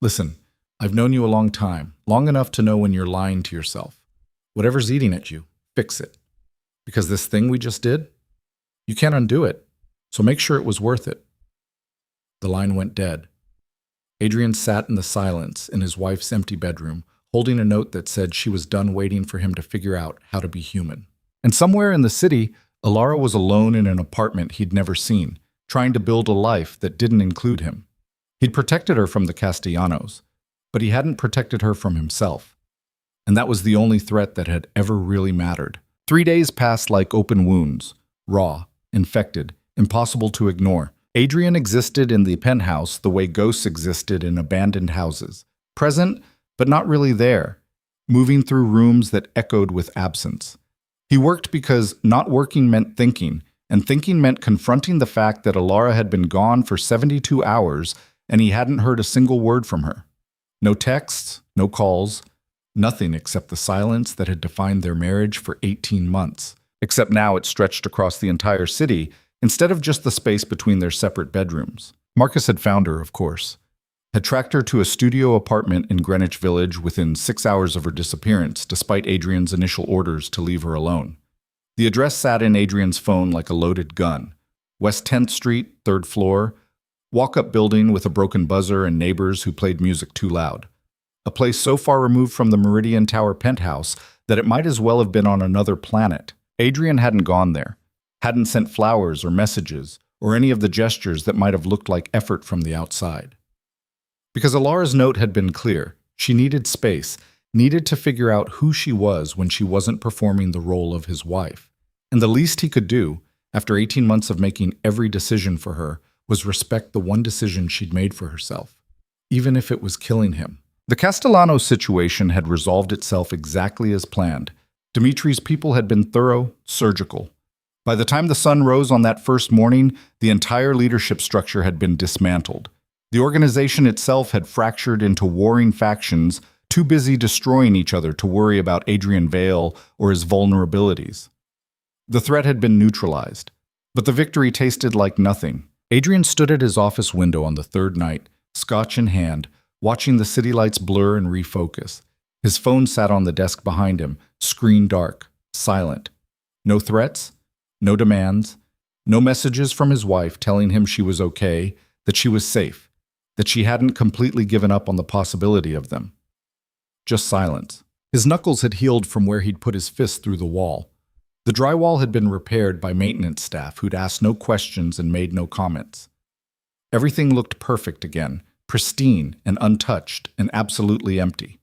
Listen, I've known you a long time, long enough to know when you're lying to yourself. Whatever's eating at you, fix it. Because this thing we just did, you can't undo it, so make sure it was worth it. The line went dead. Adrian sat in the silence in his wife's empty bedroom, holding a note that said she was done waiting for him to figure out how to be human. And somewhere in the city, Alara was alone in an apartment he'd never seen, trying to build a life that didn't include him. He'd protected her from the Castellanos, but he hadn't protected her from himself. And that was the only threat that had ever really mattered. 3 days passed like open wounds, raw, infected, impossible to ignore. Adrian existed in the penthouse the way ghosts existed in abandoned houses, present but not really there, moving through rooms that echoed with absence. He worked because not working meant thinking, and thinking meant confronting the fact that Alara had been gone for 72 hours and he hadn't heard a single word from her. No texts, no calls, nothing except the silence that had defined their marriage for 18 months. Except now it stretched across the entire city, instead of just the space between their separate bedrooms. Marcus had found her, of course. Had tracked her to a studio apartment in Greenwich Village within 6 hours of her disappearance, despite Adrian's initial orders to leave her alone. The address sat in Adrian's phone like a loaded gun. West 10th Street, 3rd floor. Walk-up building with a broken buzzer and neighbors who played music too loud. A place so far removed from the Meridian Tower penthouse that it might as well have been on another planet. Adrian hadn't gone there, hadn't sent flowers or messages, or any of the gestures that might have looked like effort from the outside. Because Alara's note had been clear, she needed space, needed to figure out who she was when she wasn't performing the role of his wife. And the least he could do, after 18 months of making every decision for her, was respect the one decision she'd made for herself, even if it was killing him. The Castellano situation had resolved itself exactly as planned. Dimitri's people had been thorough, surgical. By the time the sun rose on that first morning, the entire leadership structure had been dismantled. The organization itself had fractured into warring factions, too busy destroying each other to worry about Adrian Vale or his vulnerabilities. The threat had been neutralized, but the victory tasted like nothing. Adrian stood at his office window on the 3rd night, scotch in hand, watching the city lights blur and refocus. His phone sat on the desk behind him, screen dark, silent. No threats, no demands, no messages from his wife telling him she was okay, that she was safe, that she hadn't completely given up on the possibility of them. Just silence. His knuckles had healed from where he'd put his fist through the wall. The drywall had been repaired by maintenance staff who'd asked no questions and made no comments. Everything looked perfect again, pristine and untouched and absolutely empty.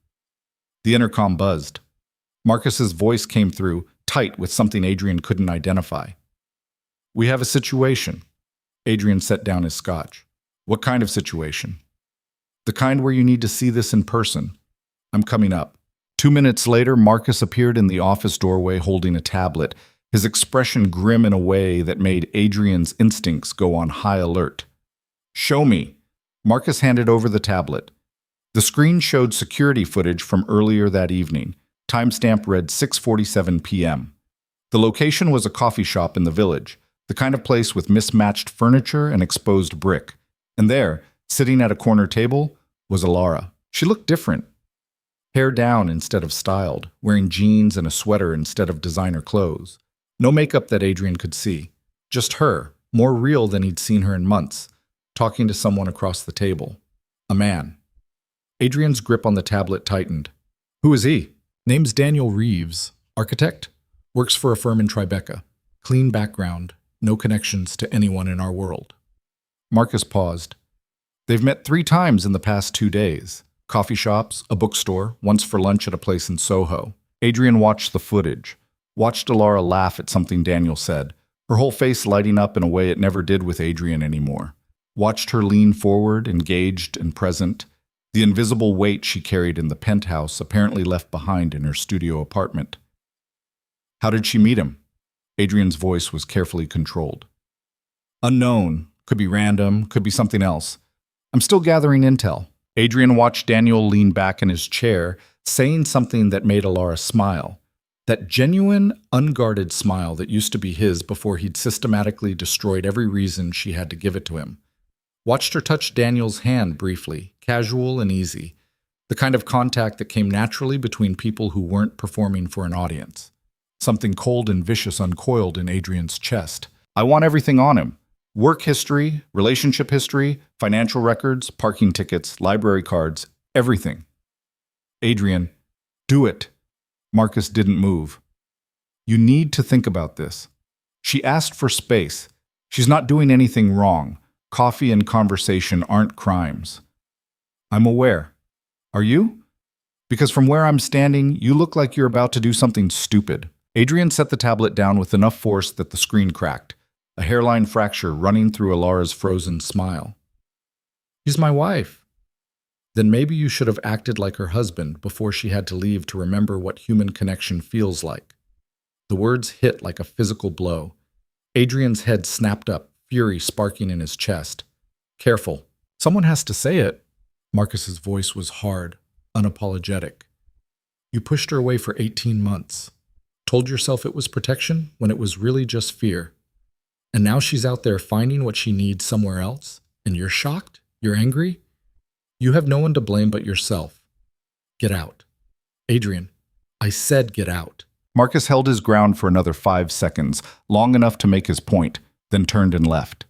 The intercom buzzed. Marcus's voice came through, tight with something Adrian couldn't identify. "We have a situation." Adrian set down his scotch. What kind of situation? The kind where you need to see this in person. I'm coming up. 2 minutes later, Marcus appeared in the office doorway holding a tablet, his expression grim in a way that made Adrian's instincts go on high alert. Show me. Marcus handed over the tablet. The screen showed security footage from earlier that evening. Timestamp read 6:47 p.m. The location was a coffee shop in the village, the kind of place with mismatched furniture and exposed brick. And there, sitting at a corner table, was Alara. She looked different. Hair down instead of styled, wearing jeans and a sweater instead of designer clothes. No makeup that Adrian could see. Just her, more real than he'd seen her in months, talking to someone across the table. A man. Adrian's grip on the tablet tightened. Who is he? Name's Daniel Reeves. Architect? Works for a firm in Tribeca. Clean background. No connections to anyone in our world. Marcus paused. They've met 3 times in the past 2 days. Coffee shops, a bookstore, once for lunch at a place in Soho. Adrian watched the footage. Watched Alara laugh at something Daniel said, her whole face lighting up in a way it never did with Adrian anymore. Watched her lean forward, engaged and present, the invisible weight she carried in the penthouse apparently left behind in her studio apartment. How did she meet him? Adrian's voice was carefully controlled. Unknown. Could be random, could be something else. I'm still gathering intel. Adrian watched Daniel lean back in his chair, saying something that made Alara smile. That genuine, unguarded smile that used to be his before he'd systematically destroyed every reason she had to give it to him. Watched her touch Daniel's hand briefly, casual and easy, the kind of contact that came naturally between people who weren't performing for an audience. Something cold and vicious uncoiled in Adrian's chest. I want everything on him. Work history, relationship history, financial records, parking tickets, library cards, everything. Adrian, do it. Marcus didn't move. You need to think about this. She asked for space. She's not doing anything wrong. Coffee and conversation aren't crimes. I'm aware. Are you? Because from where I'm standing, you look like you're about to do something stupid. Adrian set the tablet down with enough force that the screen cracked, a hairline fracture running through Alara's frozen smile. She's my wife. Then maybe you should have acted like her husband before she had to leave to remember what human connection feels like. The words hit like a physical blow. Adrian's head snapped up, fury sparking in his chest. Careful. Someone has to say it. Marcus's voice was hard, unapologetic. You pushed her away for 18 months. Told yourself it was protection when it was really just fear. And now she's out there finding what she needs somewhere else, and you're shocked? You're angry? You have no one to blame but yourself. Get out. Adrian, I said get out. Marcus held his ground for another 5 seconds, long enough to make his point, then turned and left.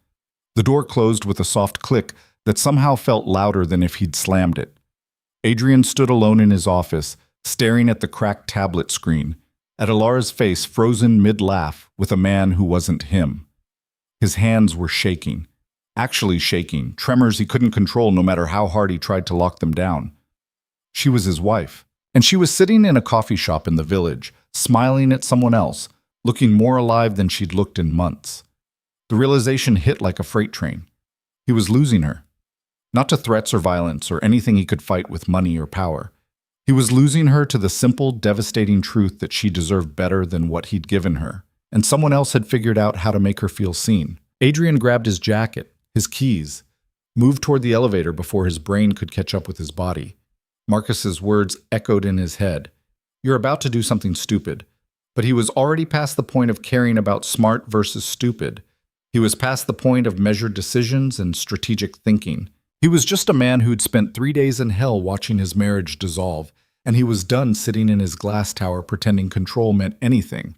The door closed with a soft click that somehow felt louder than if he'd slammed it. Adrian stood alone in his office, staring at the cracked tablet screen, at Alara's face frozen mid-laugh with a man who wasn't him. His hands were shaking. Actually shaking, tremors he couldn't control no matter how hard he tried to lock them down. She was his wife, and she was sitting in a coffee shop in the village, smiling at someone else, looking more alive than she'd looked in months. The realization hit like a freight train. He was losing her. Not to threats or violence or anything he could fight with money or power. He was losing her to the simple, devastating truth that she deserved better than what he'd given her, and someone else had figured out how to make her feel seen. Adrian grabbed his jacket, his keys, moved toward the elevator before his brain could catch up with his body. Marcus's words echoed in his head. You're about to do something stupid. But he was already past the point of caring about smart versus stupid. He was past the point of measured decisions and strategic thinking. He was just a man who'd spent 3 days in hell watching his marriage dissolve, and he was done sitting in his glass tower pretending control meant anything,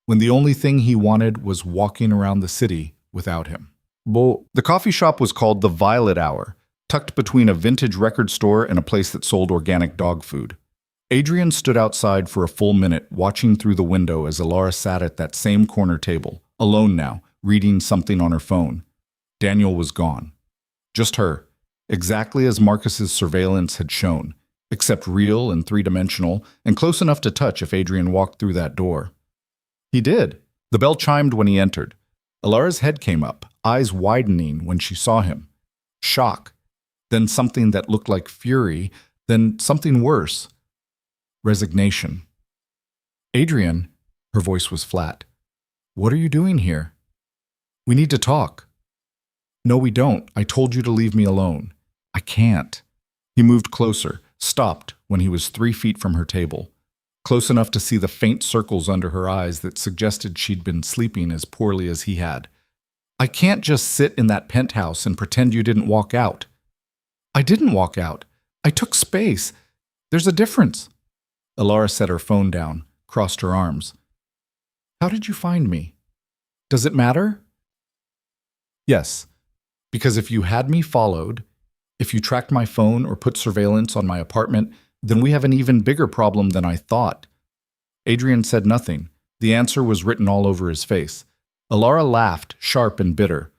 when the only thing he wanted was walking around the city without him. The coffee shop was called the Violet Hour, tucked between a vintage record store and a place that sold organic dog food. Adrian stood outside for a full minute, watching through the window as Alara sat at that same corner table, alone now, reading something on her phone. Daniel was gone. Just her, exactly as Marcus's surveillance had shown, except real and three-dimensional, and close enough to touch if Adrian walked through that door. He did. The bell chimed when he entered. Alara's head came up, eyes widening when she saw him. shock, then something that looked like fury, then something worse, resignation. Adrian, her voice was flat. What are you doing here? We need to talk. No, we don't. I told you to leave me alone. I can't. He moved closer, stopped when he was 3 feet from her table, close enough to see the faint circles under her eyes that suggested she'd been sleeping as poorly as he had. I can't just sit in that penthouse and pretend you didn't walk out. I didn't walk out. I took space. There's a difference. Alara set her phone down, crossed her arms. How did you find me? Does it matter? Yes, because if you had me followed, if you tracked my phone or put surveillance on my apartment, then we have an even bigger problem than I thought. Adrian said nothing. The answer was written all over his face. Alara laughed, sharp and bitter.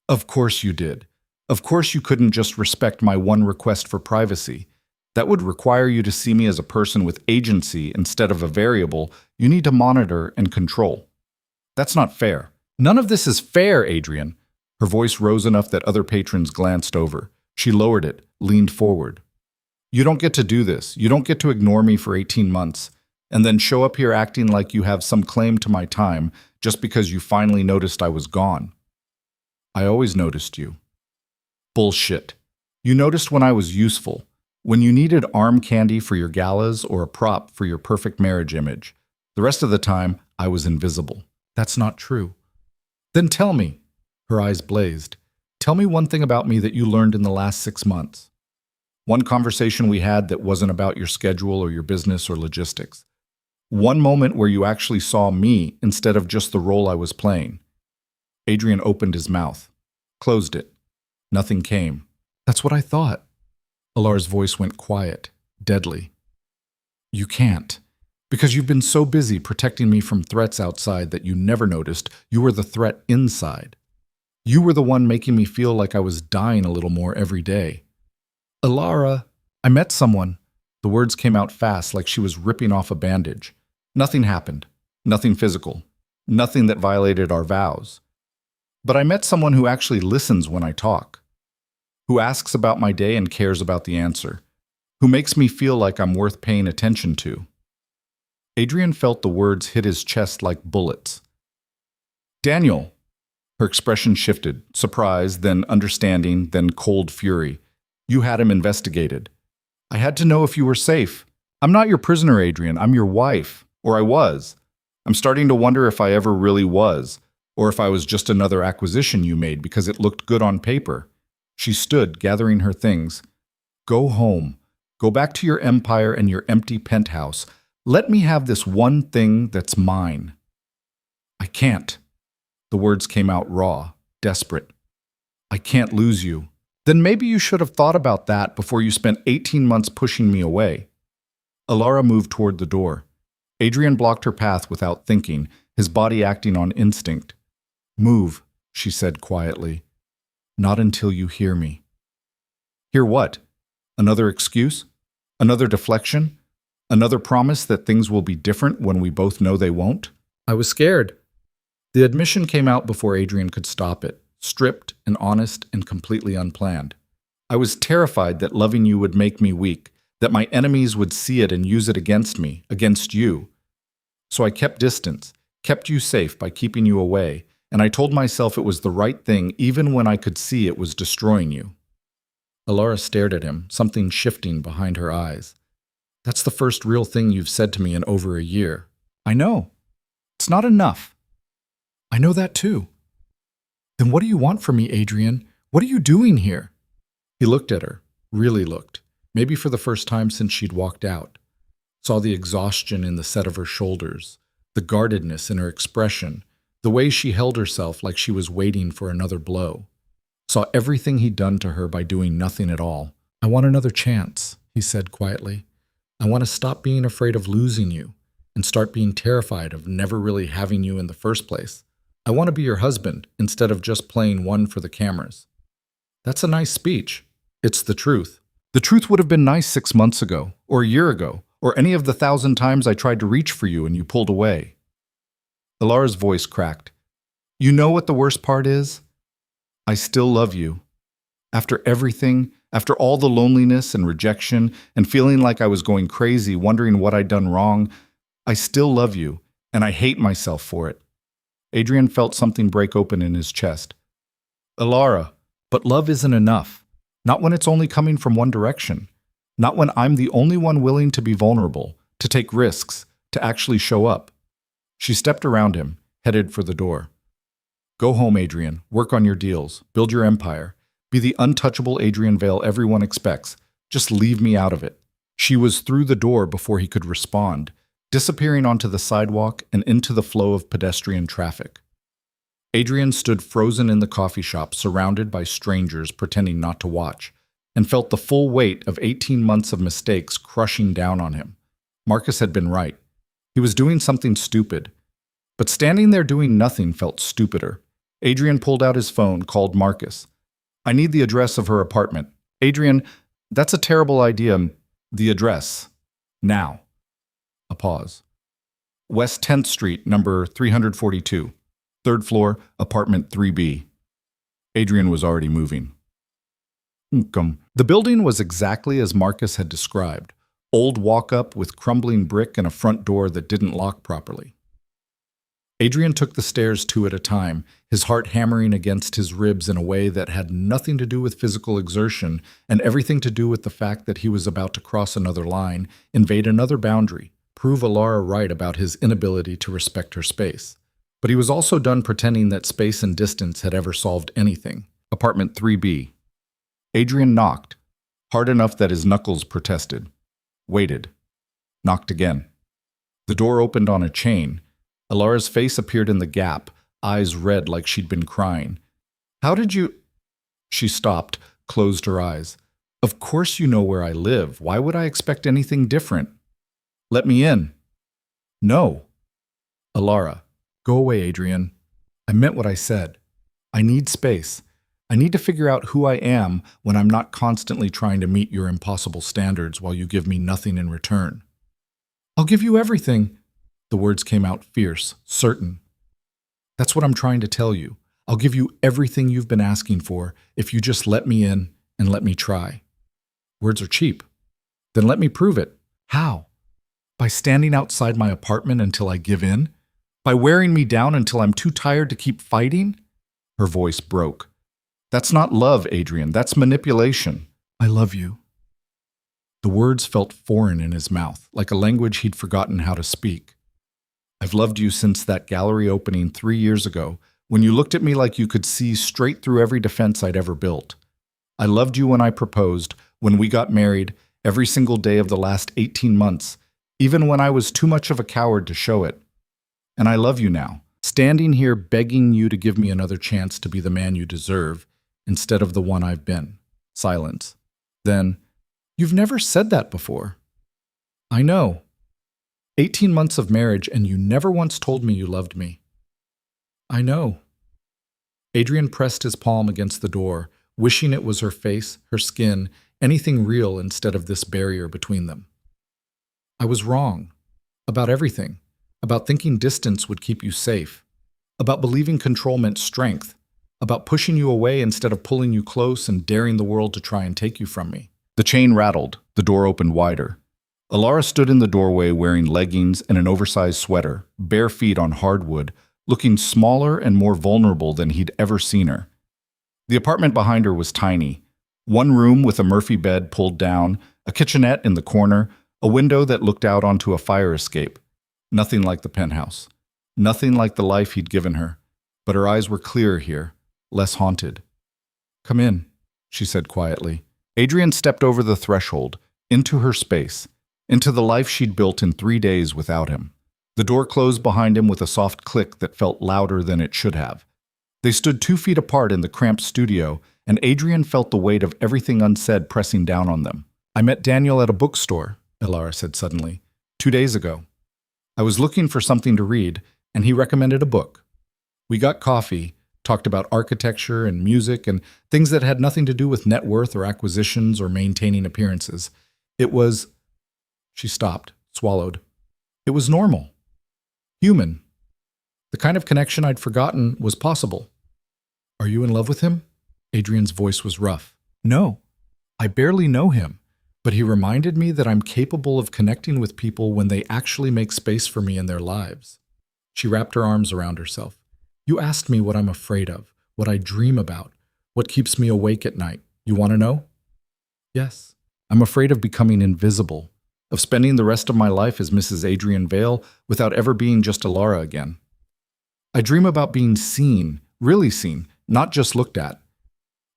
Of course you did. Of course you couldn't just respect my one request for privacy. That would require you to see me as a person with agency instead of a variable you need to monitor and control. That's not fair. None of this is fair, Adrian. Her voice rose enough that other patrons glanced over. She lowered it, leaned forward. You don't get to do this. You don't get to ignore me for 18 months, and then show up here acting like you have some claim to my time just because you finally noticed I was gone. I always noticed you. Bullshit. You noticed when I was useful, when you needed arm candy for your galas or a prop for your perfect marriage image. The rest of the time, I was invisible. That's not true. Then tell me. Her eyes blazed. Tell me one thing about me that you learned in the last 6 months. One conversation we had that wasn't about your schedule or your business or logistics. One moment where you actually saw me instead of just the role I was playing. Adrian opened his mouth, closed it. Nothing came. That's what I thought. Alara's voice went quiet, deadly. You can't. Because you've been so busy protecting me from threats outside that you never noticed you were the threat inside. You were the one making me feel like I was dying a little more every day. Alara, I met someone. The words came out fast like she was ripping off a bandage. Nothing happened. Nothing physical. Nothing that violated our vows. But I met someone who actually listens when I talk. Who asks about my day and cares about the answer. Who makes me feel like I'm worth paying attention to. Adrian felt the words hit his chest like bullets. Daniel. Her expression shifted, surprise, then understanding, then cold fury. You had him investigated. I had to know if you were safe. I'm not your prisoner, Adrian. I'm your wife. Or I was. I'm starting to wonder if I ever really was, or if I was just another acquisition you made because it looked good on paper. She stood, gathering her things. Go home. Go back to your empire and your empty penthouse. Let me have this one thing that's mine. I can't. The words came out raw, desperate. I can't lose you. Then maybe you should have thought about that before you spent 18 months pushing me away. Alara moved toward the door. Adrian blocked her path without thinking, his body acting on instinct. Move, she said quietly. Not until you hear me. Hear what? Another excuse? Another deflection? Another promise that things will be different when we both know they won't? I was scared. The admission came out before Adrian could stop it, stripped and honest and completely unplanned. I was terrified that loving you would make me weak, that my enemies would see it and use it against me, against you. So I kept distance, kept you safe by keeping you away, and I told myself it was the right thing even when I could see it was destroying you. Alara stared at him, something shifting behind her eyes. That's the first real thing you've said to me in over a year. I know. It's not enough. I know that too. Then what do you want from me, Adrian? What are you doing here? He looked at her, really looked, maybe for the first time since she'd walked out. Saw the exhaustion in the set of her shoulders, the guardedness in her expression, the way she held herself like she was waiting for another blow. Saw everything he'd done to her by doing nothing at all. I want another chance, he said quietly. I want to stop being afraid of losing you and start being terrified of never really having you in the first place. I want to be your husband instead of just playing one for the cameras. That's a nice speech. It's the truth. The truth would have been nice 6 months ago, or a year ago, or any of the 1,000 times I tried to reach for you and you pulled away. Alara's voice cracked. You know what the worst part is? I still love you. After everything, after all the loneliness and rejection, and feeling like I was going crazy, wondering what I'd done wrong, I still love you, and I hate myself for it. Adrian felt something break open in his chest. Alara, but love isn't enough. Not when it's only coming from one direction. Not when I'm the only one willing to be vulnerable, to take risks, to actually show up. She stepped around him, headed for the door. Go home, Adrian. Work on your deals. Build your empire. Be the untouchable Adrian Vale everyone expects. Just leave me out of it. She was through the door before he could respond, disappearing onto the sidewalk and into the flow of pedestrian traffic. Adrian stood frozen in the coffee shop, surrounded by strangers pretending not to watch, and felt the full weight of 18 months of mistakes crushing down on him. Marcus had been right. He was doing something stupid. But standing there doing nothing felt stupider. Adrian pulled out his phone, called Marcus. I need the address of her apartment. Adrian, that's a terrible idea. The address. Now. A pause. West 10th Street, number 342. Third floor, apartment 3B. Adrian was already moving. The building was exactly as Marcus had described. Old walk-up with crumbling brick and a front door that didn't lock properly. Adrian took the stairs two at a time, his heart hammering against his ribs in a way that had nothing to do with physical exertion and everything to do with the fact that he was about to cross another line, invade another boundary, prove Alara right about his inability to respect her space. But he was also done pretending that space and distance had ever solved anything. Apartment 3B. Adrian knocked, hard enough that his knuckles protested. Waited. Knocked again. The door opened on a chain. Alara's face appeared in the gap, eyes red like she'd been crying. How did you... She stopped, closed her eyes. Of course you know where I live. Why would I expect anything different? Let me in. No. Alara. Go away, Adrian. I meant what I said. I need space. I need to figure out who I am when I'm not constantly trying to meet your impossible standards while you give me nothing in return. I'll give you everything. The words came out fierce, certain. That's what I'm trying to tell you. I'll give you everything you've been asking for if you just let me in and let me try. Words are cheap. Then let me prove it. How? By standing outside my apartment until I give in? By wearing me down until I'm too tired to keep fighting? Her voice broke. That's not love, Adrian. That's manipulation. I love you. The words felt foreign in his mouth, like a language he'd forgotten how to speak. I've loved you since that gallery opening 3 years ago, when you looked at me like you could see straight through every defense I'd ever built. I loved you when I proposed, when we got married, every single day of the last 18 months, even when I was too much of a coward to show it. And I love you now, standing here begging you to give me another chance to be the man you deserve, instead of the one I've been. Silence. Then, you've never said that before. I know. 18 months of marriage and you never once told me you loved me. I know. Adrian pressed his palm against the door, wishing it was her face, her skin, anything real instead of this barrier between them. I was wrong. About everything. About thinking distance would keep you safe. About believing control meant strength. About pushing you away instead of pulling you close and daring the world to try and take you from me. The chain rattled. The door opened wider. Alara stood in the doorway wearing leggings and an oversized sweater, bare feet on hardwood, looking smaller and more vulnerable than he'd ever seen her. The apartment behind her was tiny. One room with a Murphy bed pulled down, a kitchenette in the corner, a window that looked out onto a fire escape. Nothing like the penthouse. Nothing like the life he'd given her. But her eyes were clearer here, less haunted. Come in, she said quietly. Adrian stepped over the threshold, into her space, into the life she'd built in 3 days without him. The door closed behind him with a soft click that felt louder than it should have. They stood 2 feet apart in the cramped studio, and Adrian felt the weight of everything unsaid pressing down on them. I met Daniel at a bookstore, Alara said suddenly, 2 days ago. I was looking for something to read, and he recommended a book. We got coffee, talked about architecture and music and things that had nothing to do with net worth or acquisitions or maintaining appearances. It was... She stopped, swallowed. It was normal. Human. The kind of connection I'd forgotten was possible. Are you in love with him? Adrian's voice was rough. No, I barely know him, but he reminded me that I'm capable of connecting with people when they actually make space for me in their lives. She wrapped her arms around herself. You asked me what I'm afraid of, what I dream about, what keeps me awake at night. You want to know? Yes. I'm afraid of becoming invisible, of spending the rest of my life as Mrs. Adrian Vale without ever being just Alara again. I dream about being seen, really seen, not just looked at.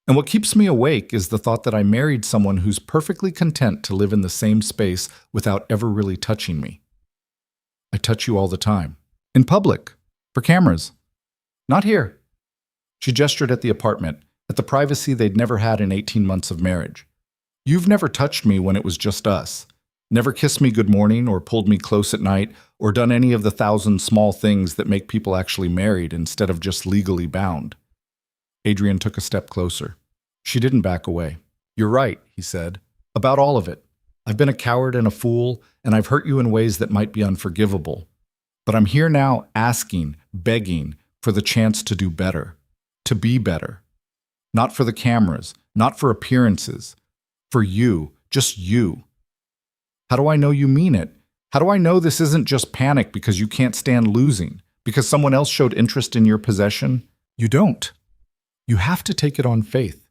And what keeps me awake is the thought that I married someone who's perfectly content to live in the same space without ever really touching me. I touch you all the time. In public. For cameras. Not here. She gestured at the apartment, at the privacy they'd never had in 18 months of marriage. You've never touched me when it was just us. Never kissed me good morning or pulled me close at night or done any of the 1,000 small things that make people actually married instead of just legally bound. Adrian took a step closer. She didn't back away. You're right, he said. About all of it. I've been a coward and a fool, and I've hurt you in ways that might be unforgivable. But I'm here now asking, begging for the chance to do better, to be better. Not for the cameras, not for appearances. For you, just you. How do I know you mean it? How do I know this isn't just panic because you can't stand losing? Because someone else showed interest in your possession? You don't. You have to take it on faith.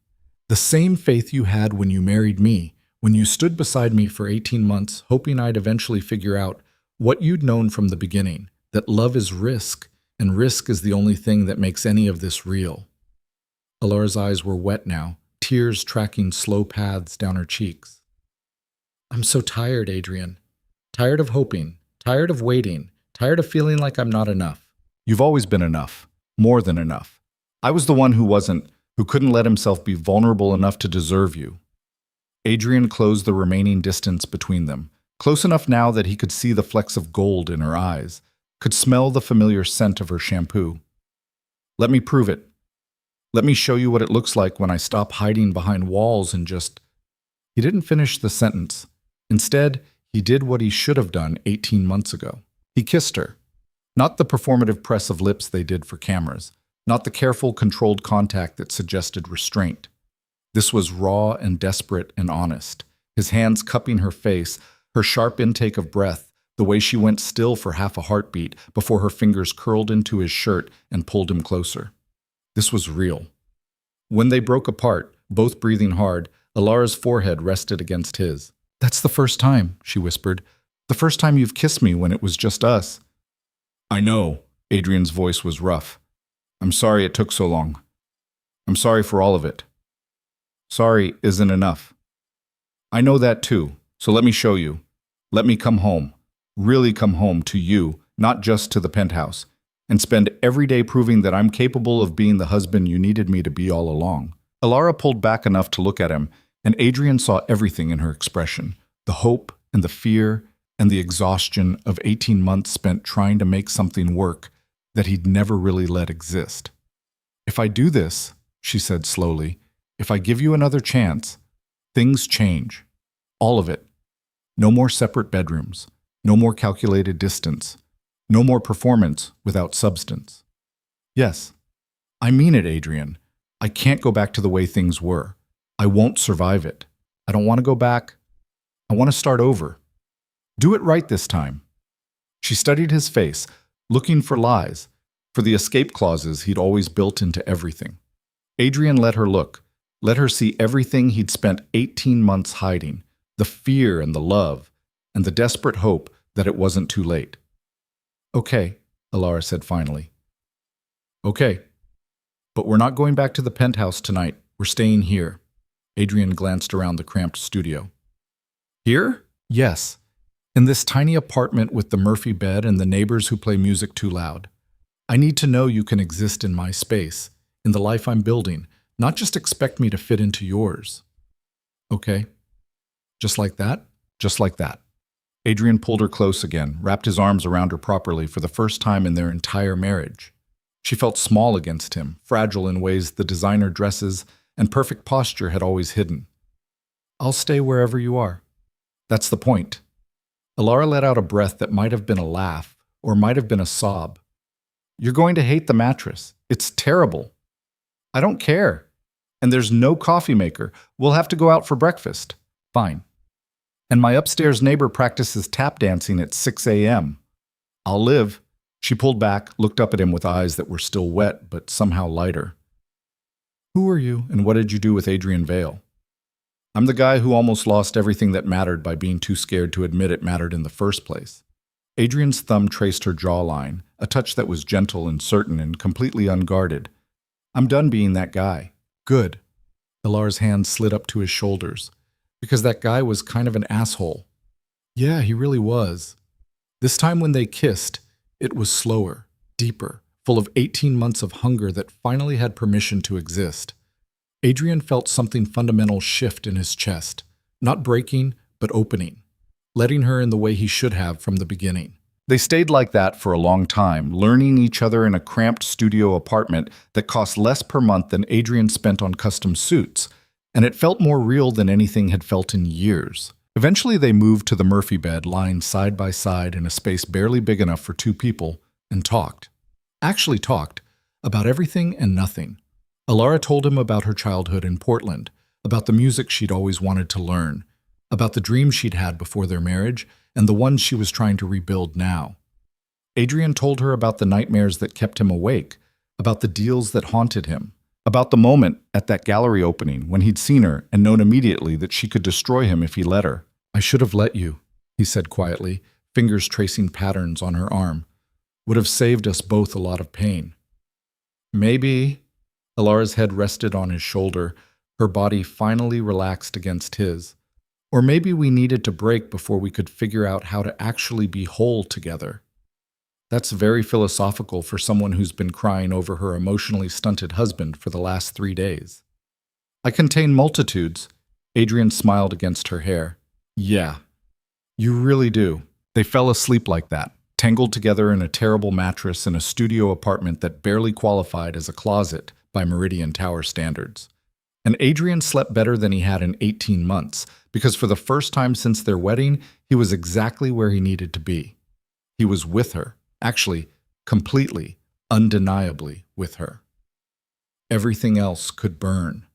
The same faith you had when you married me, when you stood beside me for 18 months, hoping I'd eventually figure out what you'd known from the beginning, that love is risk, and risk is the only thing that makes any of this real. Alara's eyes were wet now, tears tracking slow paths down her cheeks. I'm so tired, Adrian. Tired of hoping, tired of waiting, tired of feeling like I'm not enough. You've always been enough. More than enough. I was the one who wasn't, who couldn't let himself be vulnerable enough to deserve you. Adrian closed the remaining distance between them, close enough now that he could see the flecks of gold in her eyes, could smell the familiar scent of her shampoo. Let me prove it. Let me show you what it looks like when I stop hiding behind walls and just... He didn't finish the sentence. Instead, he did what he should have done 18 months ago. He kissed her. Not the performative press of lips they did for cameras. Not the careful, controlled contact that suggested restraint. This was raw and desperate and honest. His hands cupping her face, her sharp intake of breath, the way she went still for half a heartbeat before her fingers curled into his shirt and pulled him closer. This was real. When they broke apart, both breathing hard, Alara's forehead rested against his. That's the first time, she whispered. The first time you've kissed me when it was just us. I know, Adrian's voice was rough. I'm sorry it took so long. I'm sorry for all of it. Sorry isn't enough. I know that too, so let me show you. Let me come home. Really come home to you, not just to the penthouse, and spend every day proving that I'm capable of being the husband you needed me to be all along. Alara pulled back enough to look at him, and Adrian saw everything in her expression, the hope and the fear and the exhaustion of 18 months spent trying to make something work that he'd never really let exist. If I do this, she said slowly, if I give you another chance, things change. All of it. No more separate bedrooms. No more calculated distance. No more performance without substance. Yes, I mean it, Adrian. I can't go back to the way things were. I won't survive it. I don't want to go back. I want to start over. Do it right this time. She studied his face, looking for lies, for the escape clauses he'd always built into everything. Adrian let her look, let her see everything he'd spent 18 months hiding, the fear and the love, and the desperate hope that it wasn't too late. Okay, Alara said finally. Okay, but we're not going back to the penthouse tonight. We're staying here. Adrian glanced around the cramped studio. Here? Yes. In this tiny apartment with the Murphy bed and the neighbors who play music too loud. I need to know you can exist in my space, in the life I'm building, not just expect me to fit into yours. Okay. Just like that? Just like that. Adrian pulled her close again, wrapped his arms around her properly for the first time in their entire marriage. She felt small against him, fragile in ways the designer dresses and perfect posture had always hidden. I'll stay wherever you are. That's the point. Alara let out a breath that might have been a laugh, or might have been a sob. You're going to hate the mattress. It's terrible. I don't care. And there's no coffee maker. We'll have to go out for breakfast. Fine. And my upstairs neighbor practices tap dancing at 6 a.m. I'll live. She pulled back, looked up at him with eyes that were still wet, but somehow lighter. Who are you, and what did you do with Adrian Vale? I'm the guy who almost lost everything that mattered by being too scared to admit it mattered in the first place. Adrian's thumb traced her jawline, a touch that was gentle and certain and completely unguarded. I'm done being that guy. Good. Ilara's hand slid up to his shoulders. Because that guy was kind of an asshole. Yeah, he really was. This time when they kissed, it was slower, deeper, full of 18 months of hunger that finally had permission to exist. Adrian felt something fundamental shift in his chest, not breaking, but opening, letting her in the way he should have from the beginning. They stayed like that for a long time, learning each other in a cramped studio apartment that cost less per month than Adrian spent on custom suits, and it felt more real than anything had felt in years. Eventually they moved to the Murphy bed, lying side by side in a space barely big enough for two people, and talked. Actually talked about everything and nothing. Ilara told him about her childhood in Portland, about the music she'd always wanted to learn, about the dreams she'd had before their marriage, and the ones she was trying to rebuild now. Adrian told her about the nightmares that kept him awake, about the deals that haunted him, about the moment at that gallery opening when he'd seen her and known immediately that she could destroy him if he let her. I should have let you, he said quietly, fingers tracing patterns on her arm. Would have saved us both a lot of pain. Maybe. Ilara's head rested on his shoulder, her body finally relaxed against his. Or maybe we needed to break before we could figure out how to actually be whole together. That's very philosophical for someone who's been crying over her emotionally stunted husband for the last 3 days. I contain multitudes. Adrian smiled against her hair. Yeah, you really do. They fell asleep like that, tangled together in a terrible mattress in a studio apartment that barely qualified as a closet by Meridian Tower standards. And Adrian slept better than he had in 18 months, because for the first time since their wedding, he was exactly where he needed to be. He was with her, actually, completely, undeniably with her. Everything else could burn.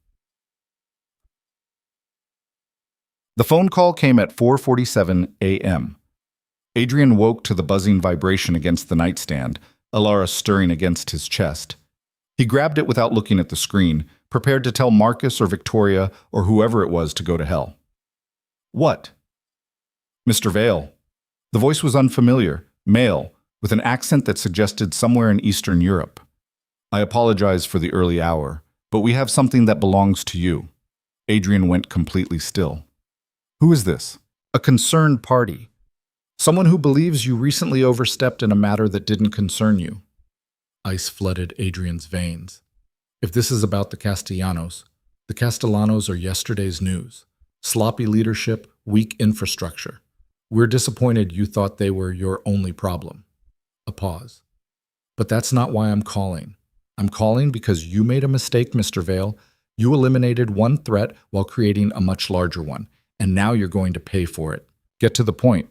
The phone call came at 4:47 a.m. Adrian woke to the buzzing vibration against the nightstand, Ilara stirring against his chest. He grabbed it without looking at the screen, prepared to tell Marcus or Victoria or whoever it was to go to hell. What? Mr. Vale. The voice was unfamiliar, male, with an accent that suggested somewhere in Eastern Europe. I apologize for the early hour, but we have something that belongs to you. Adrian went completely still. Who is this? A concerned party. Someone who believes you recently overstepped in a matter that didn't concern you. Ice flooded Adrian's veins. If this is about the Castellanos are yesterday's news. Sloppy leadership, weak infrastructure. We're disappointed you thought they were your only problem. A pause. But that's not why I'm calling. I'm calling because you made a mistake, Mr. Vale. You eliminated one threat while creating a much larger one, and now you're going to pay for it. Get to the point.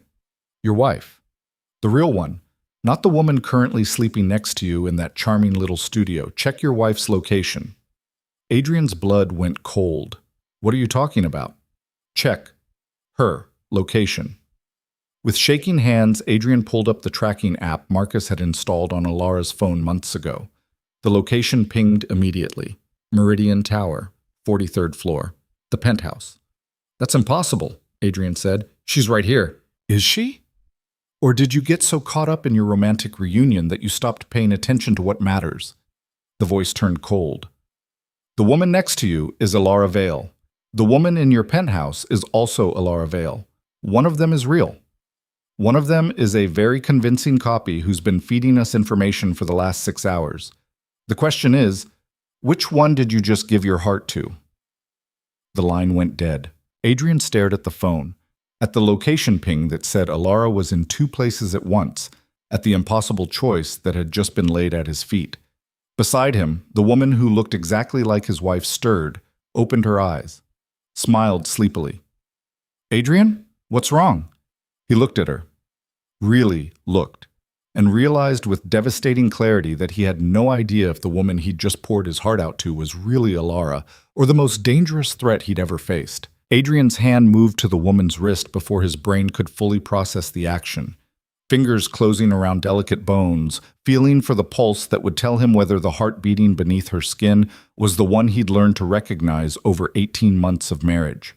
Your wife. The real one. Not the woman currently sleeping next to you in that charming little studio. Check your wife's location. Adrian's blood went cold. What are you talking about? Check. Her location. With shaking hands, Adrian pulled up the tracking app Marcus had installed on Ilara's phone months ago. The location pinged immediately. Meridian Tower, 43rd floor. The penthouse. That's impossible, Adrian said. She's right here. Is she? Or did you get so caught up in your romantic reunion that you stopped paying attention to what matters? The voice turned cold. The woman next to you is Ilara Vale. The woman in your penthouse is also Ilara Vale. One of them is real. One of them is a very convincing copy who's been feeding us information for the last 6 hours. The question is, which one did you just give your heart to? The line went dead. Adrian stared at the phone, at the location ping that said Ilara was in 2 places at once, at the impossible choice that had just been laid at his feet. Beside him, the woman who looked exactly like his wife stirred, opened her eyes, smiled sleepily. Adrian, what's wrong? He looked at her. Really looked. and realized with devastating clarity that he had no idea if the woman he'd just poured his heart out to was really Alara or the most dangerous threat he'd ever faced. Adrian's hand moved to the woman's wrist before his brain could fully process the action. Fingers closing around delicate bones, feeling for the pulse that would tell him whether the heart beating beneath her skin was the one he'd learned to recognize over 18 months of marriage.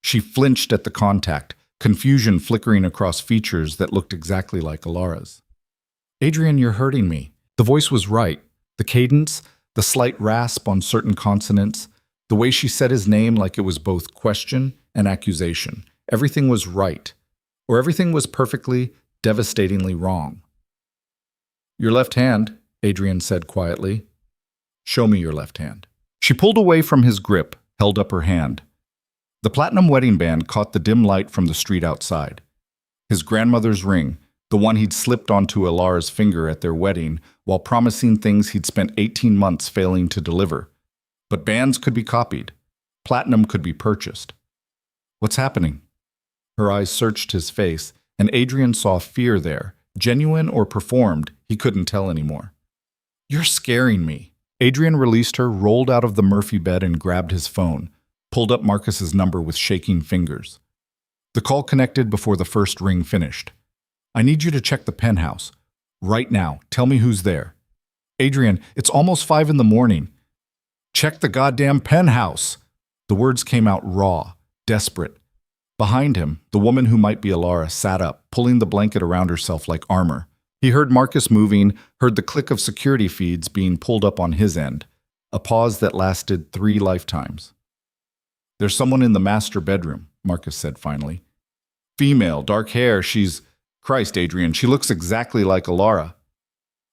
She flinched at the contact, confusion flickering across features that looked exactly like Alara's. "Adrian, you're hurting me." The voice was right. The cadence, the slight rasp on certain consonants, the way she said his name like it was both question and accusation. Everything was right, or everything was perfectly, devastatingly wrong. "Your left hand," Adrian said quietly. "Show me your left hand." She pulled away from his grip, held up her hand. The platinum wedding band caught the dim light from the street outside. His grandmother's ring, the one he'd slipped onto Alara's finger at their wedding while promising things he'd spent 18 months failing to deliver. But bands could be copied. Platinum could be purchased. "What's happening?" Her eyes searched his face, and Adrian saw fear there, genuine or performed, he couldn't tell anymore. "You're scaring me." Adrian released her, rolled out of the Murphy bed and grabbed his phone, pulled up Marcus's number with shaking fingers. The call connected before the first ring finished. "I need you to check the penthouse. Right now. Tell me who's there." "Adrian, it's almost 5 in the morning." "Check the goddamn penthouse." The words came out raw, desperate. Behind him, the woman who might be Alara sat up, pulling the blanket around herself like armor. He heard Marcus moving, heard the click of security feeds being pulled up on his end, a pause that lasted 3 lifetimes. "There's someone in the master bedroom," Marcus said finally. "Female, dark hair, she's... Christ, Adrian, she looks exactly like Alara."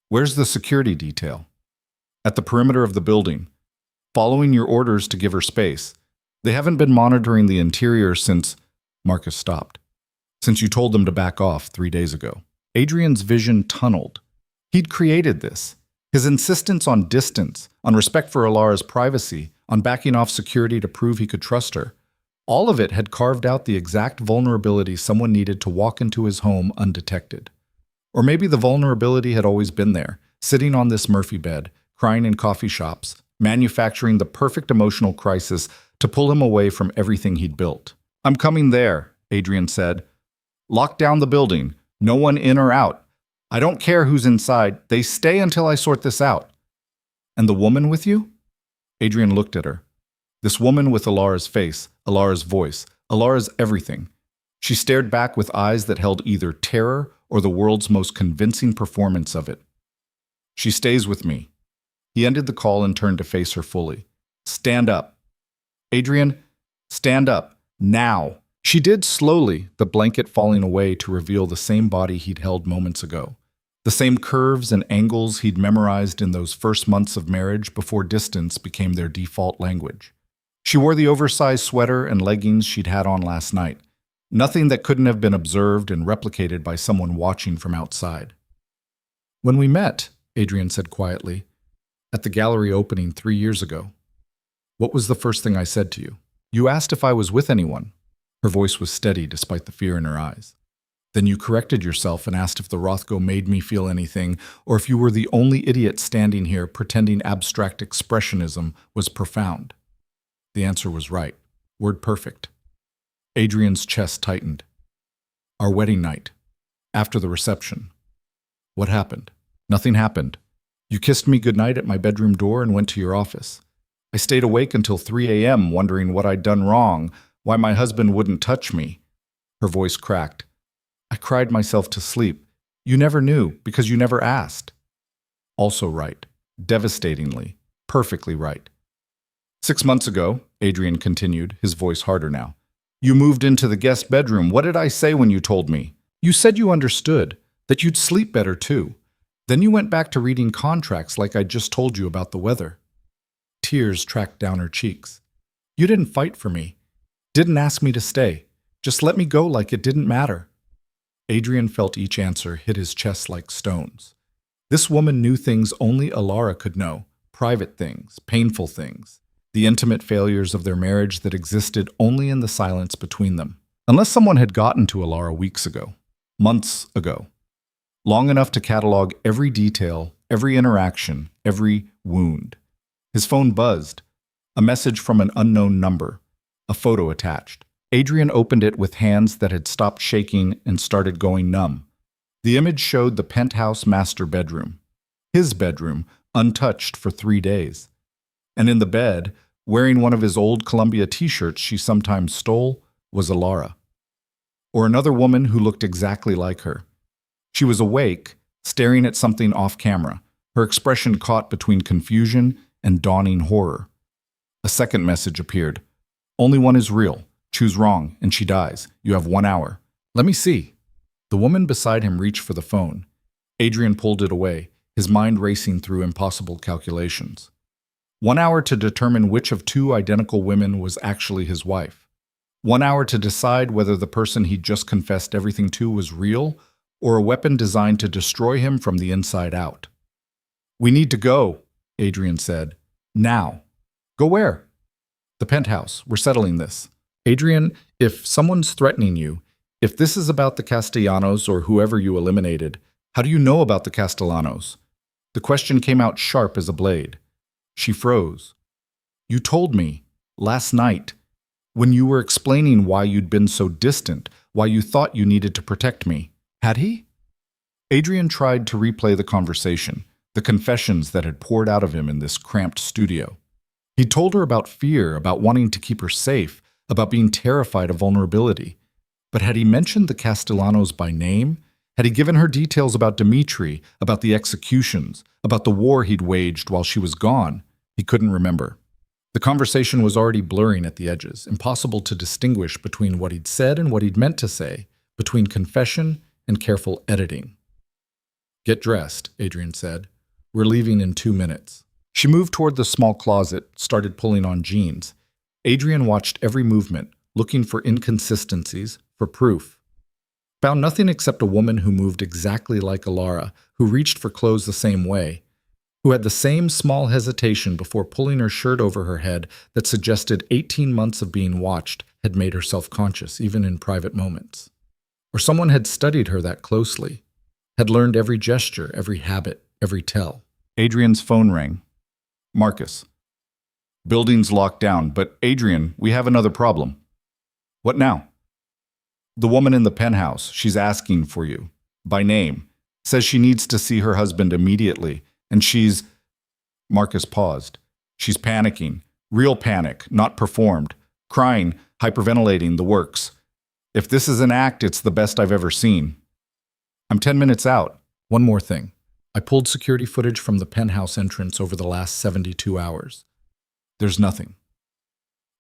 "Where's the security detail?" "At the perimeter of the building. Following your orders to give her space. They haven't been monitoring the interior since..." Marcus stopped. "Since you told them to back off 3 days ago." Adrian's vision tunneled. He'd created this. His insistence on distance, on respect for Alara's privacy, on backing off security to prove he could trust her. All of it had carved out the exact vulnerability someone needed to walk into his home undetected. Or maybe the vulnerability had always been there, sitting on this Murphy bed, crying in coffee shops, manufacturing the perfect emotional crisis to pull him away from everything he'd built. "I'm coming there," Adrian said. "Lock down the building. No one in or out. I don't care who's inside. They stay until I sort this out." "And the woman with you?" Adrian looked at her. This woman with Alara's face, Alara's voice, Alara's everything. She stared back with eyes that held either terror or the world's most convincing performance of it. "She stays with me." He ended the call and turned to face her fully. "Stand up." "Adrian, stand up. Now." She did slowly, the blanket falling away to reveal the same body he'd held moments ago. The same curves and angles he'd memorized in those first months of marriage before distance became their default language. She wore the oversized sweater and leggings she'd had on last night. Nothing that couldn't have been observed and replicated by someone watching from outside. "When we met," Adrian said quietly, "at the gallery opening 3 years ago, what was the first thing I said to you? You asked if I was with anyone." Her voice was steady despite the fear in her eyes. "Then you corrected yourself and asked if the Rothko made me feel anything, or if you were the only idiot standing here pretending abstract expressionism was profound." The answer was right. Word perfect. Adrian's chest tightened. "Our wedding night. After the reception." "What happened?" "Nothing happened. You kissed me goodnight at my bedroom door and went to your office. I stayed awake until 3 a.m. wondering what I'd done wrong, why my husband wouldn't touch me." Her voice cracked. "I cried myself to sleep. You never knew because you never asked." Also right. Devastatingly. Perfectly right. 6 months ago," Adrian continued, his voice harder now, "you moved into the guest bedroom. What did I say when you told me? You said you understood, that you'd sleep better too. Then you went back to reading contracts like I just told you about the weather." Tears tracked down her cheeks. "You didn't fight for me. Didn't ask me to stay. Just let me go like it didn't matter." Adrian felt each answer hit his chest like stones. This woman knew things only Alara could know, private things, painful things, the intimate failures of their marriage that existed only in the silence between them. Unless someone had gotten to Alara weeks ago, months ago. long enough to catalog every detail, every interaction, every wound. His phone buzzed. A message from an unknown number. A photo attached. Adrian opened it with hands that had stopped shaking and started going numb. The image showed the penthouse master bedroom. His bedroom, untouched for 3 days. And in the bed, wearing one of his old Columbia t-shirts she sometimes stole, was Alara. Or another woman who looked exactly like her. She was awake, staring at something off camera, her expression caught between confusion and dawning horror. A second message appeared. Only one is real. Choose wrong, and she dies. You have 1 hour. Let me see. The woman beside him reached for the phone. Adrian pulled it away, his mind racing through impossible calculations. 1 hour to determine which of 2 identical women was actually his wife. 1 hour to decide whether the person he'd just confessed everything to was real or a weapon designed to destroy him from the inside out. We need to go, Adrian said. Now. Go where? The penthouse. We're settling this. Adrian, if someone's threatening you, if this is about the Castellanos or whoever you eliminated, how do you know about the Castellanos? The question came out sharp as a blade. She froze. You told me, last night, when you were explaining why you'd been so distant, why you thought you needed to protect me. Had he? Adrian tried to replay the conversation, the confessions that had poured out of him in this cramped studio. He told her about fear, about wanting to keep her safe, about being terrified of vulnerability. But had he mentioned the Castellanos by name? Had he given her details about Dimitri, about the executions, about the war he'd waged while she was gone? He couldn't remember. The conversation was already blurring at the edges, impossible to distinguish between what he'd said and what he'd meant to say, between confession and careful editing. Get dressed, Adrian said. We're leaving in 2 minutes. She moved toward the small closet, started pulling on jeans. Adrian watched every movement, looking for inconsistencies, for proof. Found nothing except a woman who moved exactly like Alara, who reached for clothes the same way, who had the same small hesitation before pulling her shirt over her head that suggested 18 months of being watched had made her self-conscious, even in private moments. Or someone had studied her that closely, had learned every gesture, every habit, every tell. Adrian's phone rang. Marcus. Building's locked down, but Adrian, we have another problem. What now? The woman in the penthouse, she's asking for you. By name. Says she needs to see her husband immediately, and she's... Marcus paused. She's panicking. Real panic, not performed. Crying, hyperventilating, the works. If this is an act, it's the best I've ever seen. I'm 10 minutes out. One more thing. I pulled security footage from the penthouse entrance over the last 72 hours. There's nothing.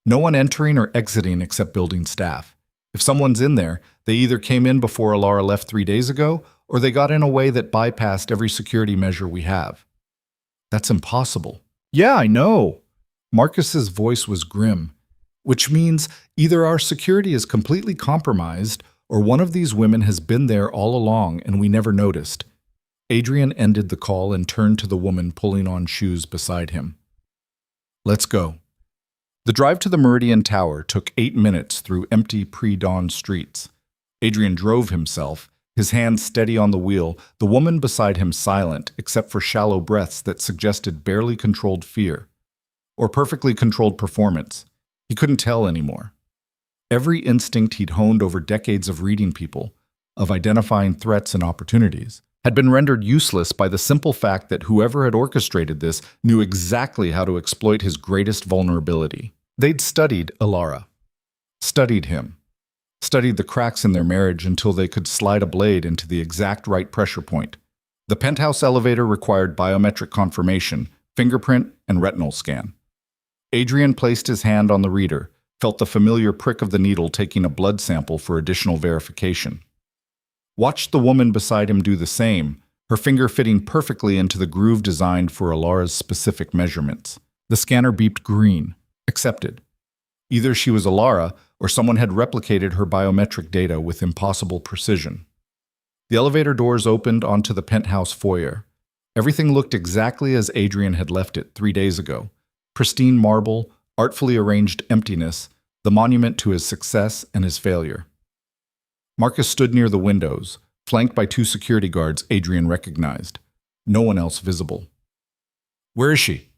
No one entering or exiting except building staff. If someone's in there, they either came in before Alara left 3 days ago, or they got in a way that bypassed every security measure we have. That's impossible. Yeah, I know. Marcus's voice was grim, which means either our security is completely compromised, or one of these women has been there all along and we never noticed. Adrian ended the call and turned to the woman pulling on shoes beside him. Let's go. The drive to the Meridian Tower took 8 minutes through empty pre-dawn streets. Adrian drove himself, his hands steady on the wheel, the woman beside him silent, except for shallow breaths that suggested barely controlled fear. Or perfectly controlled performance. He couldn't tell anymore. Every instinct he'd honed over decades of reading people, of identifying threats and opportunities, had been rendered useless by the simple fact that whoever had orchestrated this knew exactly how to exploit his greatest vulnerability. They'd studied Alara, studied him, studied the cracks in their marriage until they could slide a blade into the exact right pressure point. The penthouse elevator required biometric confirmation, fingerprint, and retinal scan. Adrian placed his hand on the reader, felt the familiar prick of the needle taking a blood sample for additional verification. Watched the woman beside him do the same, her finger fitting perfectly into the groove designed for Alara's specific measurements. The scanner beeped green. Accepted. Either she was Alara, or someone had replicated her biometric data with impossible precision. The elevator doors opened onto the penthouse foyer. Everything looked exactly as Adrian had left it 3 days ago. Pristine marble, artfully arranged emptiness, the monument to his success and his failure. Marcus stood near the windows, Flanked by two security guards Adrian recognized. No one else visible. "Where is she?"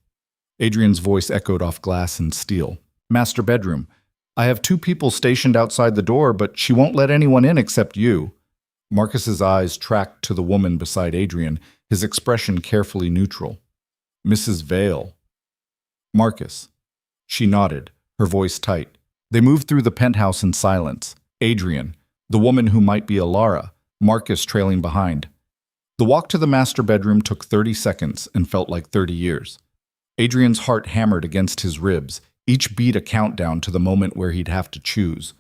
Adrian's voice echoed off glass and steel. "Master bedroom. I have two people stationed outside the door, but she won't let anyone in except you." Marcus's eyes tracked to the woman beside Adrian, his expression carefully neutral. "Mrs. Vale." "Marcus." She nodded, her voice tight. They moved through the penthouse in silence. Adrian, the woman who might be Alara, Marcus trailing behind. The walk to the master bedroom took 30 seconds and felt like 30 years. Adrian's heart hammered against his ribs, each beat a countdown to the moment where he'd have to choose.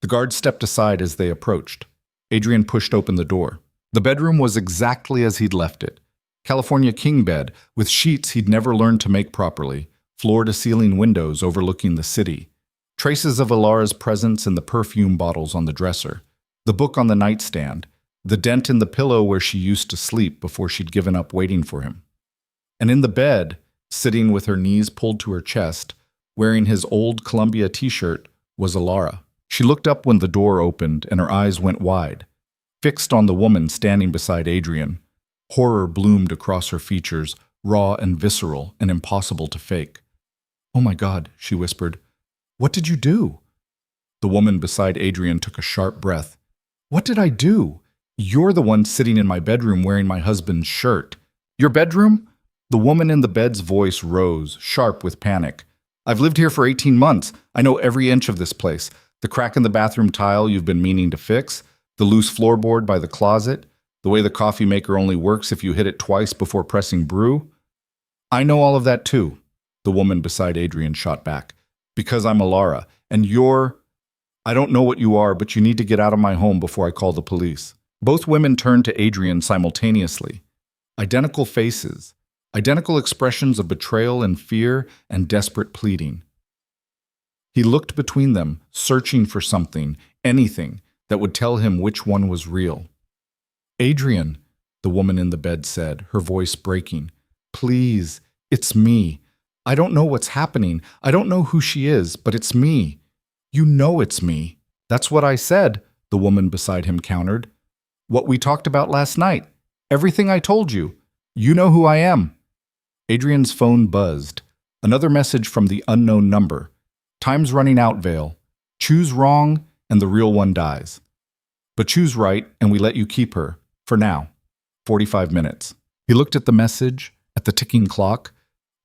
The guards stepped aside as they approached. Adrian pushed open the door. The bedroom was exactly as he'd left it. California king bed, with sheets he'd never learned to make properly, floor-to-ceiling windows overlooking the city. Traces of Alara's presence in the perfume bottles on the dresser, the book on the nightstand, the dent in the pillow where she used to sleep before she'd given up waiting for him. And in the bed, sitting with her knees pulled to her chest, wearing his old Columbia t-shirt, was Alara. She looked up when the door opened and her eyes went wide, fixed on the woman standing beside Adrian. Horror bloomed across her features, raw and visceral and impossible to fake. "Oh my God," she whispered. "What did you do?" The woman beside Adrian took a sharp breath. "What did I do? You're the one sitting in my bedroom wearing my husband's shirt." "Your bedroom?" The woman in the bed's voice rose, sharp with panic. "I've lived here for 18 months. I know every inch of this place. The crack in the bathroom tile you've been meaning to fix, the loose floorboard by the closet, the way the coffee maker only works if you hit it twice before pressing brew. I know all of that too," the woman beside Adrian shot back. "Because I'm Alara, and you're... I don't know what you are, but you need to get out of my home before I call the police." Both women turned to Adrian simultaneously. Identical faces, identical expressions of betrayal and fear and desperate pleading. He looked between them, searching for something, anything, that would tell him which one was real. "Adrian," the woman in the bed said, her voice breaking. "Please, it's me. I don't know what's happening. I don't know who she is, but it's me. You know it's me." "That's what I said," the woman beside him countered. "What we talked about last night. Everything I told you. You know who I am." Adrian's phone buzzed. Another message from the unknown number. "Time's running out, Vale. Choose wrong, and the real one dies. But choose right, and we let you keep her. For now. 45 minutes. He looked at the message, at the ticking clock,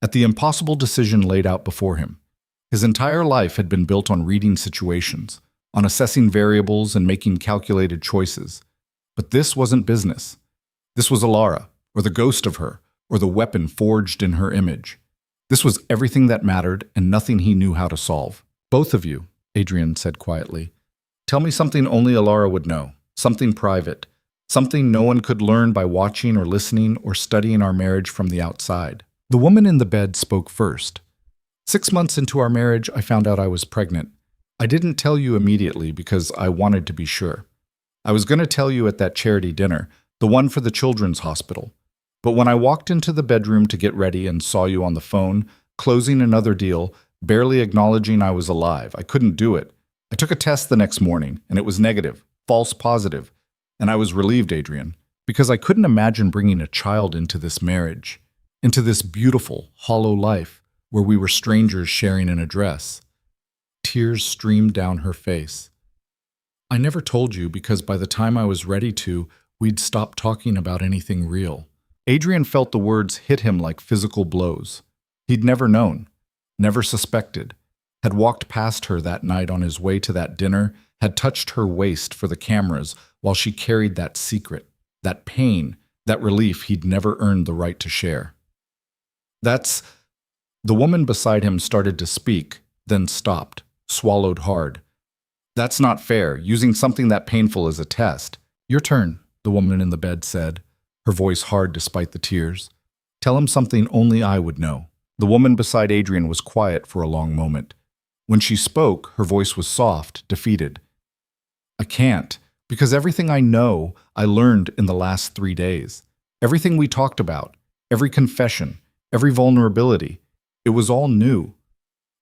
at the impossible decision laid out before him. His entire life had been built on reading situations, on assessing variables and making calculated choices. But this wasn't business. This was Alara, or the ghost of her, or the weapon forged in her image. This was everything that mattered and nothing he knew how to solve. "Both of you," Adrian said quietly. "Tell me something only Alara would know, something private, something no one could learn by watching or listening or studying our marriage from the outside." The woman in the bed spoke first. 6 months into our marriage, I found out I was pregnant. I didn't tell you immediately because I wanted to be sure. I was going to tell you at that charity dinner, the one for the children's hospital. But when I walked into the bedroom to get ready and saw you on the phone, closing another deal, barely acknowledging I was alive, I couldn't do it. I took a test the next morning, and it was negative, false positive. And I was relieved, Adrian, because I couldn't imagine bringing a child into this marriage, into this beautiful, hollow life where we were strangers sharing an address. Tears streamed down her face. "I never told you because by the time I was ready to, we'd stopped talking about anything real." Adrian felt the words hit him like physical blows. He'd never known, never suspected, had walked past her that night on his way to that dinner, had touched her waist for the cameras while she carried that secret, that pain, that relief he'd never earned the right to share. The woman beside him started to speak, then stopped, swallowed hard. "That's not fair, using something that painful as a test." "Your turn," the woman in the bed said, her voice hard despite the tears. "Tell him something only I would know." The woman beside Adrian was quiet for a long moment. When she spoke, her voice was soft, defeated. "I can't, because everything I know, I learned in the last 3 days. Everything we talked about, every confession, every vulnerability, it was all new.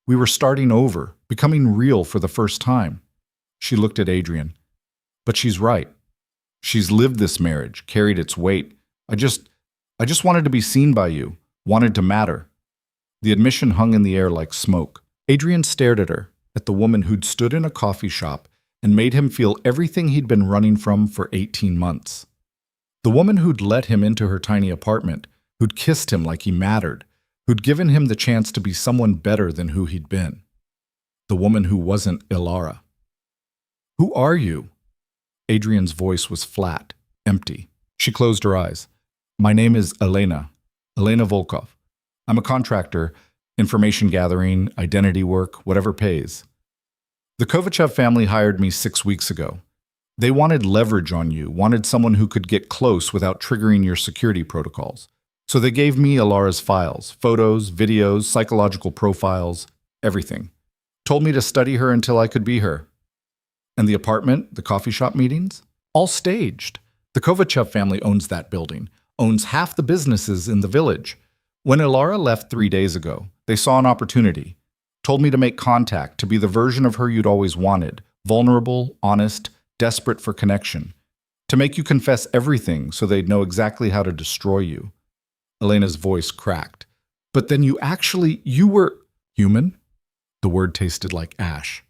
We were starting over, becoming real for the first time." She looked at Adrian. "But she's right. She's lived this marriage, carried its weight. I just wanted to be seen by you, wanted to matter. The admission hung in the air like smoke. Adrian stared at her, at the woman who'd stood in a coffee shop and made him feel everything he'd been running from for 18 months. The woman who'd let him into her tiny apartment, who'd kissed him like he mattered, who'd given him the chance to be someone better than who he'd been. The woman who wasn't Ilara. "Who are you?" Adrian's voice was flat, empty. She closed her eyes. "My name is Elena Volkov. I'm a contractor, information gathering, identity work, whatever pays. The Kovachev family hired me 6 weeks ago. They wanted leverage on you, wanted someone who could get close without triggering your security protocols. So they gave me Ilara's files, photos, videos, psychological profiles, everything. Told me to study her until I could be her. And the apartment, the coffee shop meetings? All staged. The Kovachev family owns that building, owns half the businesses in the village. When Ilara left 3 days ago, they saw an opportunity. Told me to make contact, to be the version of her you'd always wanted, vulnerable, honest, desperate for connection. To make you confess everything so they'd know exactly how to destroy you." Elena's voice cracked. "But then you were human?" The word tasted like ash.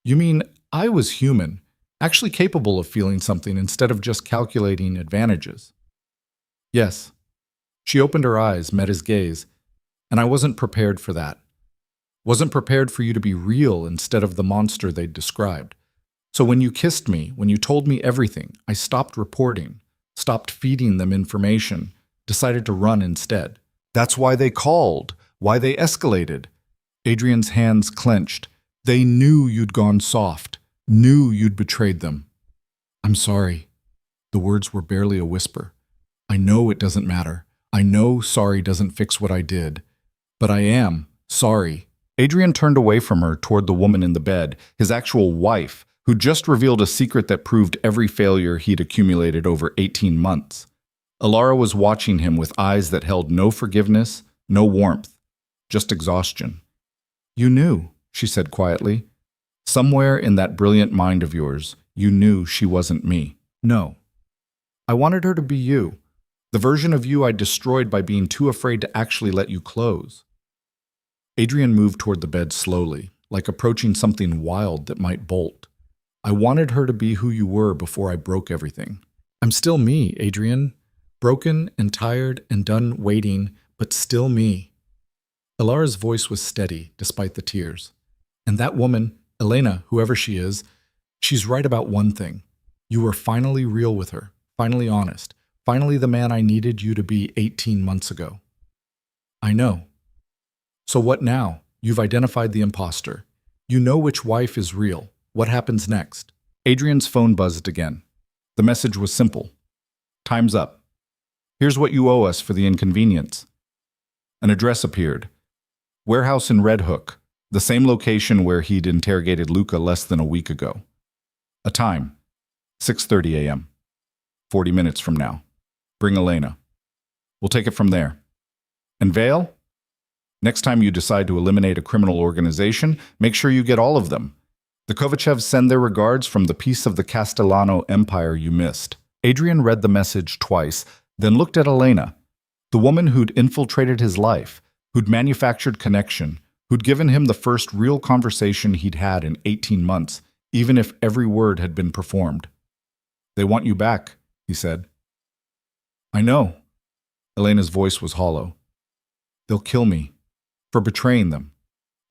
"You mean I was human, actually capable of feeling something instead of just calculating advantages?" "Yes." She opened her eyes, met his gaze, and I wasn't prepared for that. Wasn't prepared for you to be real instead of the monster they'd described. So when you kissed me, when you told me everything, I stopped reporting, stopped feeding them information, decided to run instead. That's why they called, why they escalated. Adrian's hands clenched. They knew you'd gone soft, knew you'd betrayed them. "I'm sorry." The words were barely a whisper. "I know it doesn't matter. I know sorry doesn't fix what I did. But I am sorry." Adrian turned away from her toward the woman in the bed, his actual wife, who'd just revealed a secret that proved every failure he'd accumulated over 18 months. Ilara was watching him with eyes that held no forgiveness, no warmth, just exhaustion. "You knew," she said quietly. "Somewhere in that brilliant mind of yours, you knew she wasn't me." "No. I wanted her to be you, the version of you I destroyed by being too afraid to actually let you close." Adrian moved toward the bed slowly, like approaching something wild that might bolt. "I wanted her to be who you were before I broke everything. I'm still me, Adrian. Broken and tired and done waiting, but still me." Ilara's voice was steady, despite the tears. "And that woman, Elena, whoever she is, she's right about one thing. You were finally real with her, finally honest, finally the man I needed you to be 18 months ago." "I know." "So what now? You've identified the imposter. You know which wife is real. What happens next?" Adrian's phone buzzed again. The message was simple. "Time's up. Here's what you owe us for the inconvenience." An address appeared. Warehouse in Red Hook, the same location where he'd interrogated Luca less than a week ago. A time, 6:30 a.m. 40 minutes from now. Bring Elena. We'll take it from there. And Vale? Next time you decide to eliminate a criminal organization, make sure you get all of them. The Kovachevs send their regards from the piece of the Castellano Empire you missed. Adrian read the message twice, then looked at Elena, the woman who'd infiltrated his life, who'd manufactured connection, who'd given him the first real conversation he'd had in 18 months, even if every word had been performed. "They want you back," he said. "I know." Elena's voice was hollow. "They'll kill me. For betraying them.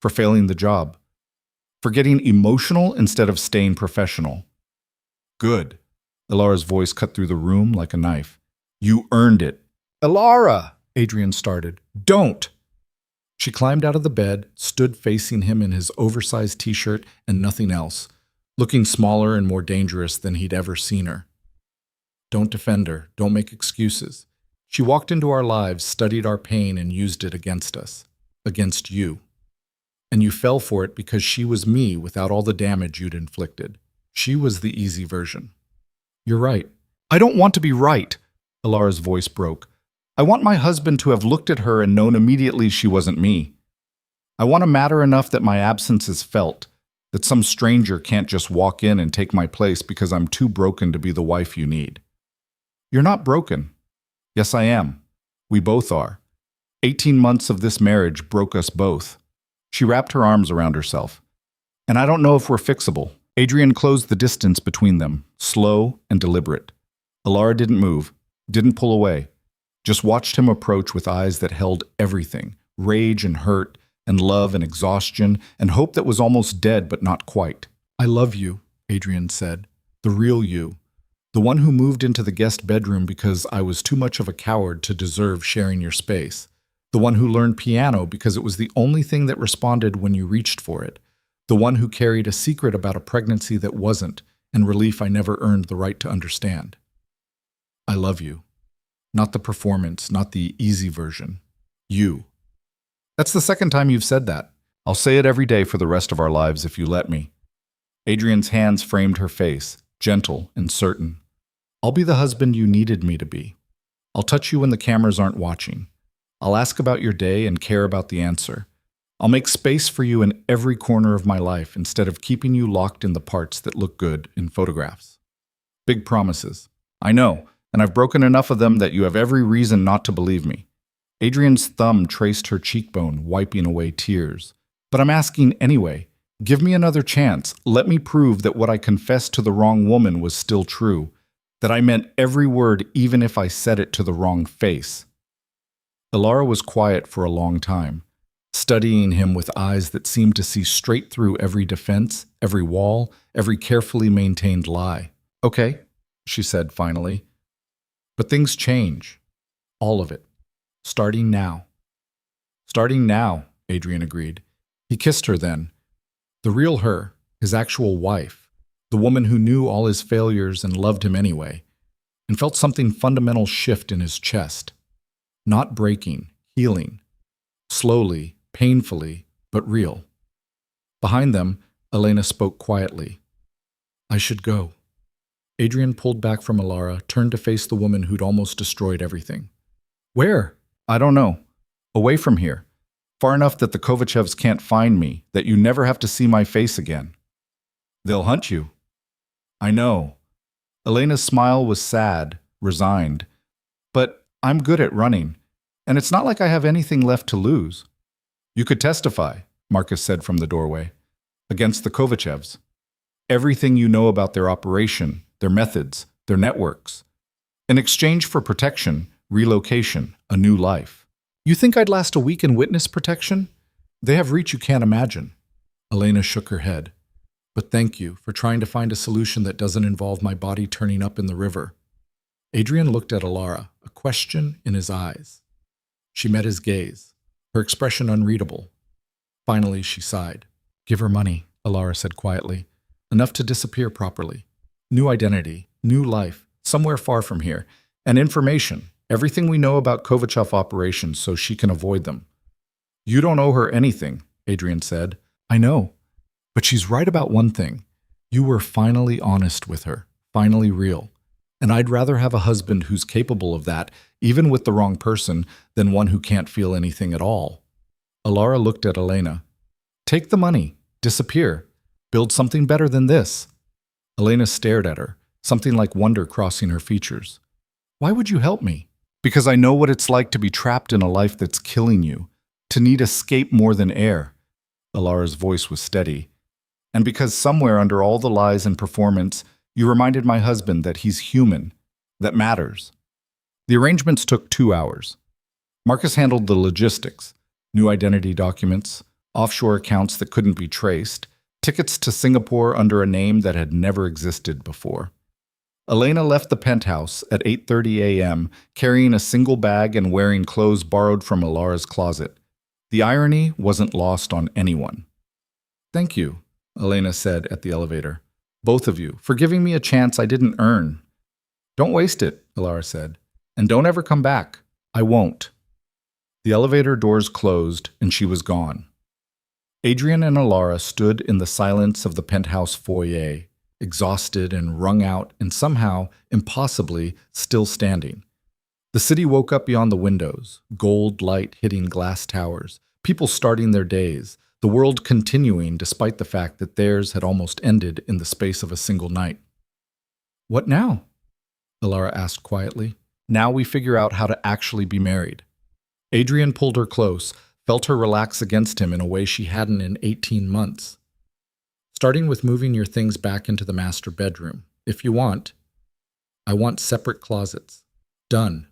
For failing the job. For getting emotional instead of staying professional." "Good." Ilara's voice cut through the room like a knife. "You earned it." "Ilara!" Adrian started. "Don't!" She climbed out of the bed, stood facing him in his oversized t-shirt and nothing else, looking smaller and more dangerous than he'd ever seen her. "Don't defend her. Don't make excuses. She walked into our lives, studied our pain, and used it against us. Against you. And you fell for it because she was me without all the damage you'd inflicted. She was the easy version." "You're right." "I don't want to be right," Ilara's voice broke. "I want my husband to have looked at her and known immediately she wasn't me. I want to matter enough that my absence is felt, that some stranger can't just walk in and take my place because I'm too broken to be the wife you need. You're not broken. Yes, I am. We both are. 18 months of this marriage broke us both. She wrapped her arms around herself. And I don't know if we're fixable. Adrian closed the distance between them, slow and deliberate. Alara didn't move, didn't pull away, just watched him approach with eyes that held everything, rage and hurt, and love and exhaustion, and hope that was almost dead but not quite. I love you, Adrian said. The real you. The one who moved into the guest bedroom because I was too much of a coward to deserve sharing your space. The one who learned piano because it was the only thing that responded when you reached for it. The one who carried a secret about a pregnancy that wasn't, and relief I never earned the right to understand. I love you. Not the performance, not the easy version. You. That's the second time you've said that. I'll say it every day for the rest of our lives if you let me. Adrian's hands framed her face, gentle and certain. I'll be the husband you needed me to be. I'll touch you when the cameras aren't watching. I'll ask about your day and care about the answer. I'll make space for you in every corner of my life instead of keeping you locked in the parts that look good in photographs. Big promises. I know, and I've broken enough of them that you have every reason not to believe me. Adrian's thumb traced her cheekbone, wiping away tears. But I'm asking anyway. Give me another chance. Let me prove that what I confessed to the wrong woman was still true. That I meant every word even if I said it to the wrong face. Alara was quiet for a long time, studying him with eyes that seemed to see straight through every defense, every wall, every carefully maintained lie. Okay, she said finally. But things change. All of it. Starting now. Starting now, Adrian agreed. He kissed her then. The real her, his actual wife, the woman who knew all his failures and loved him anyway, and felt something fundamental shift in his chest. Not breaking, healing. Slowly, painfully, but real. Behind them, Elena spoke quietly. I should go. Adrian pulled back from Alara, turned to face the woman who'd almost destroyed everything. Where? I don't know. Away from here. Far enough that the Kovachevs can't find me, that you never have to see my face again. They'll hunt you. I know. Elena's smile was sad, resigned. But I'm good at running, and it's not like I have anything left to lose. You could testify, Marcus said from the doorway, against the Kovachevs. Everything you know about their operation, their methods, their networks. In exchange for protection, relocation, a new life. You think I'd last a week in witness protection? They have reach you can't imagine. Elena shook her head. But thank you for trying to find a solution that doesn't involve my body turning up in the river. Adrian looked at Alara, a question in his eyes. She met his gaze, her expression unreadable. Finally, she sighed. Give her money, Alara said quietly. Enough to disappear properly. New identity, new life, somewhere far from here. And information, everything we know about Kovachev operations so she can avoid them. You don't owe her anything, Adrian said. I know. But she's right about one thing. You were finally honest with her, finally real. And I'd rather have a husband who's capable of that, even with the wrong person, than one who can't feel anything at all. Alara looked at Elena. Take the money, disappear, build something better than this. Elena stared at her, something like wonder crossing her features. Why would you help me? Because I know what it's like to be trapped in a life that's killing you, to need escape more than air. Alara's voice was steady. And because somewhere under all the lies and performance, you reminded my husband that he's human, that matters. The arrangements took 2 hours. Marcus handled the logistics, new identity documents, offshore accounts that couldn't be traced, tickets to Singapore under a name that had never existed before. Elena left the penthouse at 8:30 a.m., carrying a single bag and wearing clothes borrowed from Alara's closet. The irony wasn't lost on anyone. Thank you, Elena said at the elevator. Both of you, for giving me a chance I didn't earn. Don't waste it, Alara said. And don't ever come back. I won't. The elevator doors closed and she was gone. Adrian and Alara stood in the silence of the penthouse foyer, exhausted and wrung out and somehow, impossibly, still standing. The city woke up beyond the windows, gold light hitting glass towers, people starting their days, the world continuing despite the fact that theirs had almost ended in the space of a single night. "What now?" Alara asked quietly. "Now we figure out how to actually be married." Adrian pulled her close, felt her relax against him in a way she hadn't in 18 months. "Starting with moving your things back into the master bedroom. If you want. I want separate closets. Done.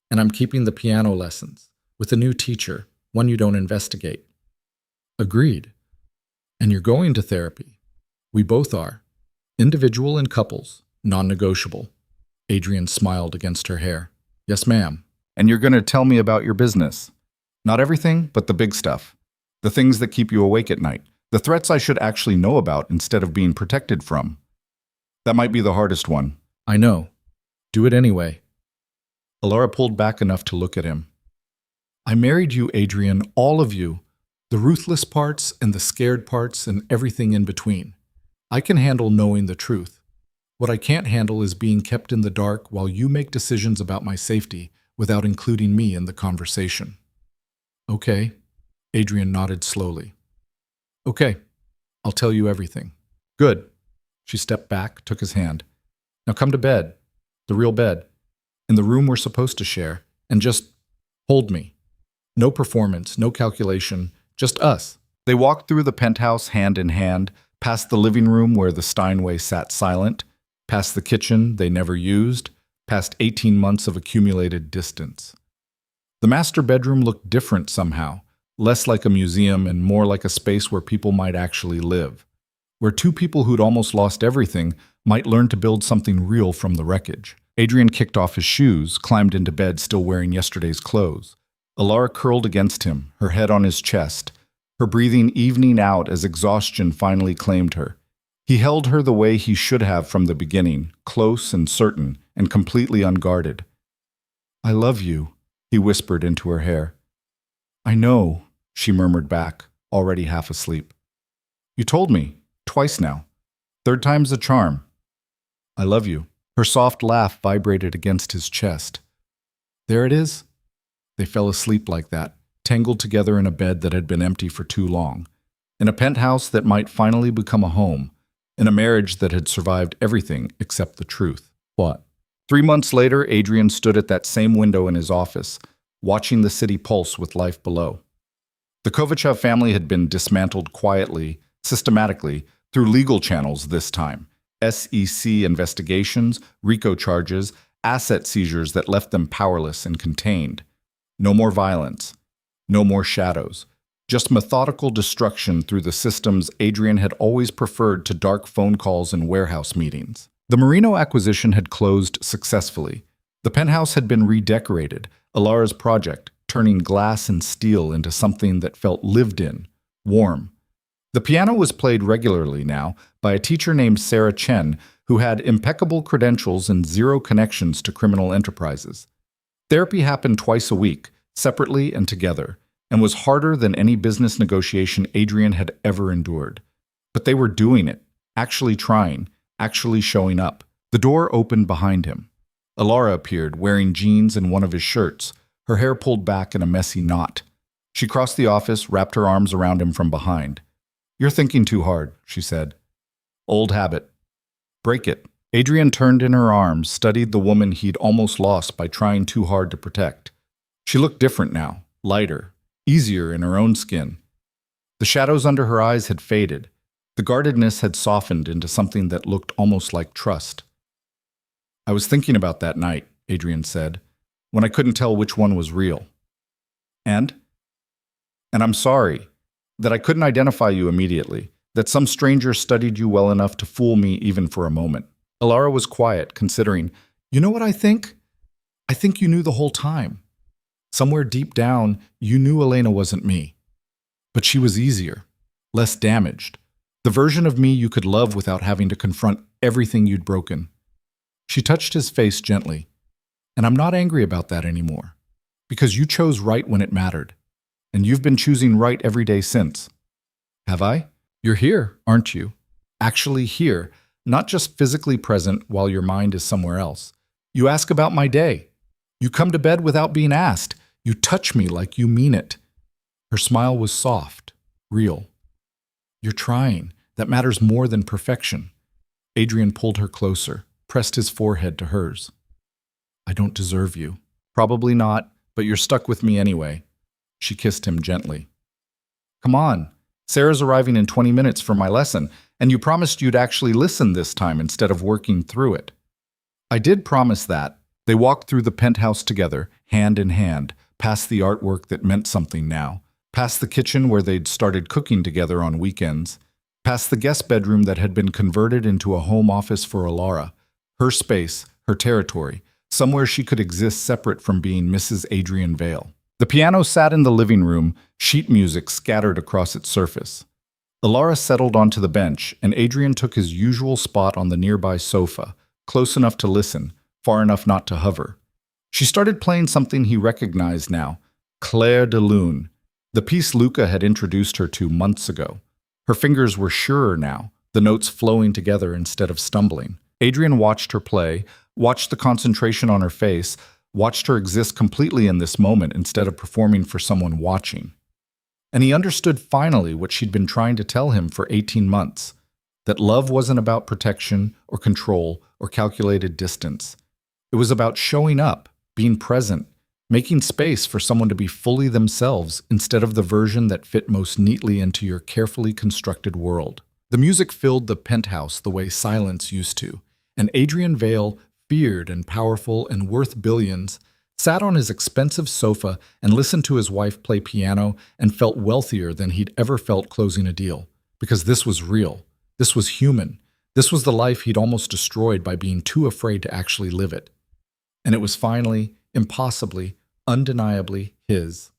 And I'm keeping the piano lessons, with a new teacher, one you don't investigate." "Agreed. And you're going to therapy. We both are. Individual and couples, non-negotiable." Adrian smiled against her hair. "Yes, ma'am." And you're going to tell me about your business. Not everything, but the big stuff. The things that keep you awake at night. The threats I should actually know about instead of being protected from. That might be the hardest one. "I know. Do it anyway." Alara pulled back enough to look at him. "I married you, Adrian, all of you. The ruthless parts and the scared parts and everything in between. I can handle knowing the truth. What I can't handle is being kept in the dark while you make decisions about my safety without including me in the conversation." "Okay." Adrian nodded slowly. "Okay, I'll tell you everything." "Good." She stepped back, took his hand. "Now come to bed, the real bed, in the room we're supposed to share, and just hold me. No performance, no calculation, just us." They walked through the penthouse hand in hand, past the living room where the Steinway sat silent, past the kitchen they never used, past 18 months of accumulated distance. The master bedroom looked different somehow, less like a museum and more like a space where people might actually live, where two people who'd almost lost everything might learn to build something real from the wreckage. Adrian kicked off his shoes, climbed into bed still wearing yesterday's clothes. Alara curled against him, her head on his chest, her breathing evening out as exhaustion finally claimed her. He held her the way he should have from the beginning, close and certain, and completely unguarded. "I love you," he whispered into her hair. "I know," she murmured back, already half asleep. "You told me, twice now. Third time's a charm. I love you." Her soft laugh vibrated against his chest. There it is. They fell asleep like that, tangled together in a bed that had been empty for too long, in a penthouse that might finally become a home, in a marriage that had survived everything except the truth. What? 3 months later, Adrian stood at that same window in his office, watching the city pulse with life below. The Kovachev family had been dismantled quietly, systematically, through legal channels this time. SEC investigations, RICO charges, asset seizures that left them powerless and contained. No more violence. No more shadows. Just methodical destruction through the systems Adrian had always preferred to dark phone calls and warehouse meetings. The Marino acquisition had closed successfully. The penthouse had been redecorated, Alara's project, turning glass and steel into something that felt lived in, warm. The piano was played regularly now by a teacher named Sarah Chen, who had impeccable credentials and zero connections to criminal enterprises. Therapy happened twice a week, separately and together, and was harder than any business negotiation Adrian had ever endured. But they were doing it, actually trying, actually showing up. The door opened behind him. Alara appeared, wearing jeans and one of his shirts, her hair pulled back in a messy knot. She crossed the office, wrapped her arms around him from behind. "You're thinking too hard," she said. "Old habit. Break it." Adrian turned in her arms, studied the woman he'd almost lost by trying too hard to protect. She looked different now, lighter, easier in her own skin. The shadows under her eyes had faded. The guardedness had softened into something that looked almost like trust. "I was thinking about that night," Adrian said, "when I couldn't tell which one was real. And I'm sorry that I couldn't identify you immediately, that some stranger studied you well enough to fool me even for a moment." Alara was quiet, considering. "You know what I think? I think you knew the whole time. Somewhere deep down, you knew Elena wasn't me. But she was easier, less damaged. The version of me you could love without having to confront everything you'd broken." She touched his face gently. "And I'm not angry about that anymore. Because you chose right when it mattered. And you've been choosing right every day since." "Have I? You're here, aren't you? Actually here, not just physically present while your mind is somewhere else. You ask about my day. You come to bed without being asked. You touch me like you mean it." Her smile was soft, real. You're trying. That matters more than perfection. Adrian pulled her closer, pressed his forehead to hers. I don't deserve you. Probably not, but you're stuck with me anyway. She kissed him gently. Come on. Sarah's arriving in 20 minutes for my lesson, and you promised you'd actually listen this time instead of working through it. I did promise that. They walked through the penthouse together, hand in hand, past the artwork that meant something now, past the kitchen where they'd started cooking together on weekends, past the guest bedroom that had been converted into a home office for Alara, her space, her territory, somewhere she could exist separate from being Mrs. Adrian Vale. The piano sat in the living room, sheet music scattered across its surface. Alara settled onto the bench, and Adrian took his usual spot on the nearby sofa, close enough to listen, far enough not to hover. She started playing something he recognized now, Clair de Lune, the piece Luca had introduced her to months ago. Her fingers were surer now, the notes flowing together instead of stumbling. Adrian watched her play, watched the concentration on her face, watched her exist completely in this moment instead of performing for someone watching. And he understood finally what she'd been trying to tell him for 18 months, that love wasn't about protection or control or calculated distance. It was about showing up, being present, making space for someone to be fully themselves instead of the version that fit most neatly into your carefully constructed world. The music filled the penthouse the way silence used to, and Adrian Vale, feared and powerful and worth billions, sat on his expensive sofa and listened to his wife play piano and felt wealthier than he'd ever felt closing a deal. Because this was real. This was human. This was the life he'd almost destroyed by being too afraid to actually live it. And it was finally, impossibly, undeniably his.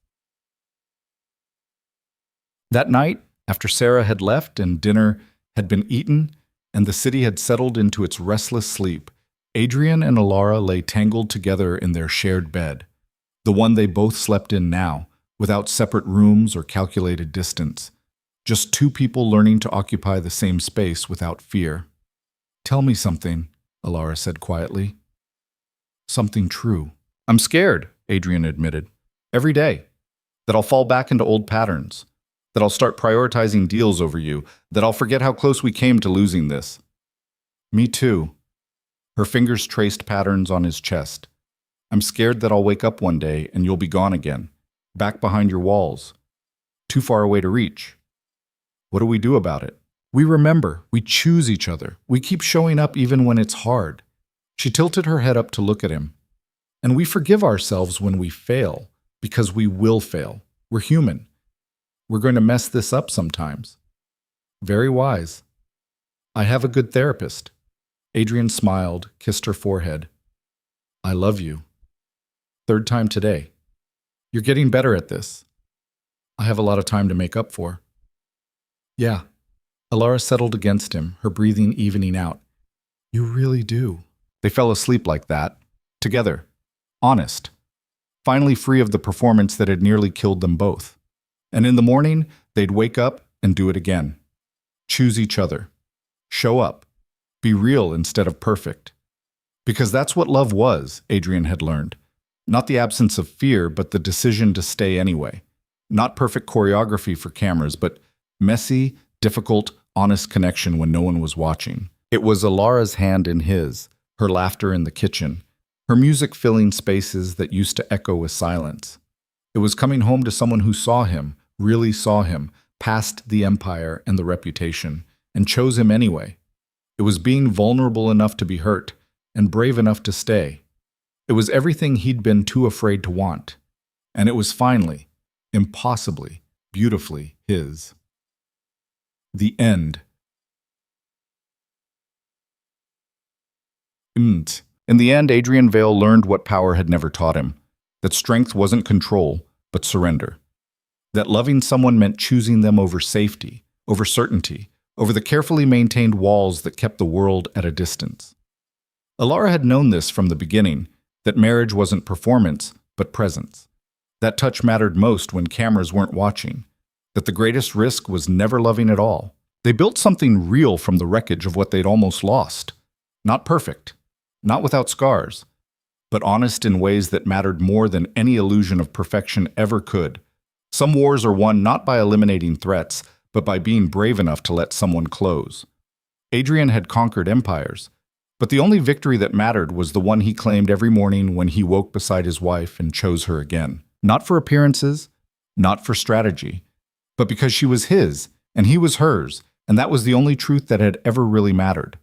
That night, after Sarah had left and dinner had been eaten and the city had settled into its restless sleep, Adrian and Alara lay tangled together in their shared bed, the one they both slept in now, without separate rooms or calculated distance, just two people learning to occupy the same space without fear. Tell me something, Alara said quietly. Something true. I'm scared, Adrian admitted. Every day. That I'll fall back into old patterns. That I'll start prioritizing deals over you. That I'll forget how close we came to losing this. Me too. Her fingers traced patterns on his chest. I'm scared that I'll wake up one day and you'll be gone again. Back behind your walls. Too far away to reach. What do we do about it? We remember. We choose each other. We keep showing up even when it's hard. She tilted her head up to look at him. And we forgive ourselves when we fail, because we will fail. We're human. We're going to mess this up sometimes. Very wise. I have a good therapist. Adrian smiled, kissed her forehead. I love you. Third time today. You're getting better at this. I have a lot of time to make up for. Yeah. Alara settled against him, her breathing evening out. You really do. They fell asleep like that. Together. Honest. Finally free of the performance that had nearly killed them both. And in the morning, they'd wake up and do it again. Choose each other. Show up. Be real instead of perfect. Because that's what love was, Adrian had learned. Not the absence of fear, but the decision to stay anyway. Not perfect choreography for cameras, but messy, difficult, honest connection when no one was watching. It was Alara's hand in his, her laughter in the kitchen, her music filling spaces that used to echo with silence. It was coming home to someone who saw him, really saw him, past the empire and the reputation, and chose him anyway. It was being vulnerable enough to be hurt, and brave enough to stay. It was everything he'd been too afraid to want. And it was finally, impossibly, beautifully his. The end. In the end, Adrian Vale learned what power had never taught him. That strength wasn't control, but surrender. That loving someone meant choosing them over safety, over certainty, over the carefully maintained walls that kept the world at a distance. Alara had known this from the beginning, that marriage wasn't performance, but presence. That touch mattered most when cameras weren't watching. That the greatest risk was never loving at all. They built something real from the wreckage of what they'd almost lost. Not perfect, not without scars, but honest in ways that mattered more than any illusion of perfection ever could. Some wars are won not by eliminating threats, but by being brave enough to let someone close. Adrian had conquered empires, but the only victory that mattered was the one he claimed every morning when he woke beside his wife and chose her again. Not for appearances, not for strategy, but because she was his and he was hers, and that was the only truth that had ever really mattered.